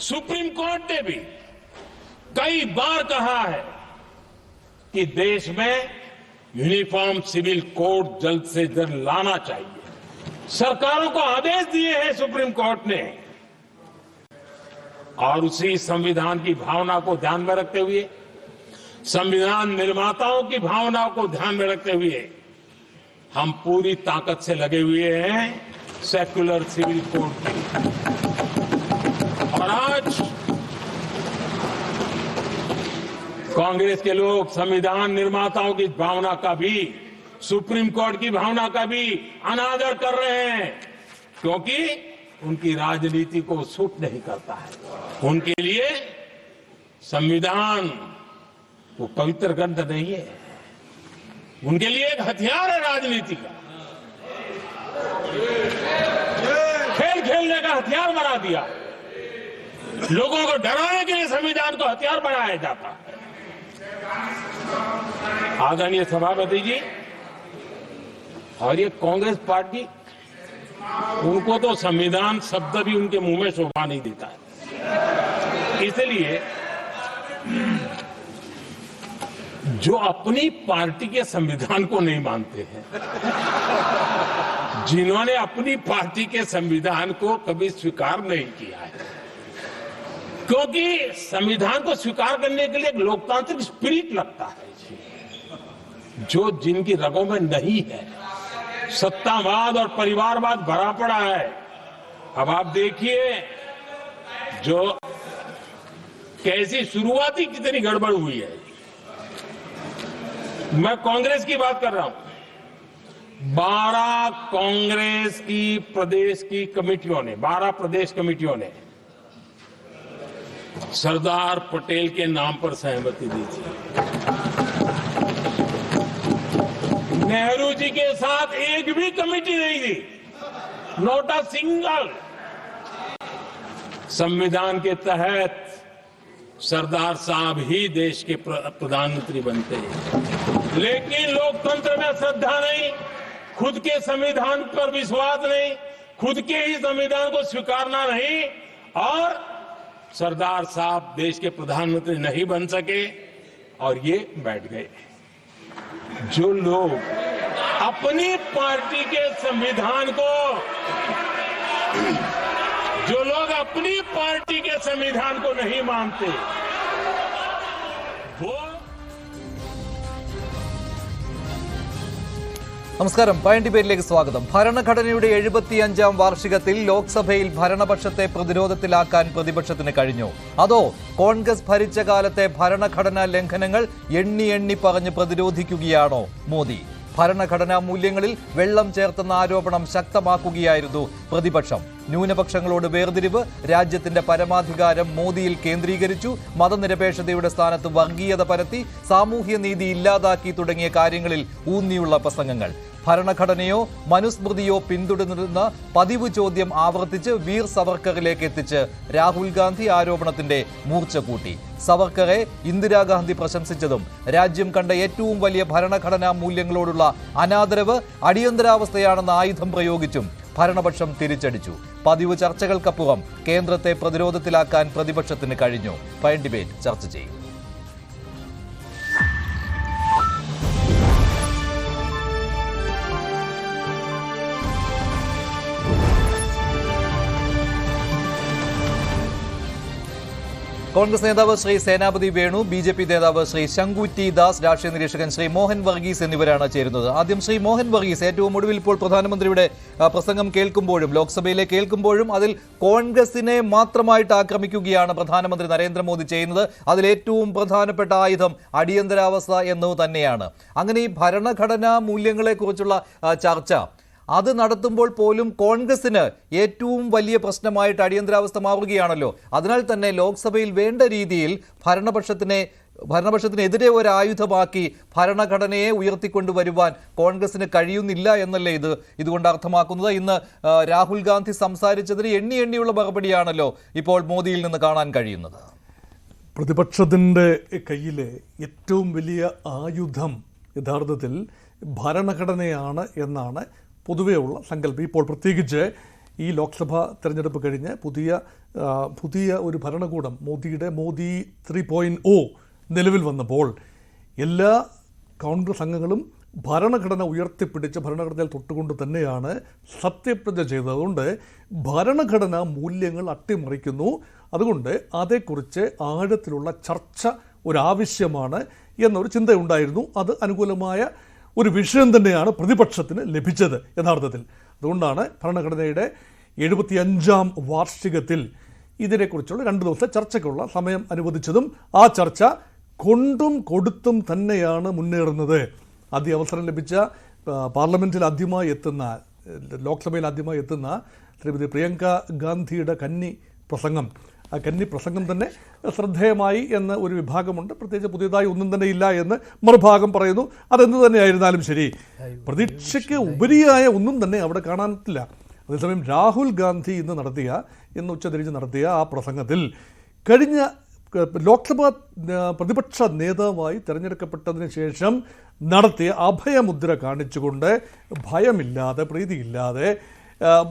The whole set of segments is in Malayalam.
सुप्रीम कोर्ट ने भी कई बार कहा है कि देश में यूनिफॉर्म सिविल कोड जल्द से जल्द लाना चाहिए। सरकारों को आदेश दिए हैं सुप्रीम कोर्ट ने, और उसी संविधान की भावना को ध्यान में रखते हुए, संविधान निर्माताओं की भावनाओं को ध्यान में रखते हुए हम पूरी ताकत से लगे हुए हैं सेक्युलर सिविल कोड के। और आज कांग्रेस के लोग संविधान निर्माताओं की भावना का भी, सुप्रीम कोर्ट की भावना का भी अनादर कर रहे हैं, क्योंकि उनकी राजनीति को सूट नहीं करता है। उनके लिए संविधान वो पवित्र ग्रंथ नहीं है, उनके लिए एक हथियार है राजनीति का। खेल खेलने का हथियार बना दिया, लोगों को डराने के लिए संविधान को हथियार बनाया जाता है। आदरणीय सभापति जी, और ये कांग्रेस पार्टी, उनको तो संविधान शब्द भी उनके मुंह में शोभा नहीं देता है। इसलिए जो अपनी पार्टी के संविधान को नहीं मानते हैं, जिन्होंने अपनी पार्टी के संविधान को कभी स्वीकार नहीं किया है, क्योंकि संविधान को स्वीकार करने के लिए एक लोकतांत्रिक स्पिरिट लगता है, जो जिनकी रगों में नहीं है। सत्तावाद और परिवारवाद भरा पड़ा है। अब आप देखिए जो कैसी शुरुआती कितनी गड़बड़ हुई है। मैं कांग्रेस की बात कर रहा हूं। 12 कांग्रेस की प्रदेश की कमेटियों ने, 12 प्रदेश कमेटियों ने सरदार पटेल के नाम पर सहमति दी थी। नेहरू जी के साथ एक भी कमेटी नहीं थी, नॉट अ सिंगल। संविधान के तहत सरदार साहब ही देश के प्रधानमंत्री बनते हैं, लेकिन लोकतंत्र में श्रद्धा नहीं, खुद के संविधान पर विश्वास नहीं, खुद के ही संविधान को स्वीकारना नहीं, और सरदार साहब देश के प्रधानमंत्री नहीं बन सके और ये बैठ गए। जो लोग अपनी पार्टी के संविधान को, जो लोग अपनी पार्टी के संविधान को नहीं मानते, वो നമസ്കാരം. പയൻ ഡിബേറ്റിലേക്ക് സ്വാഗതം. ഭരണഘടനയുടെ 75ാം വാർഷികത്തിൽ ലോക്സഭയിൽ ഭരണപക്ഷത്തെ പ്രതിരോധത്തിലാക്കാൻ പ്രതിപക്ഷത്തിന് കഴിഞ്ഞു. അതോ കോൺഗ്രസ് ഭരിച്ച കാലത്തെ ഭരണഘടനാ ലംഘനങ്ങൾ എണ്ണി പറഞ്ഞ് പ്രതിരോധിക്കുകയാണോ മോദി? ഭരണഘടനാ മൂല്യങ്ങളിൽ വെള്ളം ചേർത്തെന്ന ആരോപണം ശക്തമാക്കുകയായിരുന്നു പ്രതിപക്ഷം. ന്യൂനപക്ഷങ്ങളോട് വേർതിരിവ്, രാജ്യത്തിന്റെ പരമാധികാരം മോദിയിൽ കേന്ദ്രീകരിച്ചു, മതനിരപേക്ഷതയുടെ സ്ഥാനത്ത് വർഗീയത പരത്തി, സാമൂഹ്യ നീതി ഇല്ലാതാക്കി തുടങ്ങിയ കാര്യങ്ങളിൽ ഊന്നിയുള്ള പ്രസംഗങ്ങൾ. ഭരണഘടനയോ മനുസ്മൃതിയോ പിന്തുടരുന്ന പതിവ് ചോദ്യം ആവർത്തിച്ച് വീർ സവർക്കറിലേക്ക് എത്തിച്ച് രാഹുൽ ഗാന്ധി ആരോപണത്തിന്റെ മൂർച്ച കൂട്ടി. സവർക്കറെ ഇന്ദിരാഗാന്ധി പ്രശംസിച്ചതും രാജ്യം കണ്ട ഏറ്റവും വലിയ ഭരണഘടനാ മൂല്യങ്ങളോടുള്ള അനാദരവ് അടിയന്തരാവസ്ഥയാണെന്ന ആയുധം പ്രയോഗിച്ചും ഭരണപക്ഷം തിരിച്ചടിച്ചു. പതിവ് ചർച്ചകൾക്കപ്പുറം കേന്ദ്രത്തെ പ്രതിരോധത്തിലാക്കാൻ പ്രതിപക്ഷത്തിന് കഴിഞ്ഞു. പയൻ ഡിബേറ്റ് ചർച്ച ചെയ്യും. കോൺഗ്രസ് നേതാവ് ശ്രീ സേനാപതി വേണു, ബി.ജെ.പി. നേതാവ് ശ്രീ ശങ്കുറ്റി ദാസ്, രാഷ്ട്രീയ നിരീക്ഷകൻ ശ്രീ മോഹൻ വർഗീസ് എന്നിവരാണ് ചേരുന്നത്. ആദ്യം ശ്രീ മോഹൻ വർഗീസ്, ഏറ്റവും ഒടുവിൽ ഇപ്പോൾ പ്രധാനമന്ത്രിയുടെ പ്രസംഗം കേൾക്കുമ്പോഴും ലോക്സഭയിലെ കേൾക്കുമ്പോഴും അതിൽ കോൺഗ്രസിനെ മാത്രമായിട്ട് ആക്രമിക്കുകയാണ് പ്രധാനമന്ത്രി നരേന്ദ്രമോദി ചെയ്യുന്നത്. അതിലേറ്റവും പ്രധാനപ്പെട്ട ആയുധം അടിയന്തരാവസ്ഥ എന്നത് തന്നെയാണ്. അങ്ങനെ ഈ ഭരണഘടനാ മൂല്യങ്ങളെക്കുറിച്ചുള്ള ചർച്ച അത് നടത്തുമ്പോൾ പോലും കോൺഗ്രസിന് ഏറ്റവും വലിയ പ്രശ്നമായിട്ട് അടിയന്തരാവസ്ഥ മാറുകയാണല്ലോ. അതിനാൽ തന്നെ ലോക്സഭയിൽ വേണ്ട രീതിയിൽ ഭരണപക്ഷത്തിനെതിരെ ഒരു ആയുധമാക്കി ഭരണഘടനയെ ഉയർത്തിക്കൊണ്ടുവരുവാൻ കോൺഗ്രസിന് കഴിയുന്നില്ല എന്നല്ലേ ഇതുകൊണ്ട് അർത്ഥമാക്കുന്നത്? ഇന്ന് രാഹുൽ ഗാന്ധി സംസാരിച്ചതിന് എണ്ണിയുള്ള മറുപടിയാണല്ലോ ഇപ്പോൾ മോദിയിൽ നിന്ന് കാണാൻ കഴിയുന്നത്. പ്രതിപക്ഷത്തിൻ്റെ കയ്യിലെ ഏറ്റവും വലിയ ആയുധം യഥാർത്ഥത്തിൽ ഭരണഘടനയാണ് എന്നാണ് പൊതുവെയുള്ള സങ്കല്പം. ഇപ്പോൾ പ്രത്യേകിച്ച് ഈ ലോക്സഭാ തെരഞ്ഞെടുപ്പ് കഴിഞ്ഞ് പുതിയ ഒരു ഭരണകൂടം മോദി 3.0 നിലവിൽ വന്നപ്പോൾ എല്ലാ കോൺഗ്രസ് അംഗങ്ങളും ഭരണഘടന ഉയർത്തിപ്പിടിച്ച് ഭരണഘടനയിൽ തൊട്ടുകൊണ്ട് തന്നെയാണ് സത്യപ്രതിജ്ഞ ചെയ്തത്. അതുകൊണ്ട് ഭരണഘടനാ മൂല്യങ്ങൾ അട്ടിമറിക്കുന്നു. അതുകൊണ്ട് അതേക്കുറിച്ച് ആഴത്തിലുള്ള ചർച്ച ഒരാവശ്യമാണ് എന്നൊരു ചിന്തയുണ്ടായിരുന്നു. അത് അനുകൂലമായ ഒരു വിഷയം തന്നെയാണ് പ്രതിപക്ഷത്തിന് ലഭിച്ചത് യഥാർത്ഥത്തിൽ. അതുകൊണ്ടാണ് ഭരണഘടനയുടെ 75ാം വാർഷികത്തിൽ ഇതിനെക്കുറിച്ചുള്ള 2 ദിവസത്തെ ചർച്ചയ്ക്കുള്ള സമയം അനുവദിച്ചതും ആ ചർച്ച കൊണ്ടും കൊടുത്തും തന്നെയാണ് മുന്നേറുന്നത്. ആദ്യ അവസരം ലഭിച്ച പാർലമെൻറ്റിൽ ആദ്യമായി എത്തുന്ന, ലോക്സഭയിൽ ആദ്യമായി എത്തുന്ന ശ്രീമതി പ്രിയങ്ക ഗാന്ധിയുടെ കന്നി പ്രസംഗം, ആ കന്നി പ്രസംഗം തന്നെ ശ്രദ്ധേയമായി എന്ന ഒരു വിഭാഗമുണ്ട്. പ്രത്യേകിച്ച് പുതിയതായി ഒന്നും തന്നെ ഇല്ല എന്ന് മറുഭാഗം പറയുന്നു. അതെന്ത് തന്നെയായിരുന്നാലും ശരി, പ്രതീക്ഷയ്ക്ക് ഉപരിയായ ഒന്നും തന്നെ അവിടെ കാണാനില്ല. അതേസമയം രാഹുൽ ഗാന്ധി ഇന്ന് ഉച്ചതിരിഞ്ഞ് നടത്തിയ ആ പ്രസംഗത്തിൽ കഴിഞ്ഞ ലോക്സഭാ പ്രതിപക്ഷ നേതാവായി തിരഞ്ഞെടുക്കപ്പെട്ടതിന് ശേഷം നടത്തിയ അഭയമുദ്ര കാണിച്ചുകൊണ്ട് ഭയമില്ലാതെ പ്രീതിയില്ലാതെ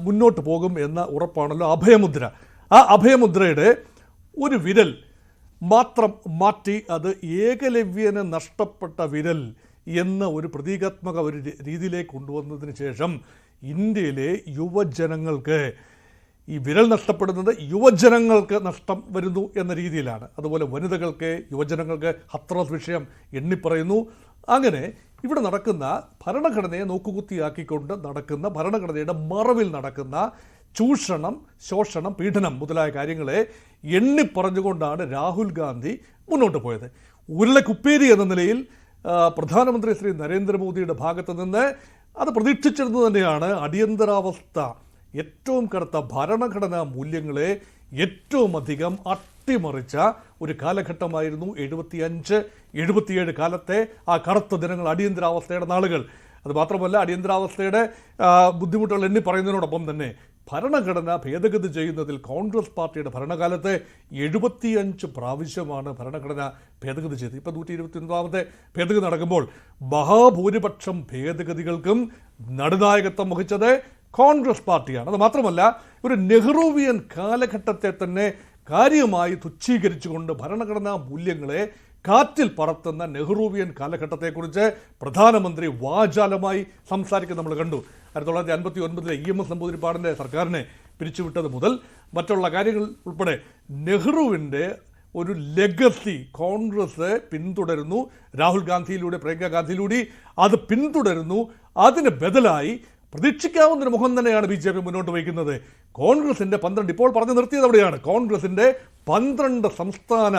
മുന്നോട്ട് പോകും എന്ന ഉറപ്പാണല്ലോ അഭയമുദ്ര. ആ അഭയമുദ്രയുടെ ഒരു വിരൽ മാത്രം മാറ്റി അത് ഏകലവ്യന് നഷ്ടപ്പെട്ട വിരൽ എന്ന ഒരു പ്രതീകാത്മക ഒരു രീതിയിലേക്ക് കൊണ്ടുവന്നതിന് ശേഷം ഇന്ത്യയിലെ യുവജനങ്ങൾക്ക് ഈ വിരൽ നഷ്ടപ്പെടുന്നത് യുവജനങ്ങൾക്ക് നഷ്ടം വരുന്നു എന്ന രീതിയിലാണ്. അതുപോലെ വനിതകൾക്ക്, യുവജനങ്ങൾക്ക് ഹത്രാസ് വിഷയം എണ്ണിപ്പറയുന്നു. അങ്ങനെ ഇവിടെ നടക്കുന്ന ഭരണഘടനയെ നോക്കുകുത്തിയാക്കിക്കൊണ്ട് നടക്കുന്ന, ഭരണഘടനയുടെ മറവിൽ നടക്കുന്ന ചൂഷണം, ശോഷണം, പീഡനം മുതലായ കാര്യങ്ങളെ എണ്ണിപ്പറഞ്ഞുകൊണ്ടാണ് രാഹുൽ ഗാന്ധി മുന്നോട്ട് പോയത്. ഉരുളക്കുപ്പേരി എന്ന നിലയിൽ പ്രധാനമന്ത്രി ശ്രീ നരേന്ദ്രമോദിയുടെ ഭാഗത്ത് നിന്ന് അത് പ്രതീക്ഷിച്ചിരുന്നത് തന്നെയാണ്. അടിയന്തരാവസ്ഥ ഏറ്റവും കടുത്ത ഭരണഘടനാ മൂല്യങ്ങളെ ഏറ്റവും അധികം അട്ടിമറിച്ച ഒരു കാലഘട്ടമായിരുന്നു 75-77 കാലത്തെ ആ കറുത്ത ദിനങ്ങൾ, അടിയന്തരാവസ്ഥയുടെ നാളുകൾ. അത് മാത്രമല്ല, അടിയന്തരാവസ്ഥയുടെ ബുദ്ധിമുട്ടുകൾ എണ്ണി പറയുന്നതിനോടൊപ്പം തന്നെ ഭരണഘടന ഭേദഗതി ചെയ്യുന്നതിൽ കോൺഗ്രസ് പാർട്ടിയുടെ ഭരണകാലത്ത് 75 പ്രാവശ്യമാണ് ഭരണഘടന ഭേദഗതി ചെയ്തത്. ഇപ്പോൾ 129ാമത്തെ ഭേദഗതി നടക്കുമ്പോൾ മഹാഭൂരിപക്ഷം ഭേദഗതികൾക്കും നടുനായകത്വം വഹിച്ചത് കോൺഗ്രസ് പാർട്ടിയാണ്. അത് മാത്രമല്ല, ഒരു നെഹ്റുവിയൻ കാലഘട്ടത്തെ തന്നെ കാര്യമായി തുച്ഛീകരിച്ചുകൊണ്ട് ഭരണഘടനാ മൂല്യങ്ങളെ കാറ്റിൽ പറത്തുന്ന നെഹ്റുവിയൻ കാലഘട്ടത്തെക്കുറിച്ച് പ്രധാനമന്ത്രി വാചാലമായി സംസാരിക്കുന്നത് നമ്മൾ കണ്ടു. 1959 EMS നമ്പൂതിരിപ്പാടിൻ്റെ സർക്കാരിനെ പിരിച്ചുവിട്ടത് മുതൽ മറ്റുള്ള കാര്യങ്ങൾ ഉൾപ്പെടെ നെഹ്റുവിൻ്റെ ഒരു ലെഗസി കോൺഗ്രസ് പിന്തുടരുന്നു. രാഹുൽ ഗാന്ധിയിലൂടെ, പ്രിയങ്ക ഗാന്ധിയിലൂടെ അത് പിന്തുടരുന്നു. അതിന് ബദലായി പ്രതീക്ഷിക്കാവുന്നൊരു മുഖം തന്നെയാണ് BJP മുന്നോട്ട് വയ്ക്കുന്നത്. കോൺഗ്രസിൻ്റെ 12, ഇപ്പോൾ പറഞ്ഞു നിർത്തിയത് അവിടെയാണ്, കോൺഗ്രസിൻ്റെ 12 സംസ്ഥാന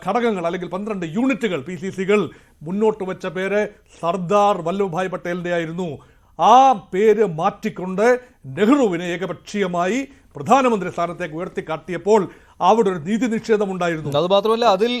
ഘടകങ്ങൾ അല്ലെങ്കിൽ 12 യൂണിറ്റുകൾ, PCCകൾ മുന്നോട്ട് വെച്ച പേര് സർദാർ വല്ലഭഭായ് പട്ടേലിൻ്റെ ആയിരുന്നു. ആ പേര് മാറ്റിക്കൊണ്ട് നെഹ്റുവിനെ ഏകപക്ഷീയമായി പ്രധാനമന്ത്രി സ്ഥാനത്തേക്ക് ഉയർത്തിക്കാട്ടിയപ്പോൾ അവിടെ ഒരു നീതി നിഷേധമുണ്ടായിരുന്നു. അതുമാത്രമല്ല, അതിൽ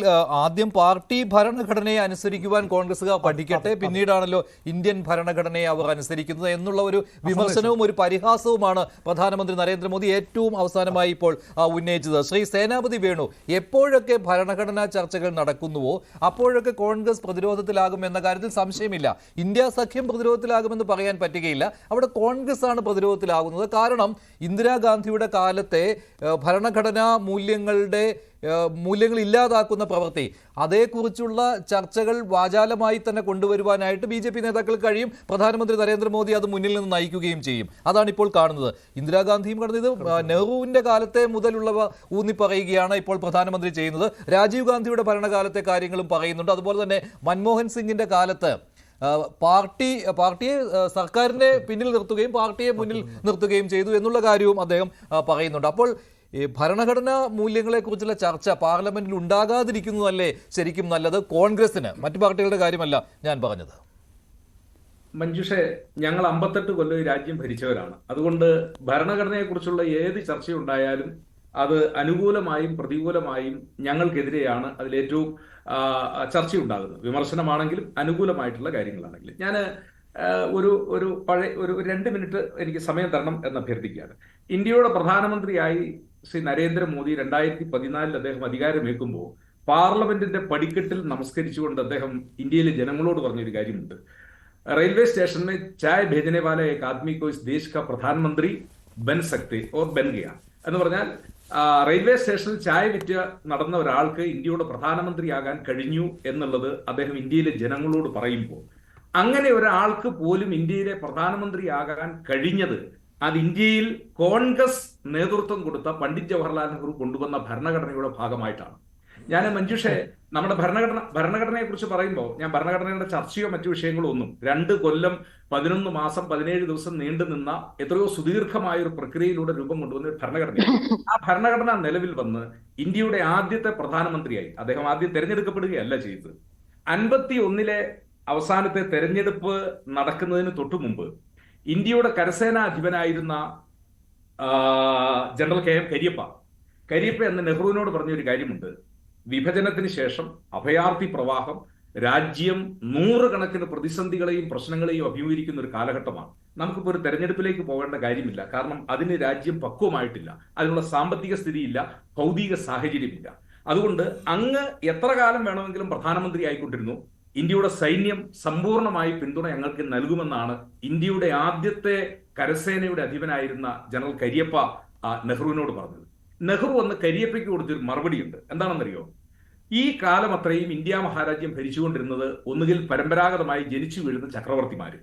ആദ്യം പാർട്ടി ഭരണഘടനയെ അനുസരിക്കുവാൻ കോൺഗ്രസുകാർ പഠിക്കട്ടെ, പിന്നീടാണല്ലോ ഇന്ത്യൻ ഭരണഘടനയെ അവർ അനുസരിക്കുന്നത് എന്നുള്ള ഒരു വിമർശനവും ഒരു പരിഹാസവുമാണ് പ്രധാനമന്ത്രി നരേന്ദ്രമോദി ഏറ്റവും അവസാനമായി ഇപ്പോൾ ഉന്നയിച്ചത്. ശ്രീ സേനാപതി വേണു, എപ്പോഴൊക്കെ ഭരണഘടനാ ചർച്ചകൾ നടക്കുന്നുവോ അപ്പോഴൊക്കെ കോൺഗ്രസ് പ്രതിരോധത്തിലാകും എന്ന കാര്യത്തിൽ സംശയമില്ല. ഇന്ത്യ സഖ്യം പ്രതിരോധത്തിലാകുമെന്ന് പറയാൻ പറ്റുകയില്ല. അവിടെ കോൺഗ്രസ് ആണ് പ്രതിരോധത്തിലാകുന്നത്. കാരണം ഇന്ദിരാഗാന്ധിയുടെ കാലത്തെ ഭരണഘടനാ മൂല്യങ്ങൾ ഇല്ലാതാക്കുന്ന പ്രവൃത്തി, അതേക്കുറിച്ചുള്ള ചർച്ചകൾ വാചാലമായി തന്നെ കൊണ്ടുവരുവാനായിട്ട് BJP നേതാക്കൾക്ക് കഴിയും. പ്രധാനമന്ത്രി നരേന്ദ്രമോദി അത് മുന്നിൽ നിന്ന് നയിക്കുകയും ചെയ്യും. അതാണ് ഇപ്പോൾ കാണുന്നത്. ഇന്ദിരാഗാന്ധിയും കടന്നത് നെഹ്റുവിൻ്റെ കാലത്തെ മുതലുള്ളവ ഊന്നി പറയുകയാണ് ഇപ്പോൾ പ്രധാനമന്ത്രി ചെയ്യുന്നത്. രാജീവ് ഗാന്ധിയുടെ ഭരണകാലത്തെ കാര്യങ്ങളും പറയുന്നുണ്ട്. അതുപോലെ തന്നെ മൻമോഹൻ സിംഗിൻ്റെ കാലത്ത് പാർട്ടിയെ, സർക്കാരിനെ പിന്നിൽ നിർത്തുകയും പാർട്ടിയെ മുന്നിൽ നിർത്തുകയും ചെയ്തു എന്നുള്ള കാര്യവും അദ്ദേഹം പറയുന്നുണ്ട്. അപ്പോൾ ഈ ഭരണഘടനാ മൂല്യങ്ങളെക്കുറിച്ചുള്ള ചർച്ച പാർലമെന്റിൽ ഉണ്ടാകാതിരിക്കുന്നതല്ലേ ശരിക്കും നല്ലത് കോൺഗ്രസിന്? മറ്റു പാർട്ടികളുടെ കാര്യമല്ല ഞാൻ പറഞ്ഞത്. മഞ്ജുഷെ, ഞങ്ങൾ 58 കൊല്ലം രാജ്യം ഭരിച്ചവരാണ്. അതുകൊണ്ട് ഭരണഘടനയെക്കുറിച്ചുള്ള ഏത് ചർച്ചയുണ്ടായാലും അത് അനുകൂലമായും പ്രതികൂലമായും ഞങ്ങൾക്കെതിരെയാണ് അതിലേറ്റവും ചർച്ചയുണ്ടാകുന്നത്. വിമർശനമാണെങ്കിലും അനുകൂലമായിട്ടുള്ള കാര്യങ്ങളാണെങ്കിലും. ഞാൻ ഒരു 2 മിനിറ്റ് എനിക്ക് സമയം തരണം എന്ന് അഭ്യർത്ഥിക്കുകയാണ്. ഇന്ത്യയുടെ പ്രധാനമന്ത്രിയായി ശ്രീ നരേന്ദ്രമോദി 2014 അദ്ദേഹം അധികാരമേൽക്കുമ്പോൾ പാർലമെന്റിന്റെ പടിക്കെട്ടിൽ നമസ്കരിച്ചുകൊണ്ട് അദ്ദേഹം ഇന്ത്യയിലെ ജനങ്ങളോട് പറഞ്ഞൊരു കാര്യമുണ്ട്. റെയിൽവേ സ്റ്റേഷൻ में चाय भेजने वाला एक आदमी को इस देश का प्रधानमंत्री ബൻ സക്തെ ഓർ ബൻ ഗയ എന്ന് പറഞ്ഞാൽ റെയിൽവേ സ്റ്റേഷനിൽ ചായ വിറ്റ് നടന്ന ഒരാൾക്ക് ഇന്ത്യയുടെ പ്രധാനമന്ത്രിയാകാൻ കഴിഞ്ഞു എന്നുള്ളത് അദ്ദേഹം ഇന്ത്യയിലെ ജനങ്ങളോട് പറയുമ്പോൾ, അങ്ങനെ ഒരാൾക്ക് പോലും ഇന്ത്യയിലെ പ്രധാനമന്ത്രിയാകാൻ കഴിഞ്ഞത് അത് ഇന്ത്യയിൽ കോൺഗ്രസ് നേതൃത്വം കൊടുത്ത പണ്ഡിറ്റ് ജവഹർലാൽ നെഹ്റു കൊണ്ടുവന്ന ഭരണഘടനയുടെ ഭാഗമായിട്ടാണ്. ഞാൻ മഞ്ജുഷെ നമ്മുടെ ഭരണഘടനയെ കുറിച്ച് പറയുമ്പോൾ ഞാൻ ഭരണഘടനയുടെ ചർച്ചയോ മറ്റു വിഷയങ്ങളോ ഒന്നും 2 കൊല്ലം 11 മാസം 17 ദിവസം നീണ്ടു നിന്ന എത്രയോ സുദീർഘമായ ഒരു പ്രക്രിയയിലൂടെ രൂപം കൊണ്ടുവന്ന ഒരു ഭരണഘടനയാണ്. ആ ഭരണഘടന നിലവിൽ വന്ന് ഇന്ത്യയുടെ ആദ്യത്തെ പ്രധാനമന്ത്രിയായി അദ്ദേഹം ആദ്യം തെരഞ്ഞെടുക്കപ്പെടുകയല്ല ചെയ്തത്. 51 അവസാനത്തെ തെരഞ്ഞെടുപ്പ് നടക്കുന്നതിന് തൊട്ടു മുമ്പ് ഇന്ത്യയുടെ കരസേനാ അധിപനായിരുന്ന ജനറൽ KM കരിയപ്പ എന്ന നെഹ്റുവിനോട് പറഞ്ഞൊരു കാര്യമുണ്ട്. വിഭജനത്തിന് ശേഷം അഭയാർത്ഥി പ്രവാഹം രാജ്യം 100 കണക്കിന് പ്രതിസന്ധികളെയും പ്രശ്നങ്ങളെയും അഭിമുഖീകരിക്കുന്ന ഒരു കാലഘട്ടമാണ്. നമുക്കിപ്പോൾ ഒരു തെരഞ്ഞെടുപ്പിലേക്ക് പോകേണ്ട കാര്യമില്ല. കാരണം അതിന് രാജ്യം പക്വമായിട്ടില്ല, അതിനുള്ള സാമ്പത്തിക സ്ഥിതിയില്ല, ഭൗതിക സാഹചര്യമില്ല. അതുകൊണ്ട് അങ്ങ് എത്ര കാലം വേണമെങ്കിലും പ്രധാനമന്ത്രി ആയിക്കൊണ്ടിരുന്നു, ഇന്ത്യയുടെ സൈന്യം സമ്പൂർണമായി പിന്തുണ ഞങ്ങൾക്ക് നൽകുമെന്നാണ് ഇന്ത്യയുടെ ആദ്യത്തെ കരസേനയുടെ അധിപനായിരുന്ന ജനറൽ കരിയപ്പ നെഹ്റുവിനോട് പറഞ്ഞത്. നെഹ്റു അന്ന് കരിയപ്പയ്ക്ക് കൊടുത്തൊരു മറുപടിയുണ്ട്. എന്താണെന്നറിയോ? ഈ കാലം അത്രയും ഇന്ത്യ മഹാരാജ്യം ഭരിച്ചുകൊണ്ടിരുന്നത് ഒന്നുകിൽ പരമ്പരാഗതമായി ജനിച്ചു വീഴുന്ന ചക്രവർത്തിമാര്,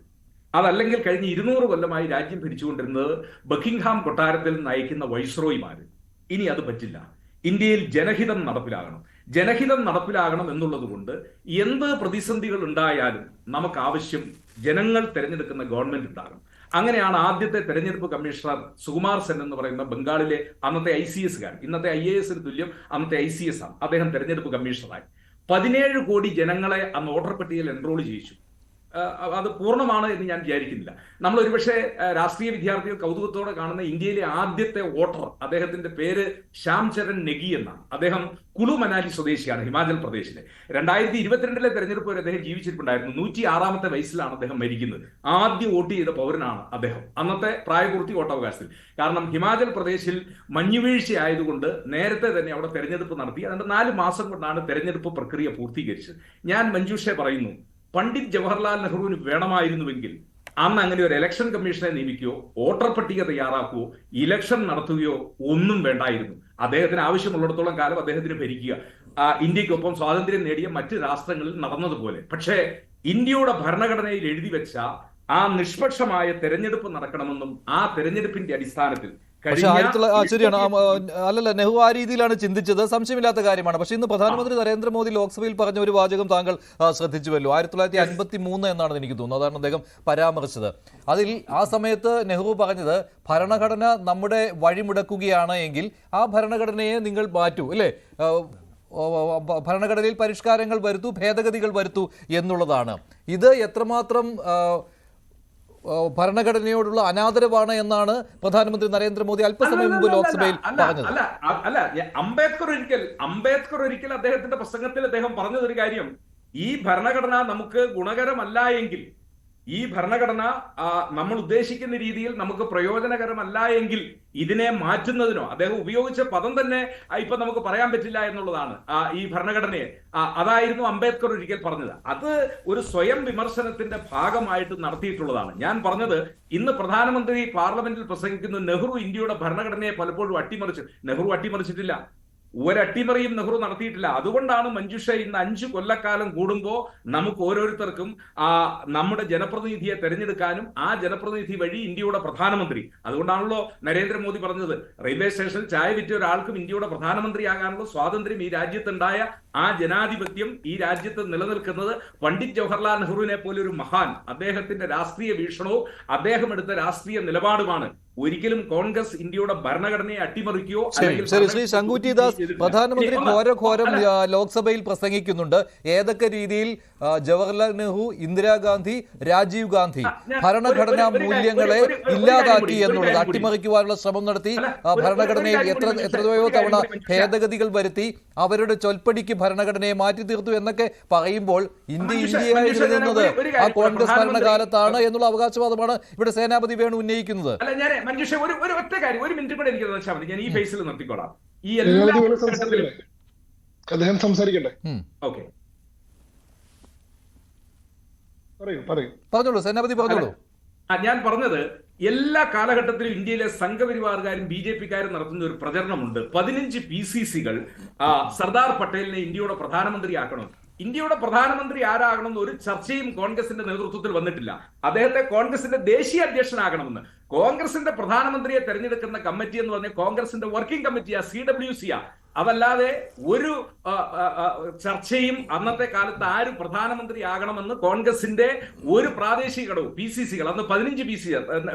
അതല്ലെങ്കിൽ കഴിഞ്ഞ 200 കൊല്ലമായി രാജ്യം ഭരിച്ചുകൊണ്ടിരുന്നത് ബക്കിംഗ്ഹാം കൊട്ടാരത്തിൽ നയിക്കുന്ന വൈസ്രോയിമാര്. ഇനി അത് പറ്റില്ല. ഇന്ത്യയിൽ ജനഹിതം നടപ്പിലാകണം എന്നുള്ളത് കൊണ്ട് എന്ത് പ്രതിസന്ധികൾ ഉണ്ടായാലും നമുക്ക് ആവശ്യം ജനങ്ങൾ തെരഞ്ഞെടുക്കുന്ന ഗവൺമെന്റ് ഉണ്ടാകണം. അങ്ങനെയാണ് ആദ്യത്തെ തെരഞ്ഞെടുപ്പ് കമ്മീഷണർ സുകുമാർ സെൻ എന്ന് പറയുന്ന ബംഗാളിലെ അന്നത്തെ ICS ഇന്നത്തെ IAS തുല്യം അന്നത്തെ ICS ആണ്. അദ്ദേഹം തെരഞ്ഞെടുപ്പ് കമ്മീഷണറായി 17 കോടി ജനങ്ങളെ അന്ന് വോട്ടർ പട്ടികയിൽ എൻറോൾ ചെയ്യിച്ചു. അത് പൂർണ്ണമാണ് എന്ന് ഞാൻ വിചാരിക്കുന്നില്ല. നമ്മൾ ഒരുപക്ഷെ രാഷ്ട്രീയ വിദ്യാർത്ഥികൾ കൗതുകത്തോടെ കാണുന്ന ഇന്ത്യയിലെ ആദ്യത്തെ വോട്ടർ, അദ്ദേഹത്തിന്റെ പേര് ശ്യാം ചരൺ നെഗി എന്നാണ്. അദ്ദേഹം കുളു മനാലി സ്വദേശിയാണ്, ഹിമാചൽ പ്രദേശിലെ. 2022 തെരഞ്ഞെടുപ്പ് വരെ അദ്ദേഹം ജീവിച്ചിട്ടുണ്ടായിരുന്നു. 106ാമത്തെ വയസ്സിലാണ് അദ്ദേഹം മരിക്കുന്നത്. ആദ്യം വോട്ട് ചെയ്ത പൗരനാണ് അദ്ദേഹം, അന്നത്തെ പ്രായപൂർത്തി വോട്ടവകാശത്തിൽ. കാരണം ഹിമാചൽ പ്രദേശിൽ മഞ്ഞുവീഴ്ച ആയതുകൊണ്ട് നേരത്തെ തന്നെ അവിടെ തെരഞ്ഞെടുപ്പ് നടത്തി. അതുകൊണ്ട് 4 മാസം കൊണ്ടാണ് തെരഞ്ഞെടുപ്പ് പ്രക്രിയ പൂർത്തീകരിച്ചത്. ഞാൻ മഞ്ജുഷെ പറയുന്നു, പണ്ഡിറ്റ് ജവഹർലാൽ നെഹ്റുവിന് വേണമായിരുന്നുവെങ്കിൽ അന്ന് അങ്ങനെ ഒരു ഇലക്ഷൻ കമ്മീഷനെ നിയമിക്കുകയോ വോട്ടർ പട്ടിക തയ്യാറാക്കുകയോ ഇലക്ഷൻ നടത്തുകയോ ഒന്നും വേണ്ടായിരുന്നു. അദ്ദേഹത്തിന് ആവശ്യമുള്ളിടത്തോളം കാലം അദ്ദേഹത്തിന് ഭരിക്കുക, ഇന്ത്യക്കൊപ്പം സ്വാതന്ത്ര്യം നേടിയ മറ്റ് രാഷ്ട്രങ്ങളിൽ നടന്നതുപോലെ. പക്ഷേ ഇന്ത്യയുടെ ഭരണഘടനയിൽ എഴുതി വെച്ച ആ നിഷ്പക്ഷമായ തെരഞ്ഞെടുപ്പ് നടക്കണമെന്നും ആ തെരഞ്ഞെടുപ്പിന്റെ അടിസ്ഥാനത്തിൽ ശരിയാണ്. അല്ലല്ല, നെഹ്റു ആ രീതിയിലാണ് ചിന്തിച്ചത്, സംശയമില്ലാത്ത കാര്യമാണ്. പക്ഷേ ഇന്ന് പ്രധാനമന്ത്രി നരേന്ദ്രമോദി ലോക്സഭയിൽ പറഞ്ഞ ഒരു വാചകം താങ്കൾ ശ്രദ്ധിച്ചുവല്ലോ. 1953 എന്നാണ് എനിക്ക് തോന്നുന്നത്, അതാണ് അദ്ദേഹം പരാമർശിച്ചത്. അതിൽ ആ സമയത്ത് നെഹ്റു പറഞ്ഞത്, ഭരണഘടന നമ്മുടെ വഴിമുടക്കുകയാണ് എങ്കിൽ ആ ഭരണഘടനയെ നിങ്ങൾ മാറ്റൂ, അല്ലേ, ഭരണഘടനയിൽ പരിഷ്കാരങ്ങൾ വരുത്തൂ, ഭേദഗതികൾ വരുത്തൂ എന്നുള്ളതാണ്. ഇത് എത്രമാത്രം ഭരണഘടനയോടുള്ള അനാദരവാണ് എന്നാണ് പ്രധാനമന്ത്രി നരേന്ദ്രമോദി അല്പസമയം മുമ്പ് ലോക്സഭയിൽ പറഞ്ഞത്. അംബേദ്കർ ഒരിക്കൽ അദ്ദേഹത്തിന്റെ പ്രസംഗത്തിൽ അദ്ദേഹം പറഞ്ഞതൊരു കാര്യം, ഈ ഭരണഘടന നമുക്ക് ഗുണകരമല്ല എങ്കിൽ, ഈ ഭരണഘടന നമ്മൾ ഉദ്ദേശിക്കുന്ന രീതിയിൽ നമുക്ക് പ്രയോജനകരമല്ല എങ്കിൽ ഇതിനെ മാറ്റുന്നതിനോ, അദ്ദേഹം ഉപയോഗിച്ച പദം തന്നെ ഇപ്പൊ നമുക്ക് പറയാൻ പറ്റില്ല എന്നുള്ളതാണ്. ഈ ഭരണഘടനയെ അതായിരുന്നു അംബേദ്കർ ഒരിക്കൽ പറഞ്ഞത്. അത് ഒരു സ്വയം വിമർശനത്തിന്റെ ഭാഗമായിട്ട് നടത്തിയിട്ടുള്ളതാണ്. ഞാൻ പറഞ്ഞത്, ഇന്ന് പ്രധാനമന്ത്രി പാർലമെന്റിൽ പ്രസംഗിക്കുന്നു, നെഹ്റു ഇന്ത്യയുടെ ഭരണഘടനയെ പലപ്പോഴും അട്ടിമറിച്ചു. നെഹ്റു അട്ടിമറിച്ചിട്ടില്ല, ഒരട്ടിമറിയും നെഹ്റു നടത്തിയിട്ടില്ല. അതുകൊണ്ടാണ് മഞ്ജുഷ ഇന്ന് 5 കൊല്ലക്കാലം കൂടുമ്പോൾ നമുക്ക് ഓരോരുത്തർക്കും നമ്മുടെ ജനപ്രതിനിധിയെ തെരഞ്ഞെടുക്കാനും ആ ജനപ്രതിനിധി വഴി ഇന്ത്യയുടെ പ്രധാനമന്ത്രി. അതുകൊണ്ടാണല്ലോ നരേന്ദ്രമോദി പറഞ്ഞത്, റെയിൽവേ സ്റ്റേഷനിൽ ചായ വിറ്റ ഒരാൾക്കും ഇന്ത്യയുടെ പ്രധാനമന്ത്രിയാകാനുള്ള സ്വാതന്ത്ര്യം ഈ രാജ്യത്തുണ്ടായ ആ ജനാധിപത്യം ഈ രാജ്യത്ത് നിലനിൽക്കുന്നത് പണ്ഡിറ്റ് ജവഹർലാൽ നെഹ്റുവിനെ പോലെ ഒരു മഹാൻ, അദ്ദേഹത്തിന്റെ രാഷ്ട്രീയ വീക്ഷണവും അദ്ദേഹം എടുത്ത രാഷ്ട്രീയ നിലപാടുമാണ്. ഒരിക്കലും കോൺഗ്രസ് ഇന്ത്യയുടെ ഭരണഘടനയെ അട്ടിമറിക്കുകയോ. ശ്രീ ശങ്കുറ്റിദാസ്, പ്രധാനമന്ത്രി ഘോരം ലോക്സഭയിൽ പ്രസംഗിക്കുന്നുണ്ട്. ഏതൊക്കെ രീതിയിൽ ജവഹർലാൽ നെഹ്റു, ഇന്ദിരാഗാന്ധി, രാജീവ് ഗാന്ധി ഭരണഘടനാ മൂല്യങ്ങളെ ഇല്ലാതാക്കി എന്നുള്ളത്, അട്ടിമറിക്കുവാനുള്ള ശ്രമം നടത്തി, ഭരണഘടനയിൽ എത്രയോ തവണ ഭേദഗതികൾ വരുത്തി, അവരുടെ ചൊൽപ്പടിക്ക് ഭരണഘടനയെ മാറ്റി തീർത്തു എന്നൊക്കെ പറയുമ്പോൾ ഇന്ത്യയായി നിലനിന്നത് ആ കോൺഗ്രസ് ഭരണകാലത്താണ് എന്നുള്ള അവകാശവാദമാണ് ഇവിടെ സേനാപതി വേണു ഉന്നയിക്കുന്നത്. മഞ്ജുഷ, ഒരു ഒറ്റ കാര്യം, 1 മിനിറ്റ് കൂടെ എനിക്ക് വെച്ചാൽ മതി, ഞാൻ ഈ ഫേസിൽ നിർത്തിക്കോളാം. ഈ എല്ലാ അദ്ദേഹം സംസാരിക്കട്ടെ. ഓക്കെ, പറഞ്ഞോളൂ സേനാപതി, പറഞ്ഞോളൂ. ഞാൻ പറഞ്ഞത്, എല്ലാ കാലഘട്ടത്തിലും ഇന്ത്യയിലെ സംഘപരിവാറുകാരും BJP-ക്കാരും നടത്തുന്ന ഒരു പ്രചരണമുണ്ട്. 15 PCCകൾ സർദാർ പട്ടേലിനെ ഇന്ത്യയുടെ പ്രധാനമന്ത്രിയാക്കണം. ഇന്ത്യയുടെ പ്രധാനമന്ത്രി ആരാകണമെന്ന് ഒരു ചർച്ചയും കോൺഗ്രസിന്റെ നേതൃത്വത്തിൽ വന്നിട്ടില്ല. അദ്ദേഹത്തെ കോൺഗ്രസിന്റെ ദേശീയ അധ്യക്ഷനാകണമെന്ന്. കോൺഗ്രസിന്റെ പ്രധാനമന്ത്രിയെ തെരഞ്ഞെടുക്കുന്ന കമ്മിറ്റി എന്ന് പറഞ്ഞാൽ കോൺഗ്രസിന്റെ വർക്കിംഗ് കമ്മിറ്റിയാ, CWC. അതല്ലാതെ ഒരു ചർച്ചയും അന്നത്തെ കാലത്ത് ആര് പ്രധാനമന്ത്രിയാകണമെന്ന് കോൺഗ്രസിന്റെ ഒരു പ്രാദേശിക ഘടകവും PCCകൾ, അന്ന് 15 PCC,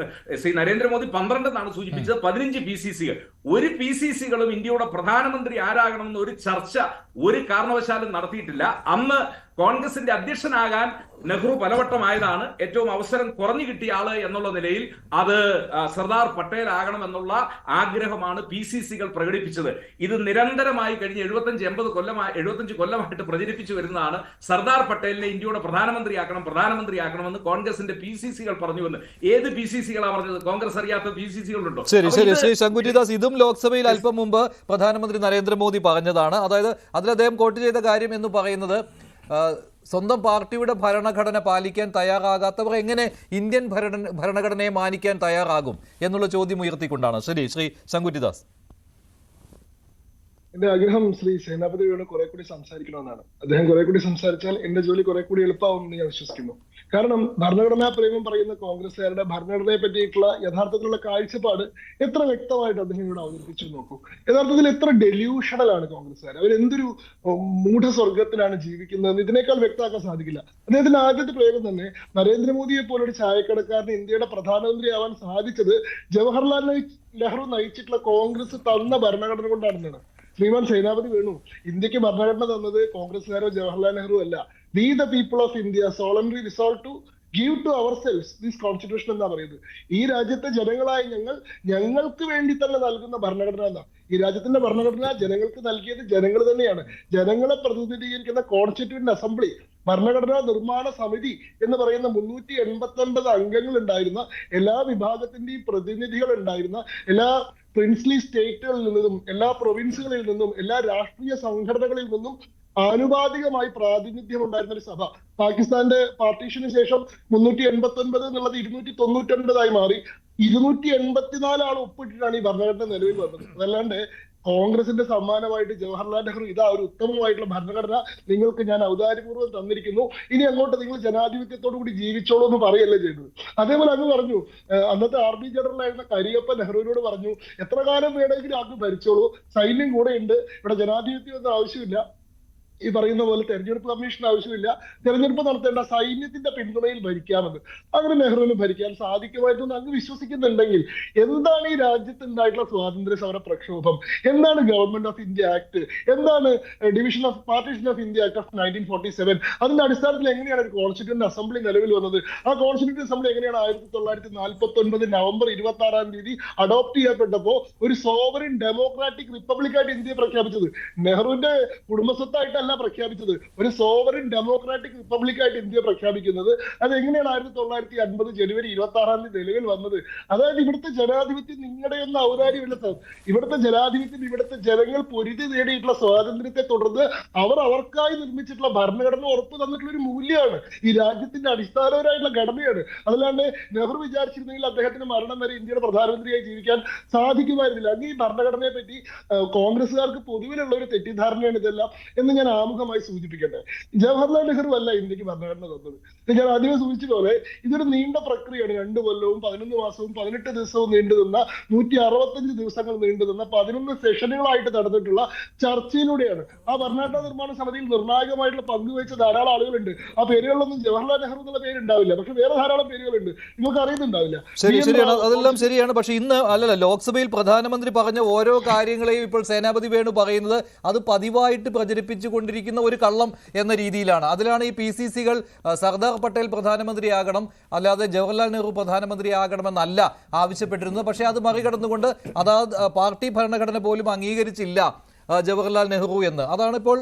ശ്രീ നരേന്ദ്രമോദി 12 എന്നാണ് സൂചിപ്പിച്ചത്, 15 PCCകൾ, ഒരു PCCകളും ഇന്ത്യയുടെ പ്രധാനമന്ത്രി ആരാകണമെന്ന് ഒരു ചർച്ച ഒരു കാരണവശാലും നടത്തിയിട്ടില്ല. അന്ന് കോൺഗ്രസിന്റെ അധ്യക്ഷനാകാൻ നെഹ്റു പലവട്ടമായതാണ്. ഏറ്റവും അവസരം കുറഞ്ഞു കിട്ടിയ ആള് എന്നുള്ള നിലയിൽ അത് സർദാർ പട്ടേൽ ആകണമെന്നുള്ള ആഗ്രഹമാണ് PCCകൾ പ്രകടിപ്പിച്ചത്. ഇത് നിരന്തരമായി കഴിഞ്ഞ 75 കൊല്ലമായിട്ട് പ്രചരിപ്പിച്ചു വരുന്നതാണ്. സർദാർ പട്ടേലിനെ ഇന്ത്യയുടെ പ്രധാനമന്ത്രിയാക്കണമെന്ന് കോൺഗ്രസിന്റെ PCCകൾ പറഞ്ഞുവെന്ന്. ഏത് PCCകളാ പറഞ്ഞത്? കോൺഗ്രസ് അറിയാത്ത PCCകളുണ്ടോ? ശരി ശരി ശ്രീ ശങ്കുറ്റിദാസ്, ഇതും ലോക്സഭയിൽ അല്പം മുമ്പ് പ്രധാനമന്ത്രി നരേന്ദ്രമോദി പറഞ്ഞതാണ്. അതായത് അതിൽ അദ്ദേഹം കോട്ട് ചെയ്ത കാര്യം എന്ന് പറയുന്നത്, സ്വന്തം പാർട്ടിയുടെ ഭരണഘടന പാലിക്കാൻ തയ്യാറാകാത്തവർ എങ്ങനെ ഇന്ത്യൻ ഭരണഘടനയെ മാനിക്കാൻ തയ്യാറാകും എന്നുള്ള ചോദ്യം ഉയർത്തിക്കൊണ്ടാണ്. ശരി, ശ്രീ ശങ്കുറ്റിദാസ്. എന്റെ ആഗ്രഹം ശ്രീ സേനാപതിയോട് കുറെ കൂടി സംസാരിക്കണമെന്നാണ്. അദ്ദേഹം കുറെ കൂടി സംസാരിച്ചാൽ എന്റെ ജോലി കുറെ കൂടി എളുപ്പമാവുമെന്ന് ഞാൻ വിശ്വസിക്കുന്നു. കാരണം ഭരണഘടനാ പ്രേമം പറയുന്ന കോൺഗ്രസുകാരുടെ ഭരണഘടനയെ പറ്റിയിട്ടുള്ള യഥാർത്ഥത്തിലുള്ള കാഴ്ചപ്പാട് എത്ര വ്യക്തമായിട്ട് അദ്ദേഹം ഇവിടെ അവതരിപ്പിച്ചു നോക്കൂ. യഥാർത്ഥത്തിൽ എത്ര ഡെല്യൂഷണലാണ് കോൺഗ്രസ്സുകാർ. അവരെന്തൊരു മൂഢസ്വർഗത്തിലാണ് ജീവിക്കുന്നതെന്ന് ഇതിനേക്കാൾ വ്യക്തമാക്കാൻ സാധിക്കില്ല. അദ്ദേഹത്തിന്റെ ആദ്യത്തെ പ്രയോഗം തന്നെ നരേന്ദ്രമോദിയെ പോലൊരു ചായക്കടക്കാരന് ഇന്ത്യയുടെ പ്രധാനമന്ത്രിയാവാൻ സാധിച്ചത് ജവഹർലാൽ നെഹ്റു നയിച്ചിട്ടുള്ള കോൺഗ്രസ് തന്ന ഭരണഘടന കൊണ്ടാണെന്നാണ്. ശ്രീമാൻ സേനാപതി വേണു, ഇന്ത്യക്ക് ഭരണഘടന തന്നത് കോൺഗ്രസ്സുകാരോ ജവഹർലാൽ നെഹ്റു അല്ല. We the people of India solemnly resolve to give to ourselves this constitution എന്നാ പറയുന്നത്. ഈ രാജ്യത്തെ ജനങ്ങളായി ഞങ്ങൾക്ക് വേണ്ടി തന്നെ നൽകുന്ന ഭരണഘടന എന്നാ. ഈ രാജ്യത്തിന്റെ ഭരണഘടന ജനങ്ങൾക്ക് നൽകിയത് ജനങ്ങൾ തന്നെയാണ്. ജനങ്ങളെ പ്രതിനിധീകരിക്കുന്ന കോൺസ്റ്റിറ്റ്യൂന്റ് അസംബ്ലി, ഭരണഘടനാ നിർമ്മാണ സമിതി എന്ന് പറയുന്ന 389 അംഗങ്ങൾ ഉണ്ടായിരുന്ന, എല്ലാ വിഭാഗത്തിന്റെയും പ്രതിനിധികൾ ഉണ്ടായിരുന്ന, എല്ലാ പ്രിൻസ്ലി സ്റ്റേറ്റുകളിൽ നിന്നും, എല്ലാ പ്രൊവിൻസുകളിൽ നിന്നും, എല്ലാ രാഷ്ട്രീയ സംഘടനകളിൽ നിന്നും ആനുപാതികമായി പ്രാതിനിധ്യം ഉണ്ടായിരുന്ന ഒരു സഭ. പാകിസ്ഥാന്റെ പാർട്ടീഷന് ശേഷം 389 എന്നുള്ളത് 299 മാറി. 284 ആൾ ഒപ്പിട്ടിട്ടാണ് ഈ ഭരണഘടന നിലവിൽ വന്നത്. അതല്ലാണ്ട് കോൺഗ്രസിന്റെ സമ്മാനമായിട്ട് ജവഹർലാൽ നെഹ്റു ഇതാ ഒരു ഉത്തമമായിട്ടുള്ള ഭരണഘടന നിങ്ങൾക്ക് ഞാൻ ഔദാര്യപൂർവ്വം തന്നിരിക്കുന്നു, ഇനി അങ്ങോട്ട് നിങ്ങൾ ജനാധിപത്യത്തോടു കൂടി ജീവിച്ചോളൂ എന്ന് പറയല്ലേ ചെയ്തത്. അതേപോലെ അങ്ങ് പറഞ്ഞു, അന്നത്തെ RD ജനറലായിരുന്ന കരിയപ്പ നെഹ്റുവിനോട് പറഞ്ഞു, എത്ര കാലം വേണമെങ്കിലും അങ്ങ് ഭരിച്ചോളൂ, സൈന്യം കൂടെ ഉണ്ട്, ഇവിടെ ജനാധിപത്യം ഒന്നും ആവശ്യമില്ല, ഈ പറയുന്ന പോലെ തെരഞ്ഞെടുപ്പ് കമ്മീഷൻ ആവശ്യമില്ല, തെരഞ്ഞെടുപ്പ് നടത്തേണ്ട, സൈന്യത്തിന്റെ പിന്തുണയിൽ ഭരിക്കാമെന്ന്. അങ്ങനെ നെഹ്റുവിന് ഭരിക്കാൻ സാധിക്കുമായിരുന്നു അങ്ങ് വിശ്വസിക്കുന്നുണ്ടെങ്കിൽ എന്താണ് ഈ രാജ്യത്ത് ഉണ്ടായിട്ടുള്ള സ്വാതന്ത്ര്യ സമര പ്രക്ഷോഭം? എന്താണ് ഗവൺമെന്റ് ഓഫ് ഇന്ത്യ ആക്ട്? എന്താണ് division of partition of India act of 1947? അതിന്റെ അടിസ്ഥാനത്തിൽ എങ്ങനെയാണ് ഒരു കോൺസ്റ്റിറ്റ്യൂന്റ് അസംബ്ലി നിലവിൽ വന്നത്? ആ കോൺസ്റ്റിറ്റ്യൂന്റ് അസംബ്ലി എങ്ങനെയാണ് 1949 നവംബർ 26 അഡോപ്റ്റ് ചെയ്യപ്പെട്ടപ്പോ ഒരു സോവറിൻ ഡെമോക്രാറ്റിക് റിപ്പബ്ലിക്കായിട്ട് ഇന്ത്യയെ പ്രഖ്യാപിച്ചത്? നെഹ്റുവിന്റെ കുടുംബസ്വത്തായിട്ടല്ല പ്രഖ്യാപിച്ചത്, ഒരു സോവറിൻ ഡെമോക്രാറ്റിക് റിപ്പബ്ലിക്കായിട്ട് ഇന്ത്യ പ്രഖ്യാപിക്കുന്നത്. അതെങ്ങനെയാണ് 1950 ജനുവരി 26 നിലവിൽ വന്നത്? അതായത് ഇവിടുത്തെ ജനാധിപത്യം നിങ്ങളുടെ ഒന്നും ഔദാര്യമല്ല സാർ. ഇവിടുത്തെ ജനാധിപത്യം ഇവിടുത്തെ ജനങ്ങൾ പൊരുതി നേടിയിട്ടുള്ള സ്വാതന്ത്ര്യത്തെ തുടർന്ന് അവർക്കായി നിർമ്മിച്ചിട്ടുള്ള ഭരണഘടന ഉറപ്പ് തന്നിട്ടുള്ള ഒരു മൂല്യമാണ്. ഈ രാജ്യത്തിന്റെ അടിസ്ഥാനപരമായിട്ടുള്ള ഘടനയാണ്. അതല്ലാണ്ട് നെഹ്റു വിചാരിച്ചിരുന്നെങ്കിൽ അദ്ദേഹത്തിന് മരണം വരെ ഇന്ത്യയുടെ പ്രധാനമന്ത്രിയായി ജീവിക്കാൻ സാധിക്കുമായിരുന്നില്ല. അങ്ങ് ഈ ഭരണഘടനയെ പറ്റി കോൺഗ്രസുകാർക്ക് പൊതുവിലുള്ള ഒരു തെറ്റിദ്ധാരണയാണ് ഇതെല്ലാം എന്ന് ഞാൻ ആമുഖമായി സൂചിപ്പിക്കട്ടെ. ജവഹർലാൽ നെഹ്റു അല്ല ഇന്ത്യക്ക് ഭരണഘടന തന്നത്. ഞാൻ ആദ്യമേ സൂചിച്ച പോലെ ഇതൊരു നീണ്ട പ്രക്രിയയാണ്. 2 കൊല്ലവും 11 മാസവും 18 ദിവസവും നീണ്ടുനിന്ന, 165 ദിവസങ്ങൾ നീണ്ടുനിന്ന 11 സെഷനുകളായിട്ട് നടന്നിട്ടുള്ള ചർച്ചയിലൂടെയാണ്. ആ ഭരണഘടനാ നിർമ്മാണ സമിതിയിൽ നിർണായകമായിട്ടുള്ള പങ്കുവച്ച ധാരാളം ആളുകളുണ്ട്. ആ പേരുകളിലൊന്നും ജവഹർലാൽ നെഹ്റു എന്നുള്ള പേരുണ്ടാവില്ല, പക്ഷെ വേറെ ധാരാളം പേരുകളുണ്ട്, നിങ്ങൾക്ക് അറിയുന്നുണ്ടാവില്ല. ശരിയാണ്, അതെല്ലാം ശരിയാണ്. പക്ഷെ ഇന്ന് അല്ലല്ല, ലോക്സഭയിൽ പ്രധാനമന്ത്രി പറഞ്ഞ ഓരോ കാര്യങ്ങളെയും ഇപ്പോൾ സേനാപതി വേണു പറയുന്നത് അത് പതിവായിട്ട് പ്രചരിപ്പിച്ചുകൊണ്ടിരിക്കുന്ന ഒരു കള്ളം എന്ന രീതിയിലാണ്. അതിലാണ് ഈ PCCകൾ സർദാർ പട്ടേൽ പ്രധാനമന്ത്രിയാകണം, അല്ലാതെ ജവഹർലാൽ നെഹ്റു പ്രധാനമന്ത്രിയാകണമെന്നല്ല ആവശ്യപ്പെട്ടിരുന്നത്. പക്ഷേ അത് മറികടന്നുകൊണ്ട് പാർട്ടി ഭരണഘടന പോലും അംഗീകരിച്ചില്ല ജവഹർലാൽ നെഹ്റു എന്ന്. അതാണ് ഇപ്പോൾ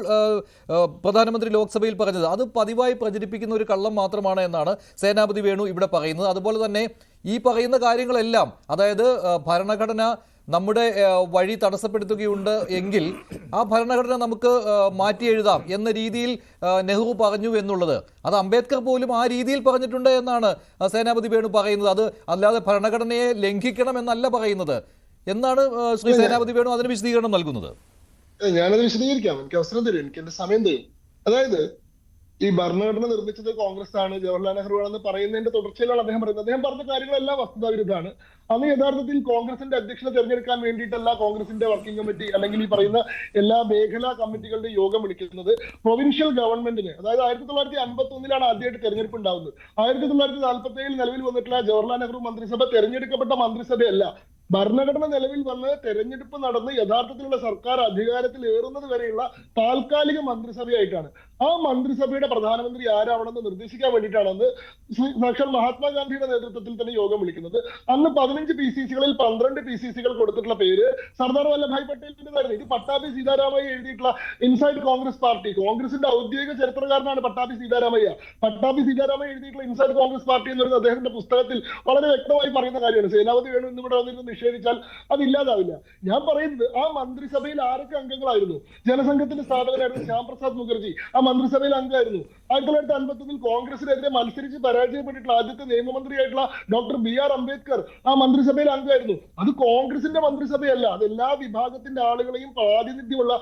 പ്രധാനമന്ത്രി ലോക്സഭയിൽ പറഞ്ഞത്. അത് പതിവായി പ്രചരിപ്പിക്കുന്ന ഒരു കള്ളം മാത്രമാണ് എന്നാണ് സേനാപതി വേണു ഇവിടെ പറയുന്നത്. അതുപോലെ തന്നെ ഈ പറയുന്ന കാര്യങ്ങളെല്ലാം, അതായത് ഭരണഘടന നമ്മുടെ വഴി തടസ്സപ്പെടുത്തുകയുണ്ട് എങ്കിൽ ആ ഭരണഘടന നമുക്ക് മാറ്റി എഴുതാം എന്ന രീതിയിൽ നെഹ്റു പറഞ്ഞു എന്നുള്ളത്, അത് അംബേദ്കർ പോലും ആ രീതിയിൽ പറഞ്ഞിട്ടുണ്ട് എന്നാണ് സേനാപതി വേണു പറയുന്നത്. അത് അല്ലാതെ ഭരണഘടനയെ ലംഘിക്കണം എന്നല്ല പറയുന്നത് എന്നാണ് ശ്രീ സേനാപതി വേണു അതിന് വിശദീകരണം നൽകുന്നത്. ഞാനത് വിശദീകരിക്കാം, എനിക്ക് അവസരം തരും, എനിക്ക് എന്റെ സമയം തരും. അതായത് ഈ ഭരണഘടന നിർമ്മിച്ചത് കോൺഗ്രസ് ആണ്, ജവഹർലാൽ നെഹ്റു ആണെന്ന് പറയുന്നതിന്റെ തുടർച്ചയിലാണ് അദ്ദേഹം പറയുന്നത്. അദ്ദേഹം പറഞ്ഞ കാര്യങ്ങളെല്ലാം വസ്തുതാവിരുദ്ധമാണ്. അന്ന് യഥാർത്ഥത്തിൽ കോൺഗ്രസിന്റെ അധ്യക്ഷനെ തെരഞ്ഞെടുക്കാൻ വേണ്ടിയിട്ടല്ല കോൺഗ്രസിന്റെ വർക്കിംഗ് കമ്മിറ്റി അല്ലെങ്കിൽ ഈ പറയുന്ന എല്ലാ മേഖലാ കമ്മിറ്റികളുടെ യോഗം വിളിക്കുന്നത് പ്രൊവിൻഷ്യൽ ഗവൺമെന്റിന്, അതായത് 1951 ആദ്യമായിട്ട് തെരഞ്ഞെടുപ്പ് ഉണ്ടാവുന്നത്. 1947 നിലവിൽ വന്നിട്ടുള്ള ജവഹർലാൽ നെഹ്റു മന്ത്രിസഭ തെരഞ്ഞെടുക്കപ്പെട്ട മന്ത്രിസഭയല്ല. ഭരണഘടന നിലവിൽ വന്ന് തെരഞ്ഞെടുപ്പ് നടന്ന് യഥാർത്ഥത്തിലുള്ള സർക്കാർ അധികാരത്തിൽ ഏറുന്നത് വരെയുള്ള താൽക്കാലിക മന്ത്രിസഭയായിട്ടാണ്. ആ മന്ത്രിസഭയുടെ പ്രധാനമന്ത്രി ആരാവണമെന്ന് നിർദ്ദേശിക്കാൻ വേണ്ടിയിട്ടാണ് സാക്ഷാൽ മഹാത്മാഗാന്ധിയുടെ നേതൃത്വത്തിൽ തന്നെ യോഗം വിളിക്കുന്നത്. അന്ന് 15 PCCകളിൽ 12 PCCകൾ കൊടുത്തിട്ടുള്ള പേര് സർദാർ വല്ലഭായ് പട്ടേലിന്റേതായിരുന്നു. ഇത് പട്ടാഭി സീതാരാമയ്യ എഴുതിയിട്ടുള്ള ഇൻസൈഡ് കോൺഗ്രസ് പാർട്ടി, കോൺഗ്രസിന്റെ ഔദ്യോഗിക ചരിത്രകാരനാണ് പട്ടാഭി സീതാരാമയ്യ. പട്ടാഭി സീതാരാമയ്യ എഴുതിയിട്ടുള്ള ഇൻസൈഡ് കോൺഗ്രസ് പാർട്ടി എന്ന് പറയുന്നത് അദ്ദേഹത്തിന്റെ പുസ്തകത്തിൽ വളരെ വ്യക്തമായി പറയുന്ന കാര്യമാണ്. സേനാപതി വേണു ഇന്നിവിടെ വന്നിരുന്ന് നിഷേധിച്ചാൽ അതില്ലാതാവില്ല. ഞാൻ പറയുന്നത് ആ മന്ത്രിസഭയിൽ ആരൊക്കെ അംഗങ്ങളായിരുന്നു? ജനസംഘത്തിന്റെ സ്ഥാപകനായിരുന്നു ശ്യാം പ്രസാദ് മുഖർജി ആ മന്ത്രിസഭയിൽ അംഗമായിരുന്നു. 1951 കോൺഗ്രസിനെതിരെ മത്സരിച്ച് പരാജയപ്പെട്ടിട്ടുള്ള ആദ്യത്തെ നിയമമന്ത്രിയായിട്ടുള്ള ഡോക്ടർ BR അംബേദ്കർ ആ മന്ത്രിസഭയിൽ അംഗമായിരുന്നു. അത് കോൺഗ്രസിന്റെ മന്ത്രിസഭയല്ല, അത് എല്ലാ വിഭാഗത്തിന്റെ ആളുകളെയും പ്രാതിനിധ്യമുള്ള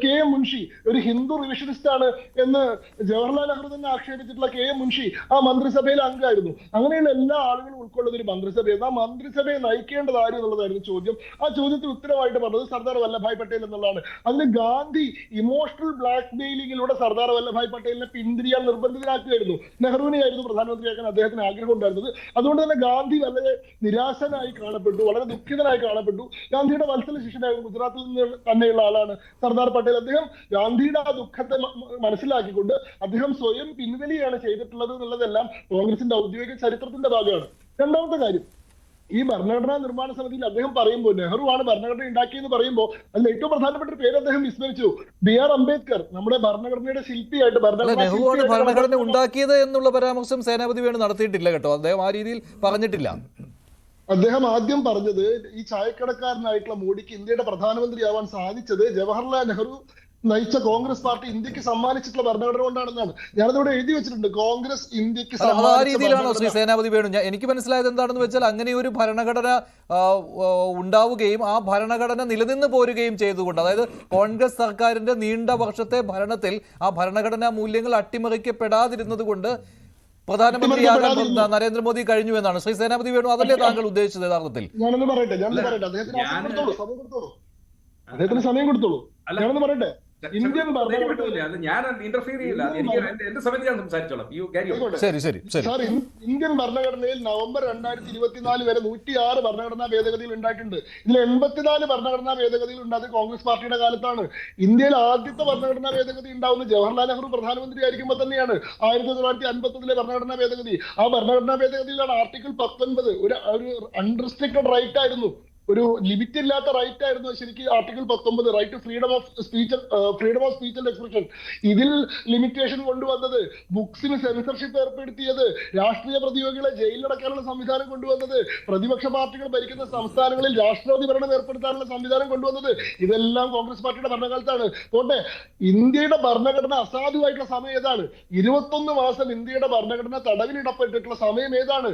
KM മുൻഷി, ഒരു ഹിന്ദു റിവിഷനിസ്റ്റ് ആണ് എന്ന് ജവഹർലാൽ നെഹ്റു തന്നെ ആക്ഷേപിച്ചിട്ടുള്ള KM മുൻഷി ആ മന്ത്രിസഭയിൽ അംഗമായിരുന്നു. അങ്ങനെയുള്ള എല്ലാ ആളുകളും ഉൾക്കൊള്ളുന്ന ഒരു മന്ത്രിസഭയായിരുന്നു. ആ മന്ത്രിസഭയെ നയിക്കേണ്ടത് ആര് എന്നുള്ളതായിരുന്നു ചോദ്യം. ആ ചോദ്യത്തിന് ഉത്തരവായിട്ട് പറഞ്ഞത് സർദാർ വല്ലഭായ് പട്ടേൽ എന്നുള്ളതാണ്. അതിന് ഗാന്ധി ഇമോഷണൽ ബ്ലാക്ക് മെയിലിങ്ങിലൂടെ സർദാർ വല്ലഭായ് പട്ടേലിനെ പിന്തിരിയാൻ നിർബന്ധിതനാക്കുകയായിരുന്നു. നെഹ്റുവിനെയായിരുന്നു പ്രധാനമന്ത്രിയാക്കാൻ അദ്ദേഹത്തിന് ആഗ്രഹം ഉണ്ടായിരുന്നത്. അതുകൊണ്ട് തന്നെ ഗാന്ധി വളരെ നിരാശനായി കാണപ്പെട്ടു, വളരെ ദുഃഖിതനായി കാണപ്പെട്ടു. ഗാന്ധിയുടെ വത്സല ശിഷ്യനായിരുന്നു, ഗുജറാത്തിൽ നിന്ന് തന്നെയുള്ള ആളാണ് സർദാർ പട്ടേൽ. അദ്ദേഹം ഗാന്ധിയുടെ ആ ദുഃഖത്തെ മനസ്സിലാക്കിക്കൊണ്ട് അദ്ദേഹം സ്വയം പിൻവലിയാണ് ചെയ്തിട്ടുള്ളത് എന്നുള്ളതെല്ലാം കോൺഗ്രസിന്റെ ഔദ്യോഗിക ചരിത്രത്തിന്റെ ഭാഗമാണ്. രണ്ടാമത്തെ കാര്യം, ഈ ഭരണഘടനാ നിർമ്മാണ സമിതിയിൽ അദ്ദേഹം പറയുമ്പോൾ നെഹ്റു ആണ് ഭരണഘടന ഉണ്ടാക്കിയെന്ന് പറയുമ്പോൾ അതിൽ ഏറ്റവും പ്രധാനപ്പെട്ട ഒരു പേര് അദ്ദേഹം വിസ്മരിച്ചു. BR അംബേദ്കർ, നമ്മുടെ ഭരണഘടനയുടെ ശില്പിയായിട്ട് നെഹ്റുവാണ് ഭരണഘടന ഉണ്ടാക്കിയത് എന്നുള്ള പരാമർശം സേനാപതി വേണു നടത്തിയിട്ടില്ല കേട്ടോ. അദ്ദേഹം ആ രീതിയിൽ പറഞ്ഞിട്ടില്ല. അദ്ദേഹം ആദ്യം പറഞ്ഞത് ഈ ചായക്കടക്കാരനായിട്ടുള്ള മോഡിക്ക് ഇന്ത്യയുടെ പ്രധാനമന്ത്രിയാവാൻ സാധിച്ചത് ജവഹർലാൽ നെഹ്റു നയിച്ച കോൺഗ്രസ് പാർട്ടി ഇന്ത്യക്ക് സമ്മാനിച്ചിട്ടുള്ള ഭരണഘടന കൊണ്ടാണെന്നാണ്. ഞാനതിവിടെ എഴുതി വെച്ചിട്ടുണ്ട്. കോൺഗ്രസ് ഇന്ത്യക്ക് ആ രീതിയിലാണോ ശ്രീ സേനാപതി വേണു? എനിക്ക് മനസ്സിലായത് എന്താണെന്ന് വെച്ചാൽ അങ്ങനെ ഒരു ഭരണഘടന ഉണ്ടാവുകയും ആ ഭരണഘടന നിലനിന്ന് പോരുകയും ചെയ്തുകൊണ്ട്, അതായത് കോൺഗ്രസ് സർക്കാരിന്റെ നീണ്ട വർഷത്തെ ഭരണത്തിൽ ആ ഭരണഘടനാ മൂല്യങ്ങൾ അട്ടിമറിക്കപ്പെടാതിരുന്നത് കൊണ്ട് പ്രധാനമന്ത്രിയാകാൻ നരേന്ദ്രമോദി കഴിഞ്ഞു എന്നാണ് ശ്രീ സേനാപതി വേണു. അതല്ലേ താങ്കൾ ഉദ്ദേശിച്ചത് യഥാർത്ഥത്തിൽ? ഞാനൊന്ന് പറയട്ടെ, അദ്ദേഹത്തിന് സമയം കൊടുത്തോളൂ. ഞാനൊന്ന് പറയട്ടെ, ഇന്ത്യൻ ഇന്ത്യൻ ഭരണഘടനയിൽ നവംബർ 2024 വരെ 106 ഭരണഘടനാ ഭേദഗതികൾ ഉണ്ടായിട്ടുണ്ട്. ഇതിൽ 84 ഭരണഘടനാ ഭേദഗതികൾ ഉണ്ടായത് കോൺഗ്രസ് പാർട്ടിയുടെ കാലത്താണ്. ഇന്ത്യയിൽ ആദ്യത്തെ ഭരണഘടനാ ഭേദഗതി ഉണ്ടാവുന്നത് ജവഹർലാൽ നെഹ്റു പ്രധാനമന്ത്രി ആയിരിക്കുമ്പോൾ തന്നെയാണ്. 1951 ഭരണഘടനാ ഭേദഗതി. ആ ഭരണഘടനാ ഭേദഗതിയിലാണ് ആർട്ടിക്കിൾ 19 ഒരു അൺറിസ്ട്രിക്റ്റഡ് റൈറ്റ് ആയിരുന്നു, ഒരു ലിമിറ്റ് ഇല്ലാത്ത റൈറ്റ് ആയിരുന്നു ശരിക്കും article 19, right to freedom of speech and expression. ഇതിൽ ലിമിറ്റേഷൻ കൊണ്ടുവന്നത്, ബുക്സിന് സെൻസർഷിപ്പ് ഏർപ്പെടുത്തിയത്, രാഷ്ട്രീയ പ്രതിയോഗികളെ ജയിലിലടക്കാനുള്ള സംവിധാനം കൊണ്ടുവന്നത്, പ്രതിപക്ഷ പാർട്ടികൾ ഭരിക്കുന്ന സംസ്ഥാനങ്ങളിൽ രാഷ്ട്രപതി ഭരണം ഏർപ്പെടുത്താനുള്ള സംവിധാനം കൊണ്ടുവന്നത്, ഇതെല്ലാം കോൺഗ്രസ് പാർട്ടിയുടെ ഭരണകാലത്താണ്. പോട്ടെ, ഇന്ത്യയുടെ ഭരണഘടന അസാധുവായിട്ടുള്ള സമയം ഏതാണ്? 21 മാസം ഇന്ത്യയുടെ ഭരണഘടന തടവിലിടപ്പെട്ടിട്ടുള്ള സമയം ഏതാണ്?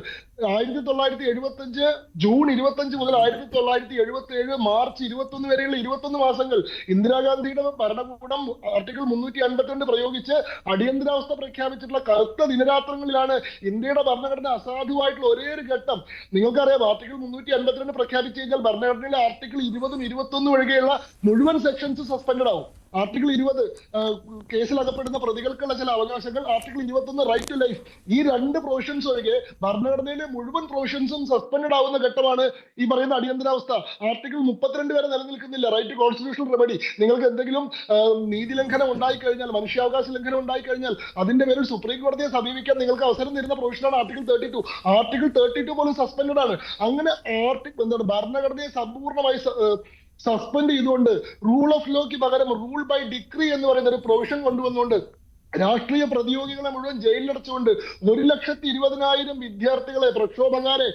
1975 ജൂൺ 25 മുതൽ 1977 മാർച്ച് 21 വരെയുള്ള 21 മാസങ്ങൾ ഇന്ദിരാഗാന്ധിയുടെ ഭരണകൂടം ആർട്ടിക്കിൾ 352 പ്രയോഗിച്ച് അടിയന്തരാവസ്ഥ പ്രഖ്യാപിച്ചിട്ടുള്ള കറുത്ത ദിനരാത്രങ്ങളിലാണ് ഇന്ത്യയുടെ ഭരണഘടന അസാധുവായിട്ടുള്ള ഒരേ ഒരു ഘട്ടം. നിങ്ങൾക്കറിയാം, ആർട്ടിക്കിൾ 352 പ്രഖ്യാപിച്ചു കഴിഞ്ഞാൽ ഭരണഘടനയിലെ ആർട്ടിക്കിൾ 20 21 ഒഴികെയുള്ള മുഴുവൻ സെക്ഷൻസ് സസ്പെൻഡ് ആവും. ആർട്ടിക്കിൾ 20 കേസിൽ അകപ്പെടുന്ന പ്രതികൾക്കുള്ള ചില അവകാശങ്ങൾ, ആർട്ടിക്കിൾ 21 റൈറ്റ് ടു ലൈഫ്, ഈ 2 പ്രൊവിഷൻസ് ഒഴികെ ഭരണഘടനയിലെ മുഴുവൻ പ്രൊവിഷൻസും സസ്പെൻഡ് ആവുന്ന ഘട്ടമാണ് ഈ പറയുന്ന അടിയന്തരാവസ്ഥ. ആർട്ടിക്കിൾ 32 വരെ നിലനിൽക്കുന്നില്ല, റൈറ്റ് ടു കോൺസ്റ്റിറ്റ്യൂഷണൽ റെമഡി. നിങ്ങൾക്ക് എന്തെങ്കിലും നീതി ലംഘനം ഉണ്ടായിക്കഴിഞ്ഞാൽ, മനുഷ്യാവകാശ ലംഘനം ഉണ്ടായിക്കഴിഞ്ഞാൽ അതിന്റെ പേരിൽ സുപ്രീം കോടതിയെ സമീപിക്കാൻ നിങ്ങൾക്ക് അവസരം തരുന്ന പ്രൊവിഷനാണ് ആർട്ടിക്കിൾ 32. ആർട്ടിക്കിൾ 32 പോലും സസ്പെൻഡ് ആണ്. അങ്ങനെ ഭരണഘടനയെ സമ്പൂർണ്ണമായി സസ്പെൻഡ് ചെയ്തുകൊണ്ട് റൂൾ ഓഫ് ലോയ്ക്ക് പകരം റൂൾ ബൈ ഡിക്രി എന്ന് പറയുന്ന ഒരു പ്രൊവിഷൻ കൊണ്ടുവന്നുകൊണ്ട് രാഷ്ട്രീയ പ്രതിയോഗികളെ മുഴുവൻ ജയിലിലടച്ചുകൊണ്ട് 1,20,000 വിദ്യാർത്ഥികളെ, പ്രക്ഷോഭക്കാരെ,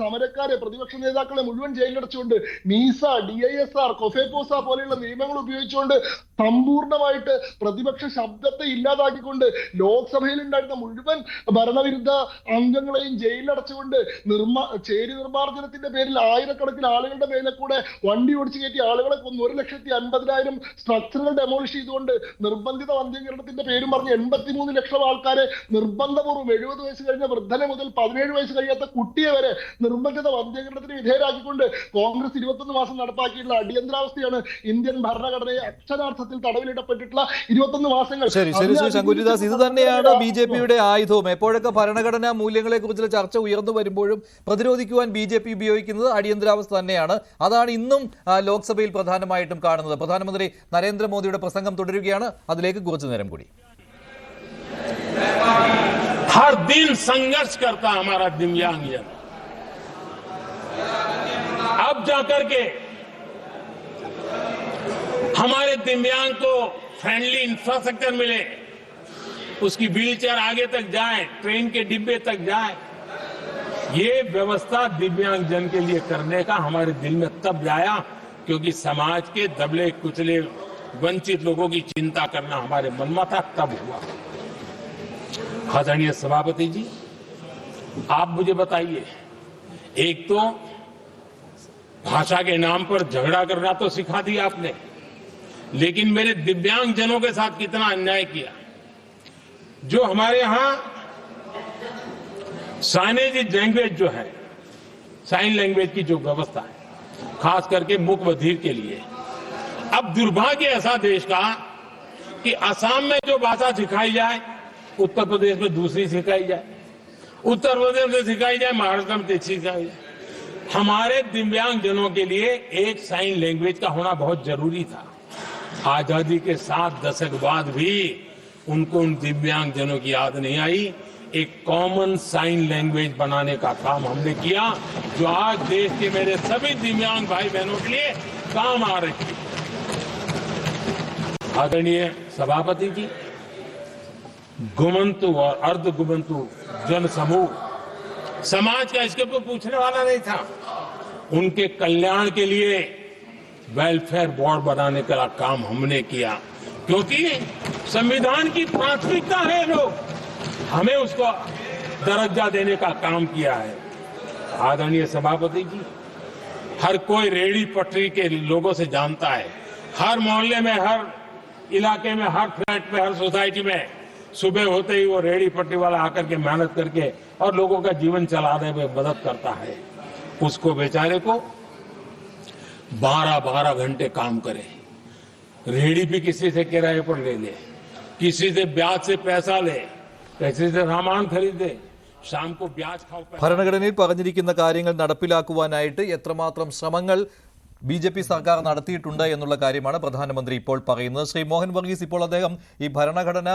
സമരക്കാരെ, പ്രതിപക്ഷ നേതാക്കളെ മുഴുവൻ ജയിലിലടച്ചുകൊണ്ട് മീസ, DISR, കൊഫേപ്പോസ പോലെയുള്ള നിയമങ്ങൾ ഉപയോഗിച്ചുകൊണ്ട് സമ്പൂർണമായിട്ട് പ്രതിപക്ഷ ശബ്ദത്തെ ഇല്ലാതാക്കിക്കൊണ്ട് ലോക്സഭയിൽ ഉണ്ടായിരുന്ന മുഴുവൻ ഭരണവിരുദ്ധ അംഗങ്ങളെയും ജയിലിലടച്ചുകൊണ്ട് ചേരി നിർമ്മാർജ്ജനത്തിന്റെ പേരിൽ ആയിരക്കണക്കിന് ആളുകളുടെ മേലെ കൂടെ വണ്ടി ഓടിച്ചു കയറ്റി ആളുകളെ കൊന്നു. 1,50,000 സ്ട്രക്ചറുകൾ ഡെമോളിഷ് ചെയ്തുകൊണ്ട് നിർബന്ധിത വന്ധ്യംകരണത്തിന്റെ പേരും പറഞ്ഞ് 83 ലക്ഷം ആൾക്കാരെ നിർബന്ധപൂർവ്വം 70 വയസ്സ് കഴിഞ്ഞ വൃദ്ധനെ മുതൽ 17 വയസ്സ് കഴിയാത്ത കുട്ടിയെ വരെ നിർബന്ധിത വന്ധ്യംകരണത്തിന് വിധേയരാക്കിക്കൊണ്ട് കോൺഗ്രസ് 21 മാസം നടപ്പാക്കിയിട്ടുള്ള അടിയന്തരാവസ്ഥയാണ് ഇന്ത്യൻ ഭരണഘടനയെ അക്ഷരാർത്ഥത്തിൽ തടവിലിടപ്പെട്ടിട്ടുള്ള 21 മാസങ്ങൾ. ശരി ശങ്കുരിദാസ്, ഇത് തന്നെയാണ് BJPയുടെ ആയുധവും. എപ്പോഴൊക്കെ ഭരണഘടനാ മൂല്യങ്ങളെ കുറിച്ചുള്ള ചർച്ച ഉയർന്നു വരുമ്പോഴും പ്രതിരോധിക്കുവാൻ BJP ഉപയോഗിക്കുന്നത് അടിയന്തരാവസ്ഥ തന്നെയാണ്. അതാണ് ഇന്നും ലോക്സഭയിൽ പ്രധാനമായിട്ടും കാണുന്നത്. പ്രധാനമന്ത്രി നരേന്ദ്രമോദിയുടെ പ്രസംഗം തുടരുകയാണ്, അതിലേക്ക് കുറച്ചു നേരം കൂടി. हर दिन संघर्ष करता हमारा दिव्यांग जन, अब जाकर के हमारे दिव्यांग को फ्रेंडली इंफ्रास्ट्रक्चर मिले, उसकी व्हीलचेयर आगे तक जाए, ट्रेन के डिब्बे तक जाए, ये व्यवस्था दिव्यांग जन के लिए करने का हमारे दिल में तब आया क्योंकि समाज के दबले कुचले वंचित लोगों की चिंता करना हमारे मन में था, तब हुआ। आदरणीय सभापति जी, आप मुझे बताइए, एक तो भाषा के नाम पर झगड़ा करना तो सिखा दिया आपने, लेकिन मेरे दिव्यांग जनों के साथ कितना अन्याय किया। जो हमारे यहां साइनेज लैंग्वेज जो है, साइन लैंग्वेज की जो व्यवस्था है, खास करके मूक बधिर के लिए, अब दुर्भाग्य ऐसा देश का कि असम में जो भाषा सिखाई जाए उत्तर प्रदेश में दूसरी सिखाई जाए, उत्तर प्रदेश में सिखाई जाए महाराष्ट्र में तीसरी सिखाई जाए। हमारे दिव्यांग जनों के लिए एक साइन लैंग्वेज का होना बहुत जरूरी था। आजादी के 7 दशक बाद भी उनको उन दिव्यांग जनों की याद नहीं आई। एक कॉमन साइन लैंग्वेज बनाने का काम हमने किया, जो आज देश के मेरे सभी दिव्यांग भाई बहनों के लिए काम आ रही है। आदरणीय सभापति जी, गुमंतु और अर्ध गुमंतु जन समूह समाज का इसके ऊपर पूछने वाला नहीं था। उनके कल्याण के लिए वेलफेयर बोर्ड बनाने का काम हमने किया, क्योंकि संविधान की प्राथमिकता है, लोग हमें उसको दर्जा देने का काम किया है। आदरणीय सभापति जी, हर कोई रेहड़ी पटरी के लोगों से जानता है, हर मोहल्ले में, हर इलाके में, हर फ्लैट में, हर सोसाइटी में सुबह होते ही वो रेहड़ी पटरी वाला आकर के मेहनत करके और लोगों का जीवन चलाने में मदद करता है। उसको बेचारे को 12-12 घंटे काम करे, रेहड़ी भी किसी से किराए पर ले ले, किसी से ब्याज से पैसा ले, किसी से सामान खरीदे, शाम को ब्याज खाओ। ഭരണഘടനയിൽ പറഞ്ഞിരിക്കുന്ന കാര്യങ്ങൾ നടപ്പിലാക്കുവാനായിട്ട് എത്രമാത്രം ശ്രമങ്ങൾ BJP സർക്കാർ നടത്തിയിട്ടുണ്ട് എന്നുള്ള കാര്യമാണ് പ്രധാനമന്ത്രി ഇപ്പോൾ പറയുന്നത്. ശ്രീ മോഹൻ വർഗീസ്, ഇപ്പോൾ അദ്ദേഹം ഈ ഭരണഘടന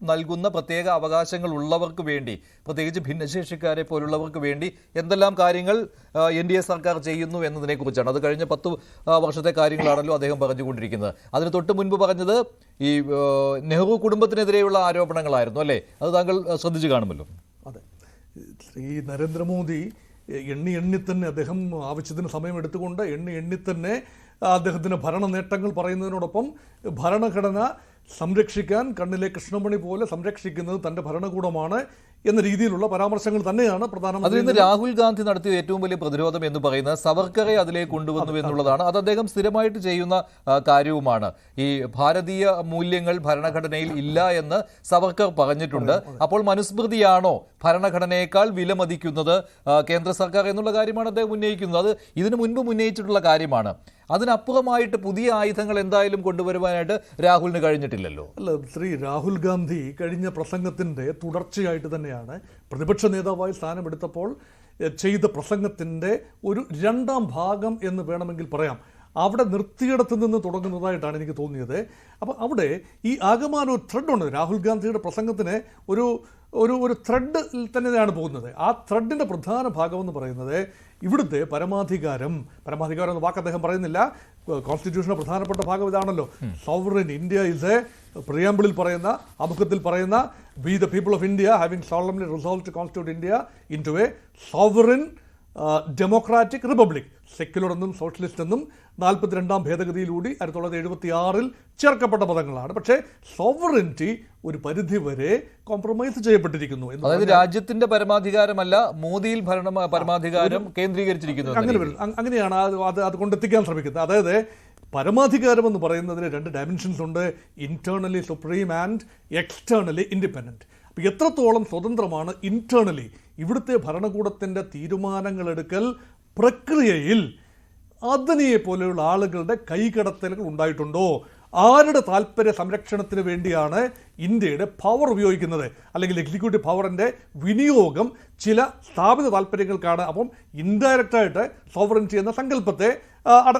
നൽകുന്ന പ്രത്യേക അവകാശങ്ങൾ ഉള്ളവർക്ക് വേണ്ടി, പ്രത്യേകിച്ച് ഭിന്നശേഷിക്കാരെ പോലുള്ളവർക്ക് വേണ്ടി എന്തെല്ലാം കാര്യങ്ങൾ NDA സർക്കാർ ചെയ്യുന്നു എന്നതിനെക്കുറിച്ചാണ്. അത് കഴിഞ്ഞ 10 വർഷത്തെ കാര്യങ്ങളാണല്ലോ അദ്ദേഹം പറഞ്ഞുകൊണ്ടിരിക്കുന്നത്. അതിന് തൊട്ട് മുൻപ് പറഞ്ഞത് ഈ നെഹ്റു കുടുംബത്തിനെതിരെയുള്ള ആരോപണങ്ങളായിരുന്നു, അല്ലേ? അത് താങ്കൾ ശ്രദ്ധിച്ചു കാണുമല്ലോ. അതെ, ശ്രീ നരേന്ദ്രമോദി എണ്ണി തന്നെ അദ്ദേഹം ആവശ്യത്തിന് സമയമെടുത്തുകൊണ്ട് എണ്ണി തന്നെ അദ്ദേഹത്തിൻ്റെ ഭരണ നേട്ടങ്ങൾ പറയുന്നതിനോടൊപ്പം ഭരണഘടന സംരക്ഷിക്കാൻ കണ്ണിലെ കൃഷ്ണമണി പോലെ സംരക്ഷിക്കുന്നത് തൻ്റെ ഭരണകൂടമാണ് എന്ന രീതിയിലുള്ള പരാമർശങ്ങൾ തന്നെയാണ് പ്രധാനമന്ത്രി. അതിൽ നിന്ന് രാഹുൽ ഗാന്ധി നടത്തിയ ഏറ്റവും വലിയ പ്രതിരോധം എന്ന് പറയുന്നത് സവർക്കറെ അതിലേക്ക് കൊണ്ടുവന്നു എന്നുള്ളതാണ്. അത് അദ്ദേഹം സ്ഥിരമായിട്ട് ചെയ്യുന്ന കാര്യവുമാണ്. ഈ ഭാരതീയ മൂല്യങ്ങൾ ഭരണഘടനയിൽ ഇല്ല എന്ന് സവർക്കർ പറഞ്ഞിട്ടുണ്ട്. അപ്പോൾ മനുസ്മൃതിയാണോ ഭരണഘടനയേക്കാൾ വിലമതിക്കുന്നത് കേന്ദ്ര സർക്കാർ എന്നുള്ള കാര്യമാണ് അദ്ദേഹം ഉന്നയിക്കുന്നത്. അത് ഇതിനു മുൻപ് ഉന്നയിച്ചിട്ടുള്ള കാര്യമാണ്. അതിനപ്പുറമായിട്ട് പുതിയ ആയുധങ്ങൾ എന്തായാലും കൊണ്ടുവരുവാനായിട്ട് രാഹുലിന് കഴിഞ്ഞിട്ടില്ലല്ലോ. അല്ല, ശ്രീ രാഹുൽ ഗാന്ധി കഴിഞ്ഞ പ്രസംഗത്തിൻ്റെ തുടർച്ചയായിട്ട് തന്നെയാണ് പ്രതിപക്ഷ നേതാവായി സ്ഥാനമെടുത്തപ്പോൾ ചെയ്ത പ്രസംഗത്തിൻ്റെ ഒരു 2ാം ഭാഗം എന്ന് വേണമെങ്കിൽ പറയാം. അവിടെ നിർത്തിയിടത്ത് നിന്ന് തുടങ്ങുന്നതായിട്ടാണ് എനിക്ക് തോന്നിയത്. അപ്പോൾ അവിടെ ഈ ആകമാനം ഒരു ത്രെഡുണ്ട്. രാഹുൽ ഗാന്ധിയുടെ പ്രസംഗത്തിന് ഒരു ത്രെഡ് തന്നെയാണ് പോകുന്നത്. ആ ത്രെഡിൻ്റെ പ്രധാന ഭാഗമെന്ന് പറയുന്നത് ഇവിടുത്തെ പരമാധികാരം എന്ന വാക്ക് അദ്ദേഹം പറയുന്നില്ല. കോൺസ്റ്റിറ്റ്യൂഷൻ്റെ പ്രധാനപ്പെട്ട ഭാഗം ഇതാണല്ലോ, സോവറിൻ ഇന്ത്യ ഈസ് എ പ്രിയാമ്പിളിൽ പറയുന്ന, ആമുഖത്തിൽ പറയുന്ന we the people of India having solemnly resolve to constitute India into a sovereign democratic republic. Secular എന്നും സോഷ്യലിസ്റ്റ് എന്നും 42ാം ഭേദഗതിയിലൂടെ 1976 ചേർക്കപ്പെട്ട പദങ്ങളാണ്. പക്ഷേ സോവറിനിറ്റി ഒരു പരിധിവരെ കോംപ്രമൈസ് ചെയ്യപ്പെട്ടിരിക്കുന്നു. അതായത് രാജ്യത്തിന്റെ പരമാധികാരമല്ല, മോദിയിൽ പരമാധികാരം കേന്ദ്രീകരിച്ചിരിക്കുന്നു. അങ്ങനെയാണ് അത് കൊണ്ടെത്തിക്കാൻ ശ്രമിക്കുന്നത്. അതായത് പരമാധികാരം എന്ന് പറയുന്നതിന് 2 ഡയമെൻഷൻസ് ഉണ്ട്: internally supreme and externally independent. അപ്പോൾ എത്രത്തോളം സ്വതന്ത്രമാണ് ഇന്റേണലി? ഇവിടുത്തെ ഭരണകൂടത്തിൻ്റെ തീരുമാനങ്ങളെടുക്കൽ പ്രക്രിയയിൽ അദനിയെ പോലെയുള്ള ആളുകളുടെ കൈകടത്തലുകൾ ഉണ്ടായിട്ടുണ്ടോ? ആരുടെ താല്പര്യ സംരക്ഷണത്തിന് വേണ്ടിയാണ് ഇന്ത്യയുടെ പവർ ഉപയോഗിക്കുന്നത്? അല്ലെങ്കിൽ എക്സിക്യൂട്ടീവ് പവറിൻ്റെ വിനിയോഗം ചില സ്ഥാപിത താല്പര്യങ്ങൾക്കാണ്. അപ്പം ഇൻഡയറക്റ്റായിട്ട് സോവറിനിറ്റി എന്ന സങ്കല്പത്തെ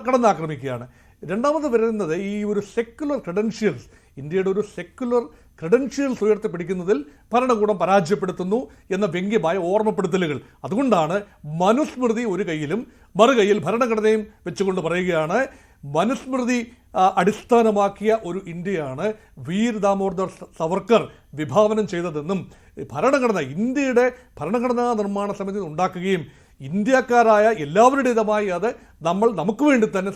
കടന്നാക്രമിക്കുകയാണ്. രണ്ടാമത് വരുന്നത് ഈ ഒരു സെക്യുലർ ക്രെഡൻഷ്യൽസ്, ഇന്ത്യയുടെ ഒരു സെക്യുലർ ക്രെഡൻഷ്യൽസ് ഉയർത്തിപ്പിടിക്കുന്നതിൽ ഭരണകൂടം പരാജയപ്പെടുത്തുന്നു എന്ന വ്യംഗ്യമായ ഓർമ്മപ്പെടുത്തലുകൾ. അതുകൊണ്ടാണ് മനുസ്മൃതി ഒരു കൈയിലും മറുകൈയിൽ ഭരണഘടനയും വെച്ചുകൊണ്ട് പറയുകയാണ്, മനുസ്മൃതി അടിസ്ഥാനമാക്കിയ ഒരു ഇന്ത്യയാണ് വീർ ദാമോദർ സവർക്കർ വിഭാവനം ചെയ്തതെന്നും ഭരണഘടന, ഇന്ത്യയുടെ ഭരണഘടനാ നിർമ്മാണ സമിതി ഉണ്ടാക്കുകയും ഇന്ത്യക്കാരായ എല്ലാവരുടേതുമായി അത് നമുക്ക് വേണ്ടി തന്നെ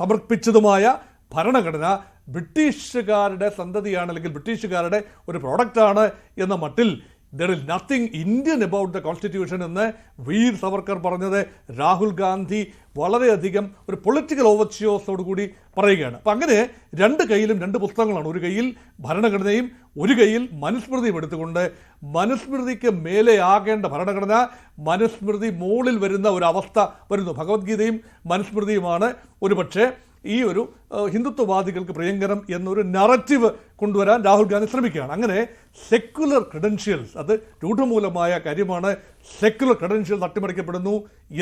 സമർപ്പിച്ചതുമായ ഭരണഘടന ബ്രിട്ടീഷുകാരുടെ സന്തതിയാണ്, അല്ലെങ്കിൽ ബ്രിട്ടീഷുകാരുടെ ഒരു പ്രോഡക്റ്റാണ് എന്ന മട്ടിൽ there is nothing Indian about the constitution എന്ന് വീർ സവർക്കർ പറഞ്ഞത് രാഹുൽ ഗാന്ധി വളരെയധികം ഒരു പൊളിറ്റിക്കൽ ഓവർച്യൂസോടുകൂടി പറയുകയാണ്. അപ്പം അങ്ങനെ 2 കൈയിലും 2 പുസ്തകങ്ങളാണ്. ഒരു കൈയിൽ ഭരണഘടനയും ഒരു കൈയിൽ മനുസ്മൃതിയും എടുത്തുകൊണ്ട് മനുസ്മൃതിക്ക് മേലെ ആകേണ്ട ഭരണഘടന മനുസ്മൃതി മുകളിൽ വരുന്ന ഒരു അവസ്ഥ വരുന്നു. ഭഗവത്ഗീതയും മനുസ്മൃതിയുമാണ് ഒരുപക്ഷെ ഈ ഒരു ഹിന്ദുത്വവാദികൾക്ക് പ്രിയങ്കരം എന്നൊരു നറേറ്റീവ് കൊണ്ടുവരാൻ രാഹുൽ ഗാന്ധി ശ്രമിക്കുകയാണ്. അങ്ങനെ സെക്യുലർ ക്രെഡൻഷ്യൽസ്, അത് രൂഢമൂലമായ കാര്യമാണ്, സെക്യുലർ ക്രെഡൻഷ്യൽസ് അട്ടിമറിക്കപ്പെടുന്നു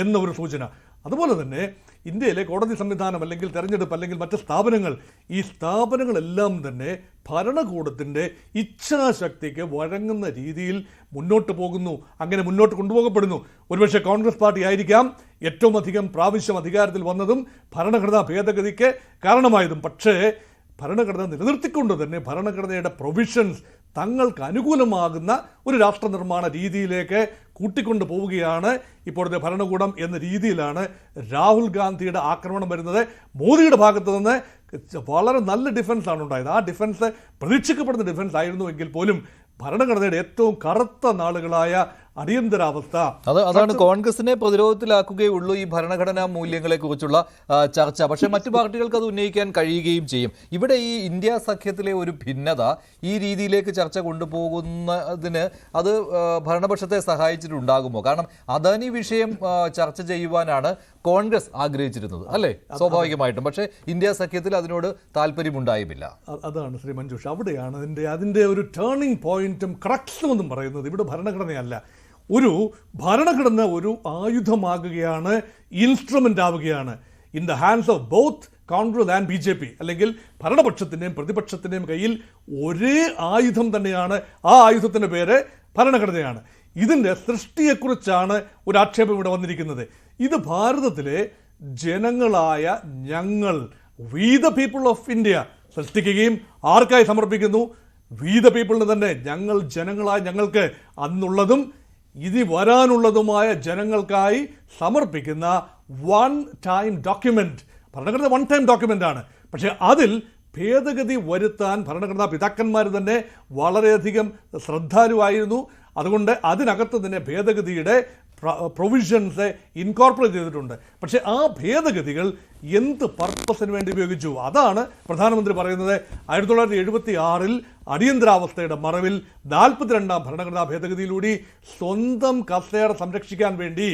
എന്നൊരു സൂചന. അതുപോലെ തന്നെ ഇന്ത്യയിലെ കോടതി സംവിധാനം, അല്ലെങ്കിൽ തെരഞ്ഞെടുപ്പ്, അല്ലെങ്കിൽ മറ്റ് സ്ഥാപനങ്ങൾ, ഈ സ്ഥാപനങ്ങളെല്ലാം തന്നെ ഭരണകൂടത്തിൻ്റെ ഇച്ഛാശക്തിക്ക് വഴങ്ങുന്ന രീതിയിൽ മുന്നോട്ട് പോകുന്നു, അങ്ങനെ മുന്നോട്ട് കൊണ്ടുപോകപ്പെടുന്നു. ഒരുപക്ഷെ കോൺഗ്രസ് പാർട്ടി ആയിരിക്കാം ഏറ്റവും അധികം പ്രാവശ്യം അധികാരത്തിൽ വന്നതും ഭരണഘടനാ ഭേദഗതിക്ക് കാരണമായതും. പക്ഷേ ഭരണഘടന നിലനിർത്തിക്കൊണ്ട് തന്നെ ഭരണഘടനയുടെ പ്രൊവിഷൻസ് തങ്ങൾക്ക് അനുകൂലമാകുന്ന ഒരു രാഷ്ട്ര നിർമ്മാണ രീതിയിലേക്ക് കൂട്ടിക്കൊണ്ടു പോവുകയാണ് ഇപ്പോഴത്തെ ഭരണകൂടം എന്ന രീതിയിലാണ് രാഹുൽ ഗാന്ധിയുടെ ആക്രമണം വരുന്നത്. മോദിയുടെ ഭാഗത്തു നിന്ന് വളരെ നല്ല ഡിഫൻസാണ് ഉണ്ടായത്. ആ ഡിഫൻസ് പ്രതീക്ഷിക്കപ്പെടുന്ന ഡിഫൻസ് ആയിരുന്നുവെങ്കിൽ പോലും ഭരണഘടനയുടെ ഏറ്റവും കറുത്ത നാളുകളായ അടിയന്തരാവസ്ഥ, അതാണ് കോൺഗ്രസിനെ പ്രതിരോധത്തിലാക്കുകയുള്ളൂ ഈ ഭരണഘടനാ മൂല്യങ്ങളെ കുറിച്ചുള്ള ചർച്ച. പക്ഷേ മറ്റു പാർട്ടികൾക്ക് അത് ഉന്നയിക്കാൻ കഴിയുകയും ചെയ്യും. ഇവിടെ ഈ ഇന്ത്യ സഖ്യത്തിലെ ഒരു ഭിന്നത ഈ രീതിയിലേക്ക് ചർച്ച കൊണ്ടുപോകുന്നതിന് അത് ഭരണപക്ഷത്തെ സഹായിച്ചിട്ടുണ്ടാകുമോ? കാരണം അദാനി വിഷയം ചർച്ച ചെയ്യുവാനാണ് കോൺഗ്രസ് ആഗ്രഹിച്ചിരുന്നത്, അല്ലേ? സ്വാഭാവികമായിട്ടും. പക്ഷേ ഇന്ത്യ സഖ്യത്തിൽ അതിനോട് താല്പര്യമുണ്ടായുമില്ല. അതാണ് ശ്രീ മഞ്ജുഷ്, അവിടെയാണ് അതിൻ്റെ ഒരു ടേണിംഗ് പോയിന്റും ക്രക്സും എന്നും പറയുന്നത്. ഇവിടെ ഭരണഘടനയല്ല, ഒരു ഭരണഘടന ഒരു ആയുധമാകുകയാണ്, ഇൻസ്ട്രുമെൻ്റ് ആവുകയാണ് in the hands of both Congress and BJP. അല്ലെങ്കിൽ ഭരണപക്ഷത്തിൻ്റെയും പ്രതിപക്ഷത്തിൻ്റെയും കയ്യിൽ ഒരേ ആയുധം തന്നെയാണ്. ആ ആയുധത്തിൻ്റെ പേര് ഭരണഘടനയാണ്. ഇതിൻ്റെ സൃഷ്ടിയെക്കുറിച്ചാണ് ഒരു ആക്ഷേപം ഇവിടെ വന്നിരിക്കുന്നത്. ഇത് ഭാരതത്തിലെ ജനങ്ങളായ ഞങ്ങൾ, V the people of India സൃഷ്ടിക്കുകയും ആർക്കായി സമർപ്പിക്കുന്നു? വി ദ പീപ്പിളിന് തന്നെ. ഞങ്ങൾ ജനങ്ങളായ ഞങ്ങൾക്ക് അന്നുള്ളതും ഇനി വരാനുള്ളതുമായ ജനങ്ങൾക്കായി സമർപ്പിക്കുന്ന വൺ ടൈം ഡോക്യുമെന്റ്. ഭരണഘടന വൺ ടൈം ഡോക്യുമെന്റ് ആണ്. പക്ഷേ അതിൽ ഭേദഗതി വരുത്താൻ ഭരണഘടനാ പിതാക്കന്മാർ തന്നെ വളരെയധികം ശ്രദ്ധാലുവായിരുന്നു. അതുകൊണ്ട് അതിനകത്ത് തന്നെ ഭേദഗതിയുടെ പ്രൊവിഷൻസ് ഇൻകോർപ്പറേറ്റ് ചെയ്തിട്ടുണ്ട്. പക്ഷേ ആ ഭേദഗതികൾ എന്ത് പർപ്പസിന് വേണ്ടി ഉപയോഗിച്ചു? അതാണ് പ്രധാനമന്ത്രി പറയുന്നത്. 1976 അടിയന്തരാവസ്ഥയുടെ മറവിൽ 42ാം ഭരണഘടനാ ഭേദഗതിയിലൂടെ സ്വന്തം കസേര സംരക്ഷിക്കാൻ വേണ്ടി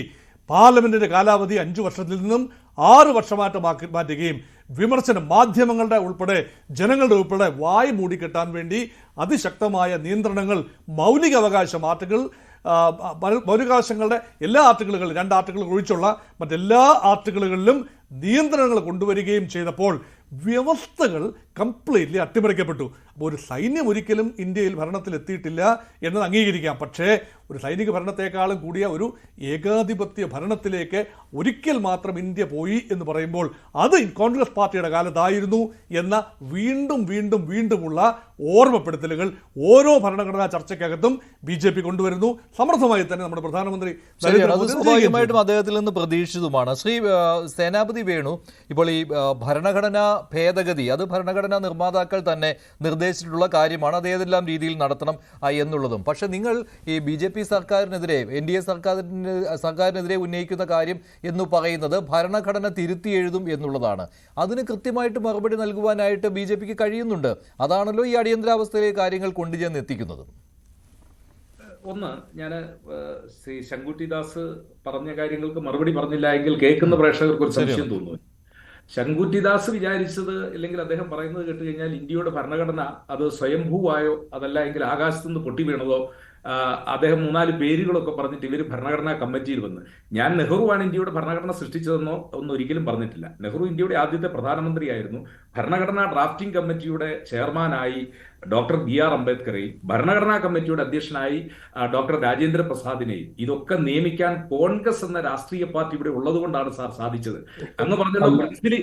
പാർലമെന്റിന്റെ കാലാവധി 5 വർഷത്തിൽ നിന്നും 6 വർഷമായിട്ട് മാറ്റുകയും വിമർശനം, മാധ്യമങ്ങളുടെ ഉൾപ്പെടെ ജനങ്ങളുടെ ഉൾപ്പെടെ വായ് മൂടിക്കെട്ടാൻ വേണ്ടി അതിശക്തമായ നിയന്ത്രണങ്ങൾ, മൗലിക അവകാശം മൗലികാവകാശങ്ങളുടെ എല്ലാ ആർട്ടിക്കിളുകളും, 2 ആർട്ടിക്കിളുകൾ ഒഴിച്ചുള്ള മറ്റെല്ലാ ആർട്ടിക്കിളുകളിലും നിയന്ത്രണങ്ങൾ കൊണ്ടുവരികയും ചെയ്തപ്പോൾ വ്യവസ്ഥകൾ കംപ്ലീറ്റ്ലി അട്ടിമറിക്കപ്പെട്ടു. അപ്പോൾ ഒരു സൈന്യം ഒരിക്കലും ഇന്ത്യയിൽ ഭരണത്തിലെത്തിയിട്ടില്ല എന്നത് അംഗീകരിക്കാം. പക്ഷേ ഒരു സൈനിക ഭരണത്തെക്കാളും കൂടിയ ഒരു ഏകാധിപത്യ ഭരണത്തിലേക്ക് ഒരിക്കൽ മാത്രം ഇന്ത്യ പോയി എന്ന് പറയുമ്പോൾ അത് കോൺഗ്രസ് പാർട്ടിയുടെ കാലത്തായിരുന്നു എന്ന വീണ്ടും വീണ്ടും വീണ്ടുമുള്ള ഓർമ്മപ്പെടുത്തലുകൾ ഓരോ ഭരണഘടനാ ചർച്ചയ്ക്കകത്തും BJP കൊണ്ടുവരുന്നു. സമർത്ഥമായി തന്നെ നമ്മുടെ പ്രധാനമന്ത്രി സ്വാഭാവികമായിട്ടും അദ്ദേഹത്തിൽ നിന്ന് പ്രതീക്ഷിതമാണ്. ശ്രീ സേനാപതി വേണു, ഇപ്പോൾ ഈ ഭരണഘടനാ ഭേദഗതി അത് ഭരണഘടനാ നിർമ്മാതാക്കൾ തന്നെ നിർദ്ദേശിച്ചിട്ടുള്ള കാര്യമാണ്. അത് ഏതെല്ലാം രീതിയിൽ നടത്തണം എന്നുള്ളതും. പക്ഷെ നിങ്ങൾ ഈ BJP സർക്കാരിനെതിരെ NDA സർക്കാരിനെതിരെ ഉന്നയിക്കുന്ന കാര്യം എന്ന് പറയുന്നത് ഭരണഘടന തിരുത്തി എഴുതും എന്നുള്ളതാണ്. അതിന് കൃത്യമായിട്ട് മറുപടി നൽകുവാനായിട്ട് BJPക്ക് കഴിയുന്നുണ്ട്. അതാണല്ലോ ഈ അടിയന്തരാവസ്ഥയിലെ കാര്യങ്ങൾ കൊണ്ടുചെന്ന് എത്തിക്കുന്നത്. ഒന്ന്, ഞാൻ ശ്രീ ശങ്കുട്ടിദാസ് പറഞ്ഞ കാര്യങ്ങൾക്ക് മറുപടി പറഞ്ഞില്ല എങ്കിൽ കേൾക്കുന്ന പ്രേക്ഷകർക്ക് ഒരു സംശയം തോന്നുന്നു. ശങ്കുട്ടിദാസ് വിചാരിച്ചത്, അല്ലെങ്കിൽ അദ്ദേഹം പറയുന്നത് കേട്ട് കഴിഞ്ഞാൽ ഇന്ത്യയുടെ ഭരണഘടന അത് സ്വയംഭൂവായോ അതല്ല എങ്കിൽ ആകാശത്തു നിന്ന് പൊട്ടി വീണതോ, അദ്ദേഹം 3-4 പേരുകളൊക്കെ പറഞ്ഞിട്ട് ഇവർ ഭരണഘടനാ കമ്മിറ്റിയിൽ വന്ന് ഞാൻ നെഹ്റുവാണ് ഇന്ത്യയുടെ ഭരണഘടന സൃഷ്ടിച്ചതെന്നോ ഒന്നും ഒരിക്കലും പറഞ്ഞിട്ടില്ല. നെഹ്റു ഇന്ത്യയുടെ ആദ്യത്തെ പ്രധാനമന്ത്രിയായിരുന്നു. ഭരണഘടനാ ഡ്രാഫ്റ്റിംഗ് കമ്മിറ്റിയുടെ ചെയർമാനായി ഡോക്ടർ BR അംബേദ്കറെയും ഭരണഘടനാ കമ്മിറ്റിയുടെ അധ്യക്ഷനായി ഡോക്ടർ രാജേന്ദ്ര പ്രസാദിനെയും ഇതൊക്കെ നിയമിക്കാൻ കോൺഗ്രസ് എന്ന രാഷ്ട്രീയ പാർട്ടി ഇവിടെ ഉള്ളതുകൊണ്ടാണ് സാർ സാധിച്ചത്. അങ്ങ് പറഞ്ഞല്ലോ പ്രിൻസിലി,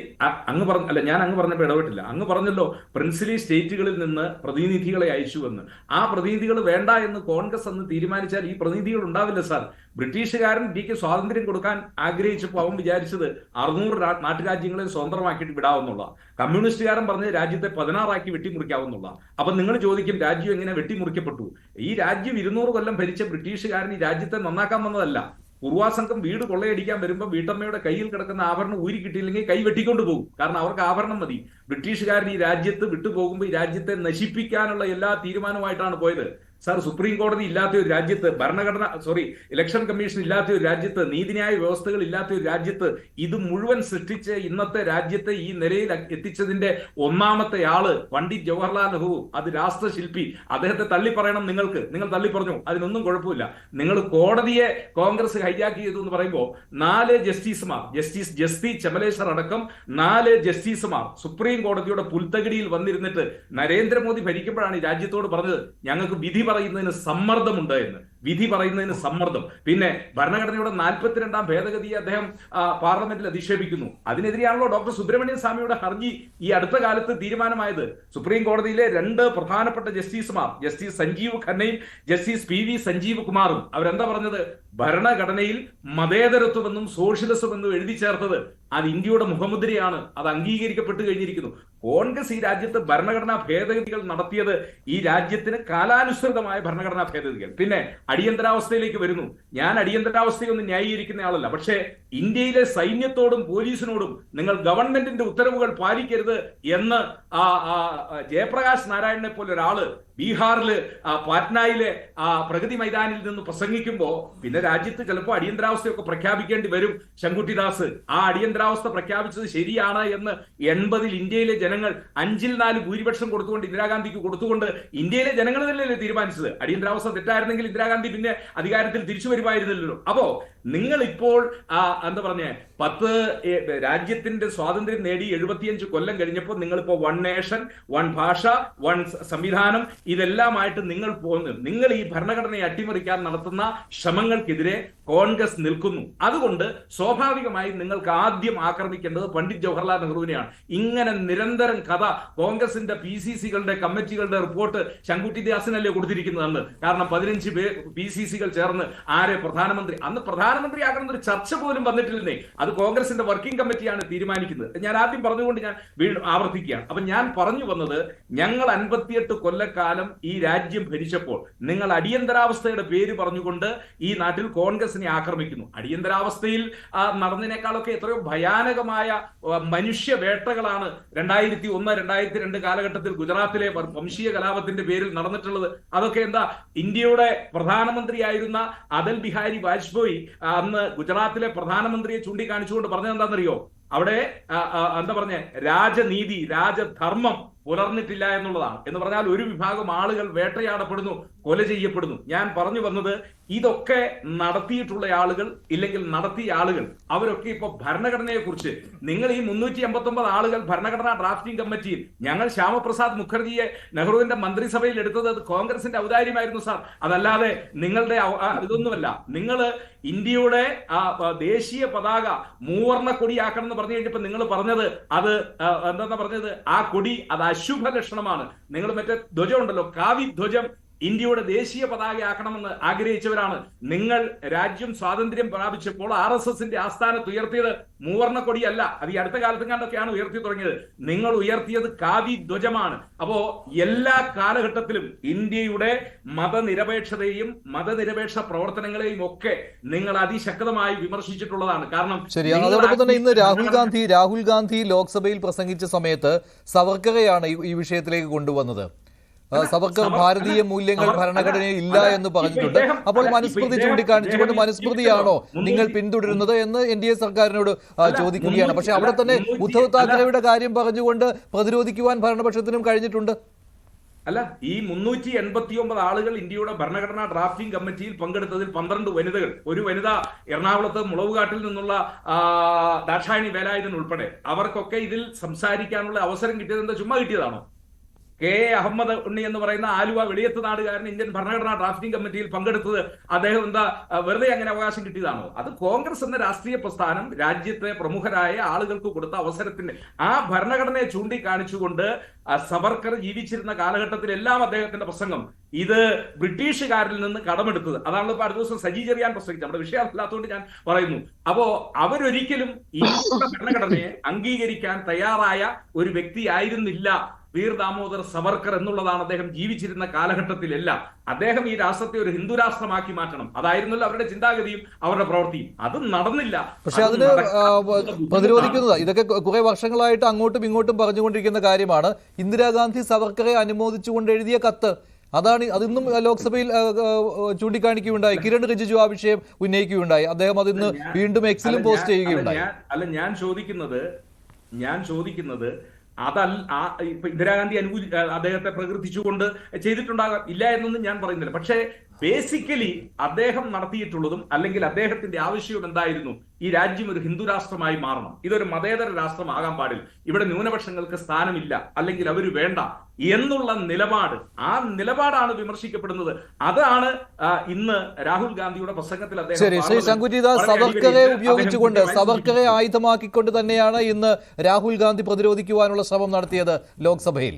ഞാൻ അങ്ങ് പറഞ്ഞപ്പോൾ ഇടപെട്ടില്ല. അങ്ങ് പറഞ്ഞല്ലോ പ്രിൻസിലി സ്റ്റേറ്റുകളിൽ നിന്ന് പ്രതിനിധികളെ അയച്ചുവെന്ന്. ആ പ്രതിനിധികൾ വേണ്ട എന്ന് കോൺഗ്രസ് എന്ന് തീരുമാനിച്ചാൽ ഈ പ്രതിനിധികൾ ഉണ്ടാവില്ല സാർ. ബ്രിട്ടീഷുകാരൻ ഇന്ത്യക്ക് സ്വാതന്ത്ര്യം കൊടുക്കാൻ ആഗ്രഹിച്ചപ്പോൾ അവൻ വിചാരിച്ചത് 600 നാട്ടുരാജ്യങ്ങളെ സ്വതന്ത്രമാക്കിയിട്ട് വിടാവുന്നുള്ള. കമ്മ്യൂണിസ്റ്റുകാരൻ പറഞ്ഞ് രാജ്യത്തെ 16 ആക്കി വെട്ടിമുറിക്കാവുന്നുള്ള. അപ്പൊ നിങ്ങൾ ചോദിക്കും രാജ്യം എങ്ങനെ വെട്ടിമുറിക്കപ്പെട്ടു? ഈ രാജ്യം 200 കൊല്ലം ഭരിച്ച ബ്രിട്ടീഷുകാരൻ ഈ രാജ്യത്തെ നന്നാക്കാൻ വന്നതല്ല. പൂർവാസംഘം വീട് കൊള്ളയടിക്കാൻ വരുമ്പോൾ വീട്ടമ്മയുടെ കയ്യിൽ കിടക്കുന്ന ആഭരണം ഊരി കിട്ടിയില്ലെങ്കിൽ കൈ വെട്ടിക്കൊണ്ട് പോകും. കാരണം അവർക്ക് ആഭരണം മതി. ബ്രിട്ടീഷുകാരൻ ഈ രാജ്യത്ത് വിട്ടുപോകുമ്പോൾ ഈ രാജ്യത്തെ നശിപ്പിക്കാനുള്ള എല്ലാ തീരുമാനവുമായിട്ടാണ് പോയത്. സാർ, സുപ്രീം കോടതി ഇല്ലാത്ത ഒരു രാജ്യത്ത്, ഇലക്ഷൻ കമ്മീഷൻ ഇല്ലാത്ത ഒരു രാജ്യത്ത്, നീതിന്യായ വ്യവസ്ഥകൾ ഇല്ലാത്ത ഒരു രാജ്യത്ത് ഇത് മുഴുവൻ സൃഷ്ടിച്ച് ഇന്നത്തെ രാജ്യത്തെ ഈ നിലയിൽ എത്തിച്ചതിന്റെ ഒന്നാമത്തെ ആള് പണ്ഡിറ്റ് ജവഹർലാൽ നെഹ്റു. അത് രാഷ്ട്രശില്പി. അദ്ദേഹത്തെ തള്ളിപ്പറയണം. നിങ്ങൾ തള്ളിപ്പറഞ്ഞു, അതിനൊന്നും കുഴപ്പമില്ല. നിങ്ങൾ കോടതിയെ കോൺഗ്രസ് ഹൈജാക്ക് ചെയ്തു എന്ന് പറയുമ്പോൾ 4 ജസ്റ്റിസുമാർ, ജസ്റ്റിസ് ചെമലേശ്വർ അടക്കം 4 ജസ്റ്റിസുമാർ സുപ്രീം കോടതിയുടെ പുൽത്തകിടിയിൽ വന്നിരുന്നിട്ട് നരേന്ദ്രമോദി ഭരിക്കുമ്പോഴാണ് ഈ രാജ്യത്തോട് പറഞ്ഞത് ഞങ്ങൾക്ക് വിധി പറയുന്നതിന് സമ്മർദ്ദമുണ്ട് എന്ന്. വിധി പറയുന്നതിന് സമ്മർദ്ദം. പിന്നെ ഭരണഘടനയുടെ 42ാം ഭേദഗതിയെ അദ്ദേഹം പാർലമെന്റിൽ അധിക്ഷേപിക്കുന്നു. അതിനെതിരെയാണല്ലോ ഡോക്ടർ സുബ്രഹ്മണ്യൻ സ്വാമിയുടെ ഹർജി ഈ അടുത്ത കാലത്ത് തീരുമാനമായത്. സുപ്രീം കോടതിയിലെ 2 പ്രധാനപ്പെട്ട ജസ്റ്റിസുമാർ, ജസ്റ്റിസ് സഞ്ജീവ് ഖന്നയും ജസ്റ്റിസ് PV സഞ്ജീവ് കുമാറും, അവരെന്താ പറഞ്ഞത്? ഭരണഘടനയിൽ മതേതരത്വമെന്നും സോഷ്യലിസമെന്നും എഴുതി ചേർത്തത് അത് ഇന്ത്യയുടെ മുഖമുദ്രയാണ്. അത് അംഗീകരിക്കപ്പെട്ടു കഴിഞ്ഞിരിക്കുന്നു. കോൺഗ്രസ് ഈ രാജ്യത്ത് ഭരണഘടനാ ഭേദഗതികൾ നടത്തിയത് ഈ രാജ്യത്തിന് കാലാനുസൃതമായ ഭരണഘടനാ ഭേദഗതികൾ. പിന്നെ അടിയന്തരാവസ്ഥയിലേക്ക് വരുന്നു. ഞാൻ അടിയന്തരാവസ്ഥയൊന്നും ന്യായീകരിക്കുന്ന ആളല്ല. പക്ഷേ ഇന്ത്യയിലെ സൈന്യത്തോടും പോലീസിനോടും നിങ്ങൾ ഗവൺമെന്റിന്റെ ഉത്തരവുകൾ പാലിക്കരുത് എന്ന് ജയപ്രകാശ് നാരായണനെ പോലെ ഒരാള് ബീഹാറില് പാറ്റ്നയിലെ പ്രഗതി മൈതാനിൽ നിന്ന് പ്രസംഗിക്കുമ്പോൾ പിന്നെ രാജ്യത്ത് ചിലപ്പോൾ അടിയന്തരാവസ്ഥയൊക്കെ പ്രഖ്യാപിക്കേണ്ടി വരും. ശങ്കുട്ടിദാസ്, ആ അടിയന്തരാവസ്ഥ പ്രഖ്യാപിച്ചത് ശരിയാണ് എന്ന് 80-ൽ ഇന്ത്യയിലെ ജനങ്ങൾ 5-4 ഭൂരിപക്ഷം കൊടുത്തുകൊണ്ട് ഇന്ദിരാഗാന്ധിക്ക് കൊടുത്തുകൊണ്ട് ഇന്ത്യയിലെ ജനങ്ങൾ തന്നെയല്ലേ തീരുമാനിച്ചത്. അടിയന്തരാവസ്ഥ തെറ്റായിരുന്നെങ്കിൽ ഇന്ദിരാഗാന്ധി പിന്നെ അധികാരത്തിൽ തിരിച്ചു വരുമായിരുന്നില്ലല്ലോ. അപ്പോ നിങ്ങൾ ഇപ്പോൾ എന്താ പറഞ്ഞേ, 10 രാജ്യത്തിന്റെ സ്വാതന്ത്ര്യം നേടി 75 കൊല്ലം കഴിഞ്ഞപ്പോൾ നിങ്ങളിപ്പോ 1 നേഷൻ 1 ഭാഷ 1 സംവിധാനം ഇതെല്ലാമായിട്ട് നിങ്ങൾ പോകുന്നു. നിങ്ങൾ ഈ ഭരണഘടനയെ അട്ടിമറിക്കാൻ നടത്തുന്ന ശ്രമങ്ങൾക്കെതിരെ കോൺഗ്രസ് നിൽക്കുന്നു. അതുകൊണ്ട് സ്വാഭാവികമായും നിങ്ങൾക്ക് ആദ്യം ആക്രമിക്കേണ്ടത് പണ്ഡിറ്റ് ജവഹർലാൽ നെഹ്റുവിനെയാണ്. ഇങ്ങനെ നിരന്തരം കഥ കോൺഗ്രസിന്റെ PCCകളുടെ കമ്മിറ്റികളുടെ റിപ്പോർട്ട് ശങ്കുട്ടിദാസിനല്ലേ കൊടുത്തിരിക്കുന്നതെന്ന്. കാരണം 15 PCCകൾ ചേർന്ന് ആരെ പ്രധാനമന്ത്രി, അന്ന് പ്രധാനമന്ത്രിയാകുന്ന ഒരു ചർച്ച പോലും വന്നിട്ടില്ലെന്നേ. അത് കോൺഗ്രസിന്റെ വർക്കിംഗ് കമ്മിറ്റിയാണ് തീരുമാനിക്കുന്നത്. ഞാൻ ആദ്യം പറഞ്ഞുകൊണ്ട് ഞാൻ വീണ്ടും ആവർത്തിക്കുകയാണ്. അപ്പൊ ഞാൻ പറഞ്ഞു വന്നത്, ഞങ്ങൾ 58 കൊല്ലക്കാലം ഈ രാജ്യം ഭരിച്ചപ്പോൾ നിങ്ങൾ അടിയന്തരാവസ്ഥയുടെ പേര് പറഞ്ഞുകൊണ്ട് ഈ നാട്ടിൽ കോൺഗ്രസിനെ ആക്രമിക്കുന്നു. അടിയന്തരാവസ്ഥയിൽ നടന്നതിനേക്കാളൊക്കെ എത്രയോ ഭയാനകമായ മനുഷ്യ വേട്ടകളാണ് 2001, 2002 കാലഘട്ടത്തിൽ ഗുജറാത്തിലെ വംശീയ കലാപത്തിന്റെ പേരിൽ നടന്നിട്ടുള്ളത്. അതൊക്കെ എന്താ, ഇന്ത്യയുടെ പ്രധാനമന്ത്രിയായിരുന്ന അടൽ ബിഹാരി വാജ്പേയി അന്ന് ഗുജറാത്തിലെ പ്രധാനമന്ത്രിയെ ചൂണ്ടിക്കാണിച്ചുകൊണ്ട് പറഞ്ഞത് എന്താണെന്നറിയോ? അവിടെ എന്താ പറഞ്ഞ രാജനീതി, രാജധർമ്മം പുലർന്നിട്ടില്ല എന്നുള്ളതാണ്. എന്ന് പറഞ്ഞാൽ ഒരു വിഭാഗം ആളുകൾ വേട്ടയാടപ്പെടുന്നു, കൊല ചെയ്യപ്പെടുന്നു. ഞാൻ പറഞ്ഞു വന്നത് ഇതൊക്കെ നടത്തിയിട്ടുള്ള ആളുകൾ ഇല്ലെങ്കിൽ നടത്തിയ ആളുകൾ അവരൊക്കെ ഇപ്പൊ ഭരണഘടനയെ കുറിച്ച് നിങ്ങൾ ഈ 389 ആളുകൾ ഭരണഘടനാ ഡ്രാഫ്റ്റിംഗ് കമ്മിറ്റിയിൽ ഞങ്ങൾ ശ്യാമപ്രസാദ് മുഖർജിയെ നെഹ്റുവിന്റെ മന്ത്രിസഭയിൽ എടുത്തത് അത് കോൺഗ്രസിന്റെ ഔദാര്യമായിരുന്നു സാർ. അതല്ലാതെ നിങ്ങളുടെ ഇതൊന്നുമല്ല. നിങ്ങൾ ഇന്ത്യയുടെ ദേശീയ പതാക മൂവർണ്ണ കൊടിയാക്കണം എന്ന് പറഞ്ഞു കഴിഞ്ഞപ്പോൾ നിങ്ങൾ പറഞ്ഞത് അത് എന്താ പറഞ്ഞത്, ആ കൊടി അത് അശുഭ ലക്ഷണമാണ്. നിങ്ങൾ മറ്റേ ധ്വജം ഉണ്ടല്ലോ, കാവി ധ്വജം ഇന്ത്യയുടെ ദേശീയ പതാകയാക്കണമെന്ന് ആഗ്രഹിച്ചവരാണ്. നിങ്ങൾ രാജ്യം സ്വാതന്ത്ര്യം പ്രാപിച്ചപ്പോൾ RSSന്റെ ആസ്ഥാനത്ത് ഉയർത്തിയത് മൂവർണ്ണ കൊടിയല്ല, അത് ഈ അടുത്ത കാലത്തും കണ്ടൊക്കെയാണ് ഉയർത്തി തുടങ്ങിയത്. നിങ്ങൾ ഉയർത്തിയത് കാവി ധ്വജമാണ്. അപ്പോ എല്ലാ കാലഘട്ടത്തിലും ഇന്ത്യയുടെ മതനിരപേക്ഷതയും മതനിരപേക്ഷ പ്രവർത്തനങ്ങളെയും ഒക്കെ നിങ്ങൾ അതിശക്തമായി വിമർശിച്ചിട്ടുള്ളതാണ്. കാരണം ശരിയാണ്. അതോടൊപ്പം തന്നെ ഇന്ന് രാഹുൽ ഗാന്ധി ലോക്സഭയിൽ പ്രസംഗിച്ച സമയത്ത് സവർക്കറെയാണ് ഈ വിഷയത്തിലേക്ക് കൊണ്ടുവന്നത്. സവർക്കർ ഭാരതീയ മൂല്യങ്ങൾ ഭരണഘടനയിൽ ഇല്ല എന്ന് പറഞ്ഞിട്ടുണ്ട്. അപ്പോൾ മനുസ്മൃതി ചൂണ്ടിക്കാണിച്ചുകൊണ്ട് മനുസ്മൃതിയാണോ നിങ്ങൾ പിന്തുടരുന്നത് എന്ന് NDA സർക്കാരിനോട് ചോദിക്കുകയാണ്. പക്ഷെ അവിടെ തന്നെ ഉദ്ധവ് താക്കറെയുടെ കാര്യം പറഞ്ഞുകൊണ്ട് പ്രതിരോധിക്കുവാൻ ഭരണപക്ഷത്തിനും കഴിഞ്ഞിട്ടുണ്ട്. അല്ല, ഈ 389 ആളുകൾ ഇന്ത്യയുടെ ഭരണഘടനാ ഡ്രാഫ്റ്റിംഗ് കമ്മിറ്റിയിൽ പങ്കെടുത്തതിൽ 12 വനിതകൾ, ഒരു വനിത എറണാകുളത്ത് മുളവുകാട്ടിൽ നിന്നുള്ള ദാക്ഷായണി വേലായുധൻ ഉൾപ്പെടെ, അവർക്കൊക്കെ ഇതിൽ സംസാരിക്കാനുള്ള അവസരം കിട്ടിയത് എന്താ ചുമ്മാ കിട്ടിയതാണോ? KA അഹമ്മദ് ഉണ്ണി എന്ന് പറയുന്ന ആലുവ വെളിയത്ത് നാടുകാരൻ ഇന്ത്യൻ ഭരണഘടനാ ഡ്രാഫ്റ്റിംഗ് കമ്മിറ്റിയിൽ പങ്കെടുത്തത് അദ്ദേഹം എന്താ വെറുതെ അങ്ങനെ അവകാശം കിട്ടിയതാണോ? അത് കോൺഗ്രസ് എന്ന രാഷ്ട്രീയ പ്രസ്ഥാനം രാജ്യത്തെ പ്രമുഖരായ ആളുകൾക്ക് കൊടുത്ത അവസരത്തിന്റെ ആ ഭരണഘടനയെ ചൂണ്ടിക്കാണിച്ചുകൊണ്ട് സവർക്കർ ജീവിച്ചിരുന്ന കാലഘട്ടത്തിലെല്ലാം അദ്ദേഹത്തിന്റെ പ്രസംഗം ഇത് ബ്രിട്ടീഷുകാരിൽ നിന്ന് കടമെടുത്തത്. അതാണല്ലോ ഇപ്പൊ അടുത്ത ദിവസം സജി ചെറിയാൻ പ്രസംഗിച്ചത്. നമ്മുടെ വിഷയം അല്ലാത്തതുകൊണ്ട് ഞാൻ പറയുന്നു. അപ്പോ അവരൊരിക്കലും ഇന്ത്യയുടെ ഭരണഘടനയെ അംഗീകരിക്കാൻ തയ്യാറായ ഒരു വ്യക്തിയായിരുന്നില്ല വീർ ദാമോദർ സവർക്കർ എന്നുള്ളതാണ്. അദ്ദേഹം ജീവിച്ചിരുന്ന കാലഘട്ടത്തിലെല്ലാം അദ്ദേഹം ഈ രാഷ്ട്രത്തെ ഒരു ഹിന്ദു രാഷ്ട്രമാക്കി മാറ്റണം, അതായിരുന്നല്ലോ അവരുടെ ചിന്താഗതിയും അവരുടെ പ്രവൃത്തിയും. അത് നടന്നില്ല. പക്ഷെ അതിന് പ്രതിരോധിക്കുന്നത് ഇതൊക്കെ കുറെ വർഷങ്ങളായിട്ട് അങ്ങോട്ടും ഇങ്ങോട്ടും പറഞ്ഞുകൊണ്ടിരിക്കുന്ന കാര്യമാണ്. ഇന്ദിരാഗാന്ധി സവർക്കറെ അനുമോദിച്ചുകൊണ്ട് എഴുതിയ കത്ത്, അതിന്നും ലോക്സഭയിൽ ചൂണ്ടിക്കാണിക്കുകയുണ്ടായി. കിരൺ റിജിജു ആ വിഷയം ഉന്നയിക്കുകയുണ്ടായി. അദ്ദേഹം അതിന്ന് വീണ്ടും എക്സിലും പോസ്റ്റ് ചെയ്യുകയുണ്ടായി. അല്ല, ഞാൻ ചോദിക്കുന്നത് ഇപ്പൊ ഇന്ദിരാഗാന്ധി അദ്ദേഹത്തെ പ്രകീർത്തിച്ചുകൊണ്ട് ചെയ്തിട്ടുണ്ടാകാം, ഇല്ല എന്നൊന്നും ഞാൻ പറയുന്നില്ല. പക്ഷേ ബേസിക്കലി അദ്ദേഹം നടത്തിയിട്ടുള്ളതും അല്ലെങ്കിൽ അദ്ദേഹത്തിന്റെ ആവശ്യവും എന്തായിരുന്നു? ഈ രാജ്യം ഒരു ഹിന്ദു രാഷ്ട്രമായി മാറണം, ഇതൊരു മതേതര രാഷ്ട്രമാകാൻ പാടില്ല, ഇവിടെ ന്യൂനപക്ഷങ്ങൾക്ക് സ്ഥാനമില്ല അല്ലെങ്കിൽ അവർ വേണ്ട എന്നുള്ള നിലപാട്, ആ നിലപാടാണ് വിമർശിക്കപ്പെടുന്നത്. അതാണ് ഇന്ന് രാഹുൽ ഗാന്ധിയുടെ പ്രസംഗത്തിൽ സവർക്കറെ ഉപയോഗിച്ചുകൊണ്ട്, സവർക്കറെ ആയുധമാക്കിക്കൊണ്ട് തന്നെയാണ് ഇന്ന് രാഹുൽ ഗാന്ധി പ്രതിരോധിക്കുവാനുള്ള ശ്രമം നടത്തിയത് ലോക്സഭയിൽ.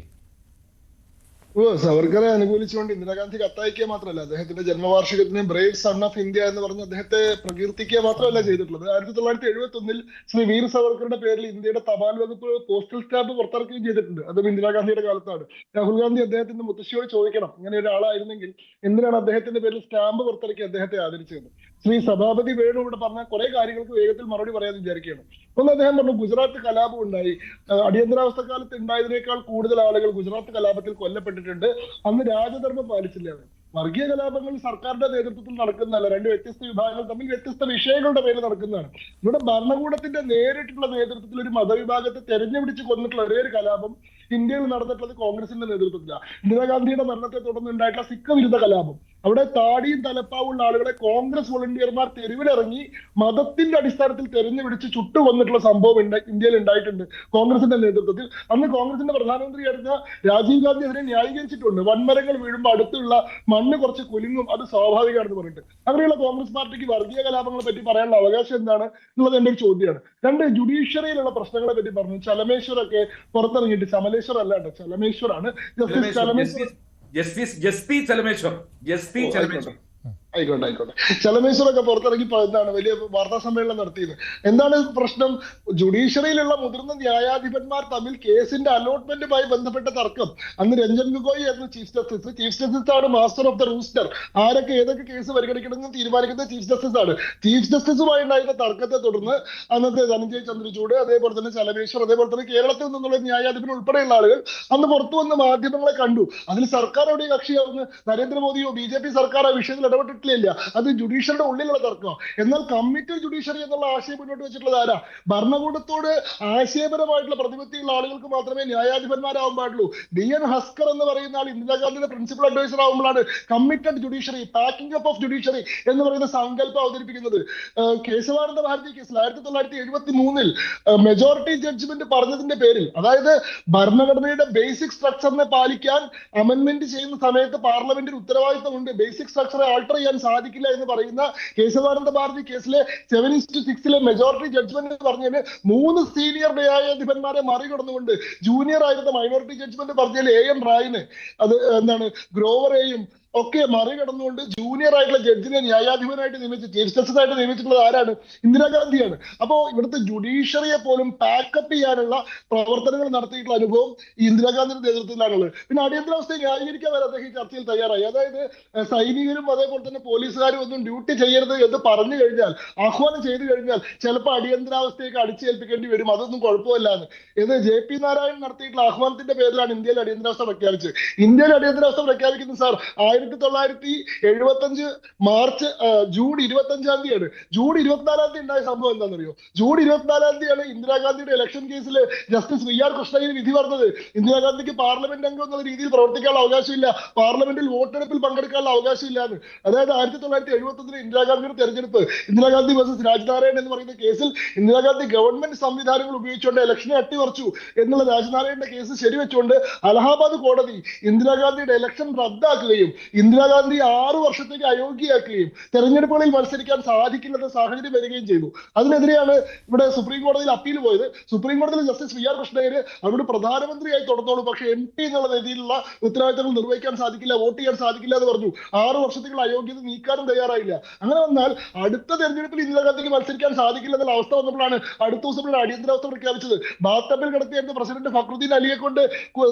സവർക്കറെ അനുകൂലിച്ചുകൊണ്ട് ഇന്ദിരാഗാന്ധി കത്തയക്കുക മാത്രമല്ല, അദ്ദേഹത്തിന്റെ ജന്മവാർഷികത്തിന് ബ്രേവ് സൺ ഓഫ് ഇന്ത്യ എന്ന് പറഞ്ഞ് അദ്ദേഹത്തെ പ്രകീർത്തിക്കുക മാത്രമല്ല ചെയ്തിട്ടുള്ളത്. 1971 ശ്രീ വീർ സവർക്കറുടെ പേരിൽ ഇന്ത്യയുടെ തപാൽ വകുപ്പ് പോസ്റ്റൽ സ്റ്റാമ്പ് പുറത്തിറക്കുകയും ചെയ്തിട്ടുണ്ട്. അതും ഇന്ദിരാഗാന്ധിയുടെ കാലത്താണ്. രാഹുൽ ഗാന്ധി അദ്ദേഹത്തിന്റെ മുത്തശ്ശിയോട് ചോദിക്കണം, ഇങ്ങനെ ഒരാളായിരുന്നെങ്കിൽ എന്തിനാണ് അദ്ദേഹത്തിന്റെ പേരിൽ സ്റ്റാമ്പ് പുറത്തിറക്കി അദ്ദേഹത്തെ ആദരിച്ചത്. ശ്രീ സഭാപതി വേണു ഇവിടെ പറഞ്ഞ കുറെ കാര്യങ്ങൾക്ക് വേഗത്തിൽ മറുപടി പറയാൻ വിചാരിക്കുകയാണ്. ഒന്ന്, അദ്ദേഹം പറഞ്ഞു ഗുജറാത്ത് കലാപം ഉണ്ടായി, അടിയന്തരാവസ്ഥ കാലത്ത് ഉണ്ടായതിനേക്കാൾ കൂടുതൽ ആളുകൾ ഗുജറാത്ത് കലാപത്തിൽ കൊല്ലപ്പെട്ടിട്ടുണ്ട്, അന്ന് രാജധർമ്മം പാലിച്ചില്ല. വർഗീയ കലാപങ്ങൾ സർക്കാരിന്റെ നേതൃത്വത്തിൽ നടക്കുന്നതല്ല, രണ്ട് വ്യത്യസ്ത വിഭാഗങ്ങൾ തമ്മിൽ വ്യത്യസ്ത വിഷയങ്ങളുടെ പേരിൽ നടക്കുന്നതാണ്. ഇവിടെ ഭരണകൂടത്തിന്റെ നേരിട്ടുള്ള നേതൃത്വത്തിൽ ഒരു മതവിഭാഗത്തെ തെരഞ്ഞുപിടിച്ച് കൊന്നിട്ടുള്ള ഒരേ ഒരു കലാപം ഇന്ത്യയിൽ നടന്നിട്ടുള്ളത് കോൺഗ്രസിന്റെ നേതൃത്വത്തിലാണ്. ഇന്ദിരാഗാന്ധിയുടെ മരണത്തെ തുടർന്ന് ഉണ്ടായിട്ടുള്ള സിഖ് വിരുദ്ധ കലാപം, അവിടെ താടിയും തലപ്പാവുള്ള ആളുകളെ കോൺഗ്രസ് വോളണ്ടിയർമാർ തെരുവിലിറങ്ങി മതത്തിന്റെ അടിസ്ഥാനത്തിൽ തെരഞ്ഞുപിടിച്ച് ചുട്ടുകൊന്നിട്ടുള്ള സംഭവം ഇന്ത്യയിൽ ഉണ്ടായിട്ടുണ്ട് കോൺഗ്രസിന്റെ നേതൃത്വത്തിൽ. അന്ന് കോൺഗ്രസിന്റെ പ്രധാനമന്ത്രിയായിരുന്ന രാജീവ് ഗാന്ധി അതിനെ ന്യായീകരിച്ചിട്ടുണ്ട്. വൻമരങ്ങൾ വീഴുമ്പോൾ അടുത്തുള്ള മണ്ണ് കുറച്ച് കുലുങ്ങും, അത് സ്വാഭാവികമാണെന്ന് പറഞ്ഞിട്ട്. അങ്ങനെയുള്ള കോൺഗ്രസ് പാർട്ടിക്ക് വർഗീയ കലാപങ്ങളെ പറ്റി പറയാനുള്ള അവകാശം എന്താണ് എന്നുള്ളത് എന്റെ ഒരു ചോദ്യമാണ്. രണ്ട്, ജുഡീഷ്യറിയിലുള്ള പ്രശ്നങ്ങളെ പറ്റി പറഞ്ഞു. ചലമേശ്വരൊക്കെ പുറത്തിറങ്ങിയിട്ട്, ചമലേശ്വർ അല്ല കേട്ടോ, ചലമേശ്വറാണ്. ജസ്തി ചലമേശ്വർ. ആയിക്കോട്ടെ. ചലമേശ്വറൊക്കെ പുറത്തിറങ്ങിപ്പോ എന്താണ് വലിയ വാർത്താ സമ്മേളനം നടത്തിയത്. എന്താണ് പ്രശ്നം? ജുഡീഷ്യറിയിലുള്ള മുതിർന്ന ന്യായാധിപന്മാർ തമ്മിൽ കേസിന്റെ അലോട്ട്മെന്റുമായി ബന്ധപ്പെട്ട തർക്കം. അന്ന് രഞ്ജൻ ഗൊഗോയ് ആയിരുന്നു ചീഫ് ജസ്റ്റിസ്. ചീഫ് ജസ്റ്റിസ് ആണ് മാസ്റ്റർ ഓഫ് ദ റൂസ്റ്റർ. ആരൊക്കെ ഏതൊക്കെ കേസ് പരിഗണിക്കണമെന്ന് തീരുമാനിക്കുന്നത് ചീഫ് ജസ്റ്റിസ് ആണ്. ചീഫ് ജസ്റ്റിസുമായി ഉണ്ടായിരുന്ന തർക്കത്തെ തുടർന്ന് അന്നത്തെ ധനഞ്ജയ് ചന്ദ്രചൂഡ്, അതേപോലെ തന്നെ ചലമേശ്വർ, അതേപോലെ തന്നെ കേരളത്തിൽ നിന്നുള്ള ന്യായാധിപൻ ഉൾപ്പെടെയുള്ള ആളുകൾ അന്ന് പുറത്തു വന്ന മാധ്യമങ്ങളെ കണ്ടു. അതിൽ സർക്കാർ എവിടെ കക്ഷിയാവുന്നു? നരേന്ദ്രമോദിയോ BJP സർക്കാർ ആ വിഷയത്തിൽ ഇടപെട്ടിട്ട് പറ്റില്ല, അത് ജുഡീഷ്യറിയുടെ ഉള്ളിലുള്ള തർക്കം. എന്നാൽ കമ്മിറ്റഡ് ജുഡീഷ്യറി എന്നുള്ള ആശയം മുന്നോട്ട് വെച്ചിട്ടുള്ളത് ആരാ? ഭരണകൂടത്തോട് ആശയപരമായിട്ടുള്ള പ്രതിപത്തിയുള്ള ആളുകൾക്ക് മാത്രമേ ന്യായാധിപന്മാരാവാൻ പാടുള്ളൂ. DN ഹസ്കർ എന്ന് പറയുന്ന ആൾ ഇന്ദിരാഗാന്ധിയുടെ പ്രിൻസിപ്പൽ അഡ്വൈസർ ആകുമ്പോഴാണ് committed judiciary, packing up of judiciary എന്ന് പറയുന്ന സങ്കല്പം അവതരിപ്പിക്കുന്നത്. കേശവാനന്ദ ഭാരതി കേസിൽ 1973 മെജോറിറ്റി ജഡ്ജ്മെന്റ് പറഞ്ഞതിന്റെ പേരിൽ, അതായത് ഭരണഘടനയുടെ ബേസിക് സ്ട്രക്ചറിനെ പാലിക്കാൻ അമെന്റ്മെന്റ് ചെയ്യുന്ന സമയത്ത് പാർലമെന്റിന് ഉത്തരവാദിത്തമുണ്ട്, ബേസിക് സ്ട്രക്ചറെ ആൾട്ടർ ചെയ്യാൻ സാധിക്കില്ല എന്ന് പറയുന്ന കേശവാനന്ദ ഭാരതി കേസിലെ 7:6 മെജോറിറ്റി ജഡ്ജ്മെന്റ് പറഞ്ഞതിന് 3 സീനിയർ ന്യായാധിപന്മാരെ മറികടന്നുകൊണ്ട് ജൂനിയർ ആയിരുന്ന മൈനോറിറ്റി ജഡ്ജ്മെന്റ് പറഞ്ഞതിൽ AM റായിന്, അത് എന്താണ് ഗ്രോവറേയും ഒക്കെ മറികടന്നുകൊണ്ട് ജൂനിയർ ആയിട്ടുള്ള ജഡ്ജിനെ ന്യായാധിപനായിട്ട് നിയമിച്ച് ചീഫ് ജസ്റ്റിസ് ആയിട്ട് നിയമിച്ചിട്ടുള്ളത് ആരാണ്? ഇന്ദിരാഗാന്ധിയാണ്. അപ്പോ ഇവിടുത്തെ ജുഡീഷ്യറിയെ പോലും പാക്കപ്പ് ചെയ്യാനുള്ള പ്രവർത്തനങ്ങൾ നടത്തിയിട്ടുള്ള അനുഭവം ഈ ഇന്ദിരാഗാന്ധിയുടെ നേതൃത്വത്തിലാണുള്ളത്. പിന്നെ അടിയന്തരാവസ്ഥയെ ന്യായീകരിക്കാൻ വരെ അദ്ദേഹം ഈ ചർച്ചയിൽ തയ്യാറായി. അതായത് സൈനികരും അതേപോലെ തന്നെ പോലീസുകാരും ഒന്നും ഡ്യൂട്ടി ചെയ്യരുത് എന്ന് പറഞ്ഞു കഴിഞ്ഞാൽ, ആഹ്വാനം ചെയ്തു കഴിഞ്ഞാൽ ചിലപ്പോൾ അടിയന്തരാവസ്ഥയൊക്കെ അടിച്ചേൽപ്പിക്കേണ്ടി വരും, അതൊന്നും കുഴപ്പമില്ലാന്ന്. ഇത് JP നാരായണൻ നടത്തിയിട്ടുള്ള ആഹ്വാനത്തിന്റെ പേരിലാണ് ഇന്ത്യയിൽ അടിയന്തരാവസ്ഥ പ്രഖ്യാപിച്ചത്. ഇന്ത്യയിൽ അടിയന്തരാവസ്ഥ പ്രഖ്യാപിക്കുന്ന സാർ 1975 ജൂൺ 25 തീയതിയാണ്. ജൂൺ 24 തീയതി ഉണ്ടായ സംഭവം എന്താണെന്നറിയോ? ജൂൺ 24 തീയതിയാണ് ഇന്ദിരാഗാന്ധിയുടെ ഇലക്ഷൻ കേസിൽ ജസ്റ്റിസ് VR കൃഷ്ണയ്യർ വിധി പറഞ്ഞത്. ഇന്ദിരാഗാന്ധിക്ക് പാർലമെന്റ് അംഗം എന്നുള്ള രീതിയിൽ പ്രവർത്തിക്കാനുള്ള അവകാശമില്ല, പാർലമെന്റിൽ വോട്ടെടുപ്പിൽ പങ്കെടുക്കാനുള്ള അവകാശമില്ലാന്ന്. അതായത് 1971 ഇന്ദിരാഗാന്ധിയുടെ തെരഞ്ഞെടുപ്പ്, ഇന്ദിരാഗാന്ധി വേഴ്സസ് രാജ്നാരായൺ എന്ന് പറയുന്ന കേസിൽ ഇന്ദിരാഗാന്ധി ഗവൺമെന്റ് സംവിധാനങ്ങൾ ഉപയോഗിച്ചുകൊണ്ട് ഇലക്ഷനെ അട്ടിമറിച്ചു എന്നുള്ള രാജ്നാരായണന്റെ കേസ് ശരിവെച്ചുകൊണ്ട് അലഹാബാദ് കോടതി ഇന്ദിരാഗാന്ധിയുടെ ഇലക്ഷൻ റദ്ദാക്കുകയും ഇന്ദിരാഗാന്ധി 6 വർഷത്തേക്ക് അയോഗ്യയാക്കുകയും തെരഞ്ഞെടുപ്പുകളിൽ മത്സരിക്കാൻ സാധിക്കില്ലെന്ന സാഹചര്യം വരികയും ചെയ്തു. അതിനെതിരെയാണ് ഇവിടെ സുപ്രീം കോടതിയിൽ അപ്പീൽ പോയത്. സുപ്രീം കോടതിയിൽ ജസ്റ്റിസ് VR കൃഷ്ണയ്യർ അവിടെ പ്രധാനമന്ത്രിയായി തുടർന്നോളൂ, പക്ഷേ MP എന്നുള്ള രീതിയിലുള്ള ഉത്തരവാദിത്തങ്ങൾ നിർവഹിക്കാൻ സാധിക്കില്ല, വോട്ട് ചെയ്യാൻ സാധിക്കില്ല എന്ന് പറഞ്ഞു. 6 വർഷത്തേക്കുള്ള അയോഗ്യത നീക്കാനും തയ്യാറായില്ല. അങ്ങനെ വന്നാൽ അടുത്ത തെരഞ്ഞെടുപ്പിൽ ഇന്ദിരാഗാന്ധിക്ക് മത്സരിക്കാൻ സാധിക്കില്ല എന്നുള്ള അവസ്ഥ വന്നപ്പോഴാണ് അടുത്ത ദിവസം അടിയന്തരാവസ്ഥ പ്രഖ്യാപിച്ചത്. ബാത്തബിൽ കിടത്തിയായിരുന്നു പ്രസിഡന്റ് ഫക്രുദ്ദീൻ അലിയെ കൊണ്ട്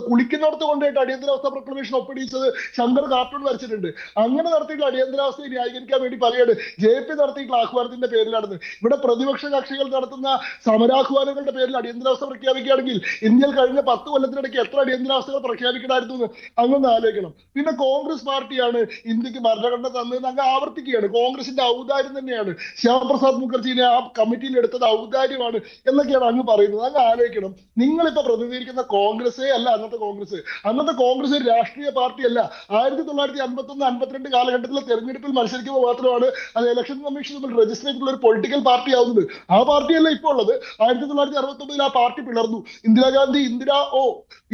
കുളിക്കുന്നിടത്ത് കൊണ്ടായിട്ട് അടിയന്തരാവസ്ഥ പ്രൊക്ലമേഷൻ ഒപ്പിടിച്ചത് ശങ്കർ കാർട്ടൂൺ വരച്ചിട്ടുണ്ട്. അങ്ങനെ നടത്തിയിട്ടുള്ള അടിയന്തരാവസ്ഥയെ ന്യായീകരിക്കാൻ വേണ്ടി പറയാണ് JP നടത്തിയിട്ടുള്ള ആഹ്വാനത്തിന്റെ പേരിലാണെന്ന്. ഇവിടെ പ്രതിപക്ഷ കക്ഷികൾ നടത്തുന്ന സമരാഹ്വാനങ്ങളുടെ പേരിൽ അടിയന്തരാവസ്ഥ പ്രഖ്യാപിക്കുകയാണെങ്കിൽ ഇന്ത്യയിൽ കഴിഞ്ഞ 10 കൊല്ലത്തിനിടയ്ക്ക് എത്ര അടിയന്തരാവസ്ഥകൾ പ്രഖ്യാപിക്കണമായിരുന്നു എന്ന് അങ്ങൊന്ന് ആലോചിക്കണം. പിന്നെ കോൺഗ്രസ് പാർട്ടിയാണ് ഇന്ത്യക്ക് ഭരണഘടന തന്നതെന്ന് അങ്ങ് ആവർത്തിക്കുകയാണ്. കോൺഗ്രസിന്റെ ഔദാര്യം തന്നെയാണ്, ശ്യാമപ്രസാദ് മുഖർജിനെ ആ കമ്മിറ്റിയിൽ എടുത്തത് ഔദാര്യമാണ് എന്നൊക്കെയാണ് അങ്ങ് പറയുന്നത്. അങ്ങ് ആലോചിക്കണം, നിങ്ങളിപ്പോ പ്രതിനിധീകരിക്കുന്ന കോൺഗ്രസേ അല്ല അന്നത്തെ കോൺഗ്രസ്. അന്നത്തെ കോൺഗ്രസ് ഒരു രാഷ്ട്രീയ പാർട്ടിയല്ല. 1951-52 കാലഘട്ടത്തിലെ തെരഞ്ഞെടുപ്പിൽ മത്സരിക്കുമ്പോൾ മാത്രമാണ് അത് ഇലക്ഷൻ കമ്മീഷൻ തമ്മിൽ രജിസ്റ്റർ ചെയ്തിട്ടുള്ള ഒരു പൊളിറ്റിക്കൽ പാർട്ടി ആവുന്നത്. ആ പാർട്ടിയല്ല ഇപ്പോൾ ഉള്ളത്. 1969 ആ പാർട്ടി പിളർന്നു. ഇന്ദിരാഗാന്ധി,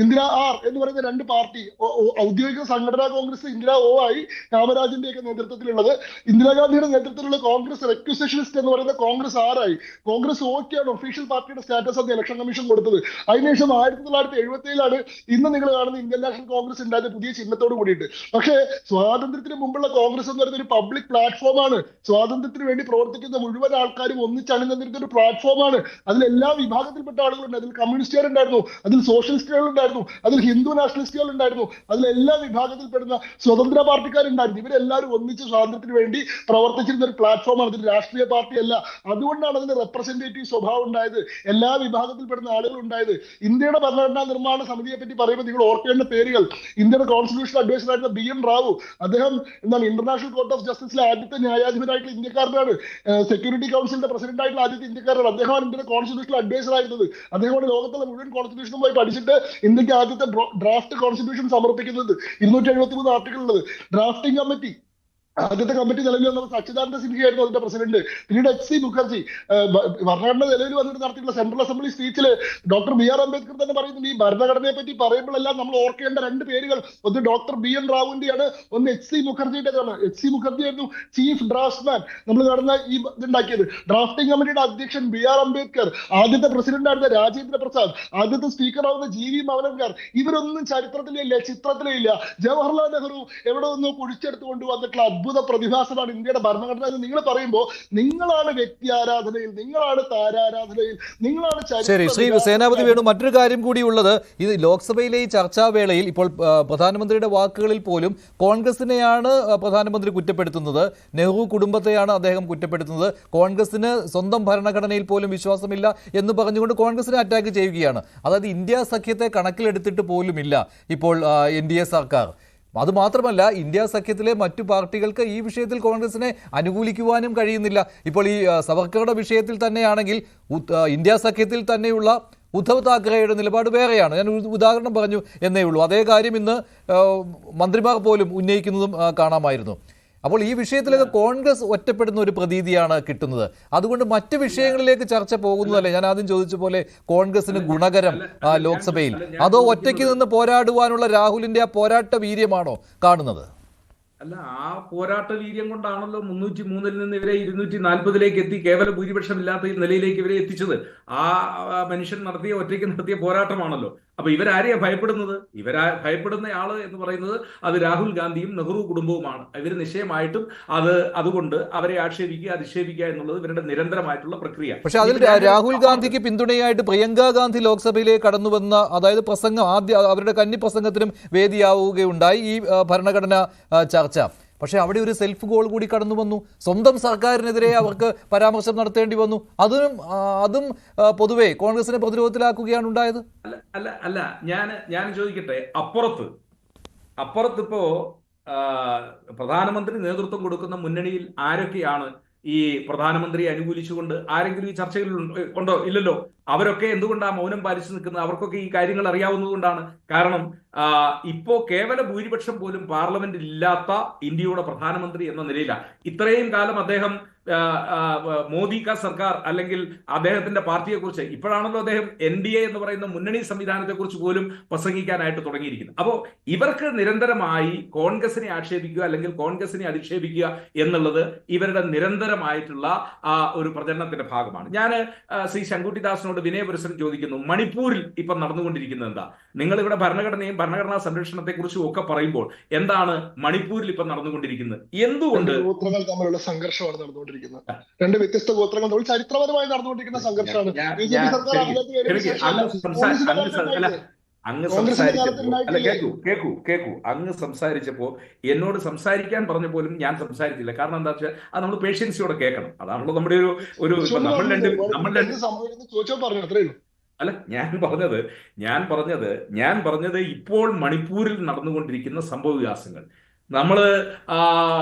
ഇന്ദിര R എന്ന് പറയുന്ന 2 പാർട്ടി, ഔദ്യോഗിക സംഘടനാ കോൺഗ്രസ് ഇന്ദിര O ആയി കാമരാജിന്റെ ഒക്കെ നേതൃത്വത്തിലുള്ളത്. ഇന്ദിരാഗാന്ധിയുടെ നേതൃത്വത്തിലുള്ള കോൺഗ്രസ് റെക്യൂസേഷനിസ്റ്റ് എന്ന് പറയുന്ന കോൺഗ്രസ് R ആയി. കോൺഗ്രസ് Oക്കാണ് ഒഫീഷ്യൽ പാർട്ടിയുടെ സ്റ്റാറ്റസ് എന്ന് ഇലക്ഷൻ കമ്മീഷൻ കൊടുത്തത്. അതിനുശേഷം 1977 ഇന്ന് നിങ്ങൾ കാണുന്ന ഇന്ത്യൻ നാഷണൽ കോൺഗ്രസ് ഉണ്ടായത് പുതിയ ചിഹ്നത്തോട് കൂടിയിട്ട്. പക്ഷേ സ്വാതന്ത്ര്യത്തിന് മുമ്പുള്ള കോൺഗ്രസ് എന്ന് പറയുന്ന ഒരു പബ്ലിക് പ്ലാറ്റ്ഫോമാണ്. സ്വാതന്ത്ര്യത്തിന് വേണ്ടി പ്രവർത്തിക്കുന്ന മുഴുവൻ ആൾക്കാരും ഒന്നിച്ചണിഞ്ഞിരുന്ന ഒരു പ്ലാറ്റ്ഫോമാണ്. അതിൽ എല്ലാ വിഭാഗത്തിൽപ്പെട്ട ആളുകളുണ്ട്. അതിൽ കമ്മ്യൂണിസ്റ്റുകാർ ഉണ്ടായിരുന്നു, അതിൽ സോഷ്യലിസ്റ്റുകൾ ഉണ്ടായിരുന്നു, അതിൽ ഹിന്ദു നാഷണലിസ്റ്റുകൾ ഉണ്ടായിരുന്നു, അതിൽ എല്ലാ വിഭാഗത്തിൽപ്പെടുന്ന സ്വതന്ത്ര പാർട്ടിക്കാരുണ്ടായിരുന്നു. ഇവരെല്ലാവരും ഒന്നിച്ച് സ്വാതന്ത്ര്യത്തിന് വേണ്ടി പ്രവർത്തിച്ചിരുന്ന ഒരു പ്ലാറ്റ്ഫോമാണ്. അതിൽ രാഷ്ട്രീയ പാർട്ടിയല്ല. അതുകൊണ്ടാണ് അതിന് റെപ്രസെന്റേറ്റീവ് സ്വഭാവം ഉണ്ടായത്, എല്ലാ വിഭാഗത്തിൽപ്പെടുന്ന ആളുകൾ ഉണ്ടായത്. ഇന്ത്യയുടെ ഭരണഘടനാ നിർമ്മാണ സമിതിയെ പറ്റി പറയുമ്പോൾ നിങ്ങൾ ഓർക്കേണ്ട പേരുകൾ: ഇന്ത്യയുടെ കോൺസ്റ്റിറ്റ്യൂഷണൽ അഡ്വൈസർ ആയിരുന്ന BN റാവു, അദ്ദേഹം ഇന്റർനാഷണൽ കോർട്ട് ഓഫ് ജസ്റ്റിസിലെ ആദ്യത്തെ ന്യായാധിപനായിട്ടുള്ള ഇന്ത്യക്കാരനാണ്. സെക്യൂരിറ്റി കൗൺസിലിന്റെ പ്രസിഡന്റ് ആയിട്ടുള്ള ആദ്യത്തെ ഇന്ത്യക്കാരനാണ്. അദ്ദേഹമാണ് ഇന്ത്യയുടെ കോൺസ്റ്റിറ്റ്യൂഷണൽ അഡ്വൈസർ ആയിരുന്നത്. അദ്ദേഹമാണ് ലോകത്തുള്ള മുഴുവൻ കോൺസ്റ്റിറ്റ്യൂഷനും പോയി പഠിച്ചിട്ട് ഇന്ത്യക്ക് ആദ്യത്തെ ഡ്രാഫ്റ്റ് കോൺസ്റ്റിറ്റ്യൂഷൻ സമർപ്പിക്കുന്നത്. 273 ആർട്ടിക്കിൾ ഉള്ളത്. ഡ്രാഫ്റ്റിംഗ് കമ്മിറ്റി, ആദ്യത്തെ കമ്മിറ്റി നിലവിൽ വന്നത് സച്ചിദാനന്ദ സിൻഹയായിരുന്നു അതിന്റെ പ്രസിഡന്റ്. പിന്നീട് HC മുഖർജി ഭരണഘടന നിലവിൽ വന്നിട്ട് നടത്തിയിട്ടുള്ള സെൻട്രൽ അസംബ്ലി സ്പീച്ചിൽ ഡോക്ടർ BR അംബേദ്കർ തന്നെ പറയുന്നുണ്ട്, ഈ ഭരണഘടനയെ പറ്റി പറയുമ്പോഴെല്ലാം നമ്മൾ ഓർക്കേണ്ട 2 പേരുകൾ, ഒന്ന് ഡോക്ടർ BN റാവുവിന്റെയാണ്, ഒന്ന് HC മുഖർജിയുടേതാണ്. HC മുഖർജി ആയിരുന്നു ചീഫ് ഡ്രാഫ്റ്റ്സ്മാൻ. നമ്മൾ കാണുന്ന ഈ ഇതുണ്ടാക്കിയത്. ഡ്രാഫ്റ്റിംഗ് കമ്മിറ്റിയുടെ അധ്യക്ഷൻ BR അംബേദ്കർ, ആദ്യത്തെ പ്രസിഡന്റ് ആയിരുന്ന രാജേന്ദ്ര പ്രസാദ്, ആദ്യത്തെ സ്പീക്കർ ആവുന്ന GV മവലങ്കർ, ഇവരൊന്നും ചരിത്രത്തിലേ ഇല്ല, ചിത്രത്തിലേ ഇല്ല. ജവഹർലാൽ നെഹ്റു എവിടെ നിന്നോ കുഴിച്ചെടുത്ത് കൊണ്ടുവന്നിട്ടുള്ള അത്ഭുത പ്രതിഭാസമാണ് ഇന്ത്യയുടെ ഭരണഘടന എന്ന് നിങ്ങൾ പറയുമ്പോൾ നിങ്ങളാണ് വ്യക്തി ആരാധനയിൽ, നിങ്ങളാണ് താരാരാധനയിൽ, നിങ്ങളാണ്. ശരി, ശ്രീ സേനാപതി വേണു, മറ്റൊരു കാര്യം കൂടിയുള്ളത്, ഇത് ലോക്സഭയിലെ ഈ ചർച്ചാവേളയിൽ ഇപ്പോൾ പ്രധാനമന്ത്രിയുടെ വാക്കുകളിൽ പോലും കോൺഗ്രസിനെയാണ് പ്രധാനമന്ത്രി കുറ്റപ്പെടുത്തുന്നത്, നെഹ്റു കുടുംബത്തെയാണ് അദ്ദേഹം കുറ്റപ്പെടുത്തുന്നത്, കോൺഗ്രസിന് സ്വന്തം ഭരണഘടനയിൽ പോലും വിശ്വാസമില്ല എന്ന് പറഞ്ഞുകൊണ്ട് കോൺഗ്രസിനെ അറ്റാക്ക് ചെയ്യുകയാണ്. അതായത് ഇന്ത്യ സഖ്യത്തെ കണക്കിലെടുത്തിട്ട് പോലുമില്ല ഇപ്പോൾ NDA സർക്കാർ. അത് മാത്രമല്ല, ഇന്ത്യ സഖ്യത്തിലെ മറ്റു പാർട്ടികൾക്ക് ഈ വിഷയത്തിൽ കോൺഗ്രസിനെ അനുകൂലിക്കുവാനും കഴിയുന്നില്ല. ഇപ്പോൾ ഈ സവർക്കറുടെ വിഷയത്തിൽ തന്നെയാണെങ്കിൽ ഇന്ത്യ സഖ്യത്തിൽ തന്നെയുള്ള ഉദ്ധവ് താക്കറെയുടെ നിലപാട് വേറെയാണ്. ഞാൻ ഉദാഹരണം പറഞ്ഞു എന്നേ ഉള്ളൂ. അതേ കാര്യം ഇന്ന് മന്ത്രിമാർ പോലും ഉന്നയിക്കുന്നതും കാണാമായിരുന്നു. അപ്പോൾ ഈ വിഷയത്തിലൊക്കെ കോൺഗ്രസ് ഒറ്റപ്പെടുന്ന ഒരു പ്രതീതിയാണ് കിട്ടുന്നത്. അതുകൊണ്ട് മറ്റ് വിഷയങ്ങളിലേക്ക് ചർച്ച പോകുന്നതല്ലേ ഞാൻ ആദ്യം ചോദിച്ച പോലെ കോൺഗ്രസിന് ഗുണകരം ലോക്സഭയിൽ? അതോ ഒറ്റയ്ക്ക് നിന്ന് പോരാടുവാനുള്ള രാഹുലിന്റെ ആ പോരാട്ട വീര്യമാണോ കാണുന്നത്? അല്ല, ആ പോരാട്ട വീര്യം കൊണ്ടാണല്ലോ 303 നിന്ന് ഇവരെ 240 എത്തി കേവല ഭൂരിപക്ഷം ഇല്ലാത്ത നിലയിലേക്ക് ഇവരെ എത്തിച്ചത്. ആ മനുഷ്യൻ ഒറ്റയ്ക്ക് നടത്തിയ പോരാട്ടമാണല്ലോ. അപ്പൊ ഇവരാരെയാ ഭയപ്പെടുന്നത്? ഭയപ്പെടുന്ന ആള് എന്ന് പറയുന്നത് അത് രാഹുൽ ഗാന്ധിയും നെഹ്റു കുടുംബവുമാണ്. ഇവർ നിശ്ചയമായിട്ടും അതുകൊണ്ട് അവരെ ആക്ഷേപിക്കുക, അധിക്ഷേപിക്കുക എന്നുള്ളത് ഇവരുടെ നിരന്തരമായിട്ടുള്ള പ്രക്രിയ. പക്ഷെ അതിൽ രാഹുൽ ഗാന്ധിക്ക് പിന്തുണയായിട്ട് പ്രിയങ്ക ഗാന്ധി ലോക്സഭയിലേക്ക് കടന്നു വന്ന പ്രസംഗം അവരുടെ കന്നി പ്രസംഗത്തിനും വേദിയാവുകയുണ്ടായി ഈ ഭരണഘടനാ ചർച്ച. പക്ഷെ അവിടെ ഒരു സെൽഫ് ഗോൾ കൂടി കടന്നു വന്നു. സ്വന്തം സർക്കാരിനെതിരെ അവർക്ക് പരാമർശം നടത്തേണ്ടി വന്നു. അതും പൊതുവെ കോൺഗ്രസിനെ പ്രതിരോധത്തിലാക്കുകയാണ് ഉണ്ടായത്. അല്ല ഞാൻ ചോദിക്കട്ടെ, അപ്പുറത്തിപ്പോ പ്രധാനമന്ത്രി നേതൃത്വം കൊടുക്കുന്ന മുന്നണിയിൽ ആരൊക്കെയാണ് ഈ പ്രധാനമന്ത്രിയെ അനുകൂലിച്ചുകൊണ്ട് ആരെങ്കിലും ഈ ചർച്ചകളിൽ ഉണ്ടോ? ഇല്ലല്ലോ. അവരൊക്കെ എന്തുകൊണ്ടാണ് മൗനം പാലിച്ചു നിൽക്കുന്നത്? അവർക്കൊക്കെ ഈ കാര്യങ്ങൾ അറിയാവുന്നത് കൊണ്ടാണ്. കാരണം ഇപ്പോ കേവല ഭൂരിപക്ഷം പോലും പാർലമെന്റിൽ ഇല്ലാത്ത ഇന്ത്യയുടെ പ്രധാനമന്ത്രി എന്ന നിലയിലാണ്. ഇത്രയും കാലം അദ്ദേഹം മോദി കാ സർക്കാർ അല്ലെങ്കിൽ അദ്ദേഹത്തിന്റെ പാർട്ടിയെ കുറിച്ച് ഇപ്പോഴാണല്ലോ അദ്ദേഹം NDA എന്ന് പറയുന്ന മുന്നണി സംവിധാനത്തെ കുറിച്ച് പോലും പ്രസംഗിക്കാനായിട്ട് തുടങ്ങിയിരിക്കുന്നത്. അപ്പോൾ ഇവർക്ക് നിരന്തരമായി കോൺഗ്രസിനെ ആക്ഷേപിക്കുക അല്ലെങ്കിൽ കോൺഗ്രസിനെ അധിക്ഷേപിക്കുക എന്നുള്ളത് ഇവരുടെ നിരന്തരമായിട്ടുള്ള ഒരു പ്രചരണത്തിന്റെ ഭാഗമാണ്. ഞാൻ ശ്രീ ശങ്കുട്ടിദാസിനോട് വിനയപുരസരം ചോദിക്കുന്നു, മണിപ്പൂരിൽ ഇപ്പം നടന്നുകൊണ്ടിരിക്കുന്നത് എന്താ? നിങ്ങൾ ഇവിടെ ഭരണഘടനയും ഭരണഘടനാ സംരക്ഷണത്തെ കുറിച്ചും ഒക്കെ പറയുമ്പോൾ എന്താണ് മണിപ്പൂരിൽ ഇപ്പം നടന്നുകൊണ്ടിരിക്കുന്നത്? എന്തുകൊണ്ട് ഗോത്രങ്ങൾ തമ്മിലുള്ള സംഘർഷമാണ് നടന്നുകൊണ്ടിരിക്കുന്നത്. രണ്ട് വ്യത്യസ്ത ഗോത്രങ്ങൾ തമ്മിൽ ചരിത്രപരമായി നടന്നുകൊണ്ടിരിക്കുന്ന സംഘർഷമാണ്. അങ്ങ് സംസാരിച്ചപ്പോ എന്നോട് സംസാരിക്കാൻ പറഞ്ഞ പോലും ഞാൻ സംസാരിച്ചില്ല. കാരണം എന്താ വെച്ചാൽ അത് നമ്മൾ പേഷ്യൻസിയോടെ കേൾക്കണം. അതാണല്ലോ നമ്മുടെ ഒരു അല്ല ഞാൻ പറഞ്ഞത് ഇപ്പോൾ മണിപ്പൂരിൽ നടന്നുകൊണ്ടിരിക്കുന്ന സംഭവവികാസങ്ങൾ നമ്മൾ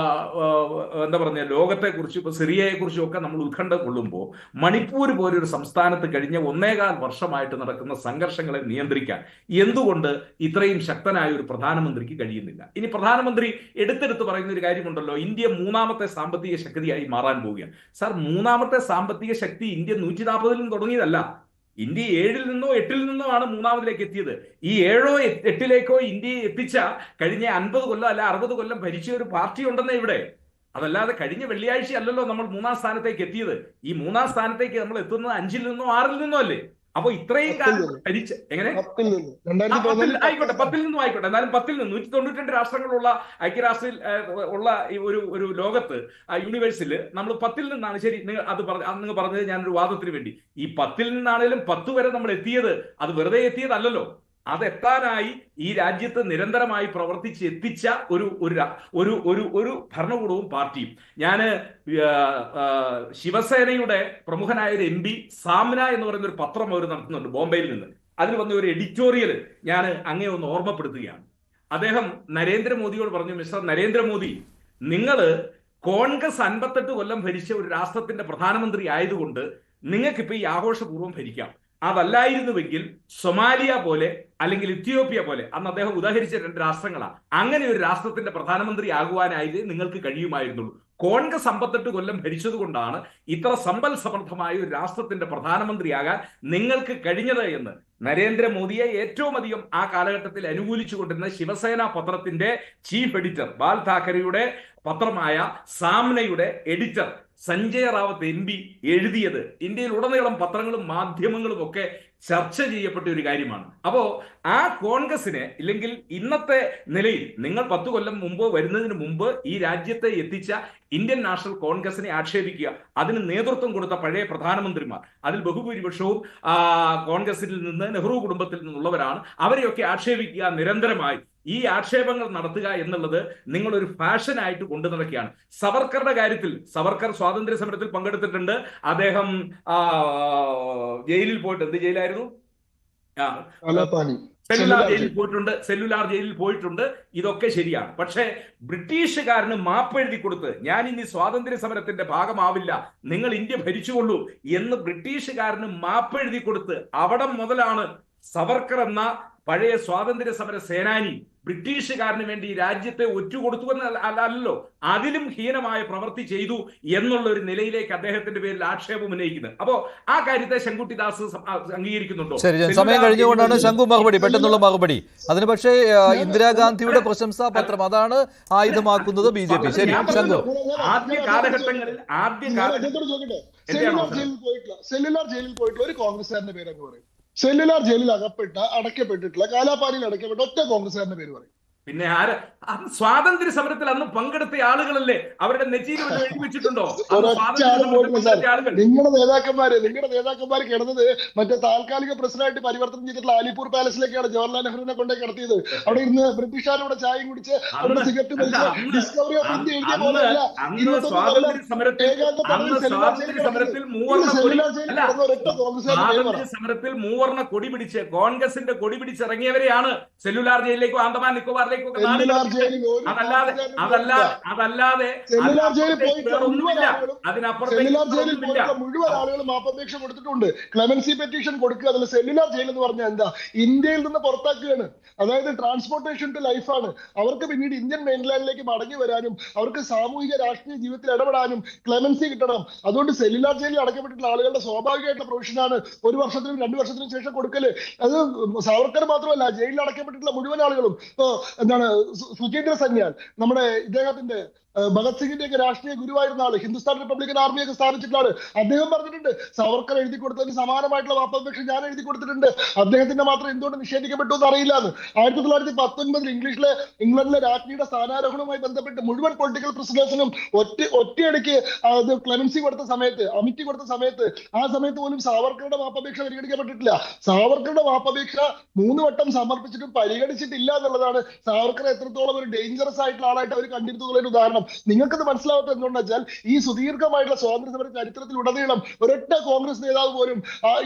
എന്താ പറഞ്ഞ ലോകത്തെക്കുറിച്ചും ഇപ്പൊ സിറിയയെക്കുറിച്ചും ഒക്കെ നമ്മൾ ഉത്കണ്ഠ കൊള്ളുമ്പോൾ മണിപ്പൂർ പോലൊരു സംസ്ഥാനത്ത് കഴിഞ്ഞ 1.25 വർഷമായിട്ട് നടക്കുന്ന സംഘർഷങ്ങളെ നിയന്ത്രിക്കാൻ എന്തുകൊണ്ട് ഇത്രയും ശക്തനായ ഒരു പ്രധാനമന്ത്രിക്ക് കഴിയുന്നില്ല? ഇനി പ്രധാനമന്ത്രി എടുത്തെടുത്ത് പറയുന്ന ഒരു കാര്യമുണ്ടല്ലോ, ഇന്ത്യ 3ാമത്തെ സാമ്പത്തിക ശക്തിയായി മാറാൻ പോവുകയാണ്. സാർ, 3ാമത്തെ സാമ്പത്തിക ശക്തി ഇന്ത്യ 140 നിന്നും തുടങ്ങിയതല്ല. ഇന്ത്യ 7ൽ നിന്നോ 8ൽ നിന്നോ ആണ് 3ാമതിലേക്ക് എത്തിയത്. ഈ 7ഓ 8ലേക്കോ ഇന്ത്യയെ എത്തിച്ച കഴിഞ്ഞ 50 കൊല്ലം അല്ല 60 കൊല്ലം ഭരിച്ച ഒരു പാർട്ടി ഉണ്ടെന്നേ ഇവിടെ. അതല്ലാതെ കഴിഞ്ഞ വെള്ളിയാഴ്ച അല്ലല്ലോ നമ്മൾ 3ാം സ്ഥാനത്തേക്ക് എത്തിയത്. ഈ 3ാം സ്ഥാനത്തേക്ക് നമ്മൾ എത്തുന്നത് 5ൽ നിന്നോ 6ൽ നിന്നോ അല്ലേ? അപ്പൊ ഇത്രയും കാലം ഭരിച്ച് എങ്ങനെ ആയിക്കോട്ടെ, 10ൽ നിന്നും ആയിക്കോട്ടെ, എന്നാലും 10ൽ നിന്ന് 192 രാഷ്ട്രങ്ങളുള്ള ഐക്യരാഷ്ട്രയിൽ ഉള്ള ഈ ഒരു ലോകത്ത് യൂണിവേഴ്സിൽ നമ്മൾ 10ൽ നിന്നാണ്. ശരി, നിങ്ങൾ പറഞ്ഞത് ഞാനൊരു വാദത്തിന് വേണ്ടി. ഈ 10ൽ നിന്നാണേലും 10 വരെ നമ്മൾ എത്തിയത് അത് വെറുതെ എത്തിയതല്ലല്ലോ. അതെത്താനായി ഈ രാജ്യത്ത് നിരന്തരമായി പ്രവർത്തിച്ച് എത്തിച്ച ഒരു ഭരണകൂടവും പാർട്ടിയും. ഞാന് ശിവസേനയുടെ പ്രമുഖനായ ഒരു MP സാമ്ന എന്ന് പറയുന്ന ഒരു പത്രം അവർ നടത്തുന്നുണ്ട് ബോംബെയിൽ നിന്ന്. അതിൽ വന്ന ഒരു എഡിറ്റോറിയൽ ഞാൻ അങ്ങേ ഒന്ന് ഓർമ്മപ്പെടുത്തുകയാണ്. അദ്ദേഹം നരേന്ദ്രമോദിയോട് പറഞ്ഞു, മിസ്റ്റർ നരേന്ദ്രമോദി, നിങ്ങള് കോൺഗ്രസ് 58 കൊല്ലം ഭരിച്ച ഒരു രാഷ്ട്രത്തിന്റെ പ്രധാനമന്ത്രി ആയതുകൊണ്ട് നിങ്ങൾക്കിപ്പോ ഈ ആഘോഷപൂർവ്വം ഭരിക്കാം. അതല്ലായിരുന്നുവെങ്കിൽ സൊമാലിയ പോലെ അല്ലെങ്കിൽ ഇത്യോപ്യ പോലെ, അന്ന് അദ്ദേഹം ഉദാഹരിച്ച 2 രാഷ്ട്രങ്ങളാണ്, അങ്ങനെ ഒരു രാഷ്ട്രത്തിന്റെ പ്രധാനമന്ത്രി ആകുവാനായത് നിങ്ങൾക്ക് കഴിയുമായിരുന്നുള്ളൂ. കോൺഗ്രസ് 58 കൊല്ലം ഭരിച്ചത് കൊണ്ടാണ് ഇത്ര സമ്പൽ സമൃദ്ധമായ ഒരു രാഷ്ട്രത്തിന്റെ പ്രധാനമന്ത്രിയാകാൻ നിങ്ങൾക്ക് കഴിഞ്ഞത് എന്ന് നരേന്ദ്രമോദിയെ ഏറ്റവും അധികം ആ കാലഘട്ടത്തിൽ അനുകൂലിച്ചുകൊണ്ടിരുന്ന ശിവസേന പത്രത്തിന്റെ ചീഫ് എഡിറ്റർ, ബാൽ താക്കറെയുടെ പത്രമായ സാമ്നയുടെ എഡിറ്റർ സഞ്ജയ് റാവത്ത് MP എഴുതിയത് ഇന്ത്യയിൽ ഉടനീളം പത്രങ്ങളും മാധ്യമങ്ങളും ഒക്കെ ചർച്ച ചെയ്യപ്പെട്ട ഒരു കാര്യമാണ്. അപ്പോ ആ കോൺഗ്രസിനെ ഇല്ലെങ്കിൽ ഇന്നത്തെ നിലയിൽ നിങ്ങൾ 10 കൊല്ലം മുമ്പ് വരുന്നതിന് മുമ്പ് ഈ രാജ്യത്തെ എത്തിച്ച ഇന്ത്യൻ നാഷണൽ കോൺഗ്രസിനെ ആക്ഷേപിക്കുക, അതിന് നേതൃത്വം കൊടുത്ത പഴയ പ്രധാനമന്ത്രിമാർ, അതിൽ ബഹുഭൂരിപക്ഷവും കോൺഗ്രസിൽ നിന്ന് നെഹ്റു കുടുംബത്തിൽ നിന്നുള്ളവരാണ്, അവരെയൊക്കെ ആക്ഷേപിക്കുക നിരന്തരമായി. ഈ ആക്ഷേപങ്ങൾ നടത്തുക എന്നുള്ളത് നിങ്ങളൊരു ഫാഷനായിട്ട് കൊണ്ടു നടക്കുകയാണ്. സവർക്കറുടെ കാര്യത്തിൽ, സവർക്കർ സ്വാതന്ത്ര്യ സമരത്തിൽ പങ്കെടുത്തിട്ടുണ്ട്. അദ്ദേഹം ജയിലിൽ പോയിട്ട്, എന്ത് ജയിലായിരുന്നു? സെല്ലുലാർ ജയിലിൽ പോയിട്ടുണ്ട്. ഇതൊക്കെ ശരിയാണ്. പക്ഷേ ബ്രിട്ടീഷുകാരന് മാപ്പെഴുതി കൊടുത്ത് ഞാൻ ഇനി സ്വാതന്ത്ര്യ സമരത്തിന്റെ ഭാഗമാവില്ല, നിങ്ങൾ ഇന്ത്യ ഭരിച്ചുകൊള്ളൂ എന്ന് ബ്രിട്ടീഷുകാരന് മാപ്പെഴുതി കൊടുത്ത് അവിടം മുതലാണ് സവർക്കർ എന്ന പഴയ സ്വാതന്ത്ര്യ സമര സേനാനി ബ്രിട്ടീഷുകാരന് വേണ്ടി രാജ്യത്തെ ഒറ്റുകൊടുത്തു എന്നല്ലോ, അതിലും ഹീനമായ പ്രവൃത്തി ചെയ്തു എന്നുള്ള ഒരു നിലയിലേക്ക് അദ്ദേഹത്തിന്റെ പേരിൽ ആക്ഷേപം ഉന്നയിക്കുന്നത്. അപ്പോ ആ കാര്യത്തെ ശങ്കുട്ടിദാസ് അംഗീകരിക്കുന്നുണ്ടോ? ശരി, സമയം കഴിഞ്ഞുകൊണ്ടാണ് ശങ്കു മറുപടി, പെട്ടെന്നുള്ള മറുപടി. അതിന് പക്ഷേ ഇന്ദിരാഗാന്ധിയുടെ പ്രശംസാ പത്രം അതാണ് ആയുധമാക്കുന്നത് BJP. ശരി ശങ്കു. ആദ്യ കാലഘട്ടങ്ങളിൽ സെല്ലുലാർ ജയിലിൽ പോയിട്ടുള്ള ഒരു കോൺഗ്രസ്സുകാരന്റെ പേര് അങ്ങ് പറയും. സെല്ലുലാർ ജയിലിൽ അടയ്ക്കപ്പെട്ടിട്ടുള്ള കാലാപാനിയിൽ അടയ്ക്കപ്പെട്ട ഒറ്റ കോൺഗ്രസ്സുകാരന്റെ പേര് പറയും. പിന്നെ സ്വാതന്ത്ര്യ സമരത്തിൽ അന്ന് പങ്കെടുത്ത ആളുകളല്ലേ? അവരുടെ നെറ്റിയിൽ എഴുതി വെച്ചിട്ടുണ്ടോ? നിങ്ങളുടെ നേതാക്കന്മാര് കിടന്നത് മറ്റേ താൽക്കാലിക പ്രസിഡന്റായിട്ട് പരിവർത്തനം ചെയ്തിട്ടുള്ള അലിപ്പൂർ പാലസിലേക്കാണ് ജവഹർലാൽ നെഹ്റുവിനെ കൊണ്ടേ കിടത്തിയത്. അവിടെ ഇരുന്ന് ബ്രിട്ടീഷുകാരോട് ചായയും കുടിച്ച് അവിടെ സിഗരറ്റ് വലിച്ച് ഡിസ്കവറി ഓഫ് ഇന്ത്യ എഴുതിയ പോലെയല്ല. സ്വാതന്ത്ര്യ സമരത്തിൽ മൂവർണ്ണ കൊടി പിടിച്ച് കോൺഗ്രസിന്റെ കൊടി പിടിച്ചിറങ്ങിയവരെയാണ് സെല്ലുലാർ ജയിലിലേക്കോ ആൻഡമാൻ നിക്കോബാറിലേക്കോ മുഴുവൻ ആളുകളും മാപ്പപേക്ഷ കൊടുത്തിട്ടുണ്ട്. ക്ലെമൻസി പെറ്റീഷൻ കൊടുക്കുക. അതിൽ സെല്ലുലാർ ജയിൽ എന്ന് പറഞ്ഞാൽ എന്താ? ഇന്ത്യയിൽ നിന്ന് പുറത്താക്കുകയാണ്. അതായത് ട്രാൻസ്പോർട്ടേഷൻ ടു ലൈഫാണ്. അവർക്ക് പിന്നീട് ഇന്ത്യൻ മെയിൻലാൻഡിലേക്ക് മടങ്ങി വരാനും അവർക്ക് സാമൂഹിക രാഷ്ട്രീയ ജീവിതത്തിൽ ഇടപെടാനും ക്ലെമൻസി കിട്ടണം. അതുകൊണ്ട് സെല്ലുലാർ ജയിലിൽ അടക്കപ്പെട്ടിട്ടുള്ള ആളുകളുടെ സ്വാഭാവികമായിട്ടുള്ള പ്രൊവിഷനാണ് 1 വർഷത്തിനും 2 വർഷത്തിനും ശേഷം കൊടുക്കല്. അത് സാവർക്കർ മാത്രമല്ല, ജയിലിൽ അടക്കപ്പെട്ടിട്ടുള്ള മുഴുവൻ ആളുകളും. എന്താണ് സുചേന്ദ്ര സന്യാൽ, നമ്മുടെ ഇദ്ദേഹത്തിന്റെ ഭഗത് സിംഗിന്റെ ഒക്കെ രാഷ്ട്രീയ ഗുരുവായിരുന്ന ആള്, ഹിന്ദുസ്ഥാൻ റിപ്പബ്ലിക്കൻ ആർമിയൊക്കെ സ്ഥാപിച്ചിട്ടുള്ള ആള്, അദ്ദേഹം പറഞ്ഞിട്ടുണ്ട് സവർക്കർ എഴുതി കൊടുത്തതിന് സമാനമായിട്ടുള്ള മാപ്പപേക്ഷ ഞാൻ എഴുതി കൊടുത്തിട്ടുണ്ട്. അദ്ദേഹത്തിന്റെ മാത്രം എന്തുകൊണ്ട് നിഷേധിക്കപ്പെട്ടു എന്ന് അറിയില്ല എന്ന്. 1919 ഇംഗ്ലണ്ടിലെ രാജ്ഞിയുടെ സ്ഥാനാരോഹണവുമായി ബന്ധപ്പെട്ട് മുഴുവൻ പൊളിറ്റിക്കൽ പ്രിസണേഴ്സിനും ഒറ്റയടിക്ക് ക്ലെമൻസി കൊടുത്ത സമയത്ത്, അമിറ്റി കൊടുത്ത സമയത്ത്, ആ സമയത്ത് പോലും സാവർക്കറുടെ മാപ്പപേക്ഷ പരിഗണിക്കപ്പെട്ടിട്ടില്ല. സാവർക്കറുടെ മാപ്പപേക്ഷ 3 വട്ടം സമർപ്പിച്ചിട്ടും പരിഗണിച്ചിട്ടില്ല എന്നുള്ളതാണ് സാവർക്കർ എത്രത്തോളം ഒരു ഡേഞ്ചറസ് ആയിട്ടുള്ള ആളായിട്ട് അവർ കണ്ടിരുന്നുള്ള ഒരു ഉദാഹരണം. നിങ്ങൾക്കത് മനസ്സിലാവാത്ത എന്തുകൊണ്ടെന്ന് വെച്ചാൽ ഈ സുദീർഘമായിട്ടുള്ള സ്വാതന്ത്ര്യ സമര ചരിത്രത്തിലുടനീളം ഒരൊറ്റ കോൺഗ്രസ് നേതാവ് പോലും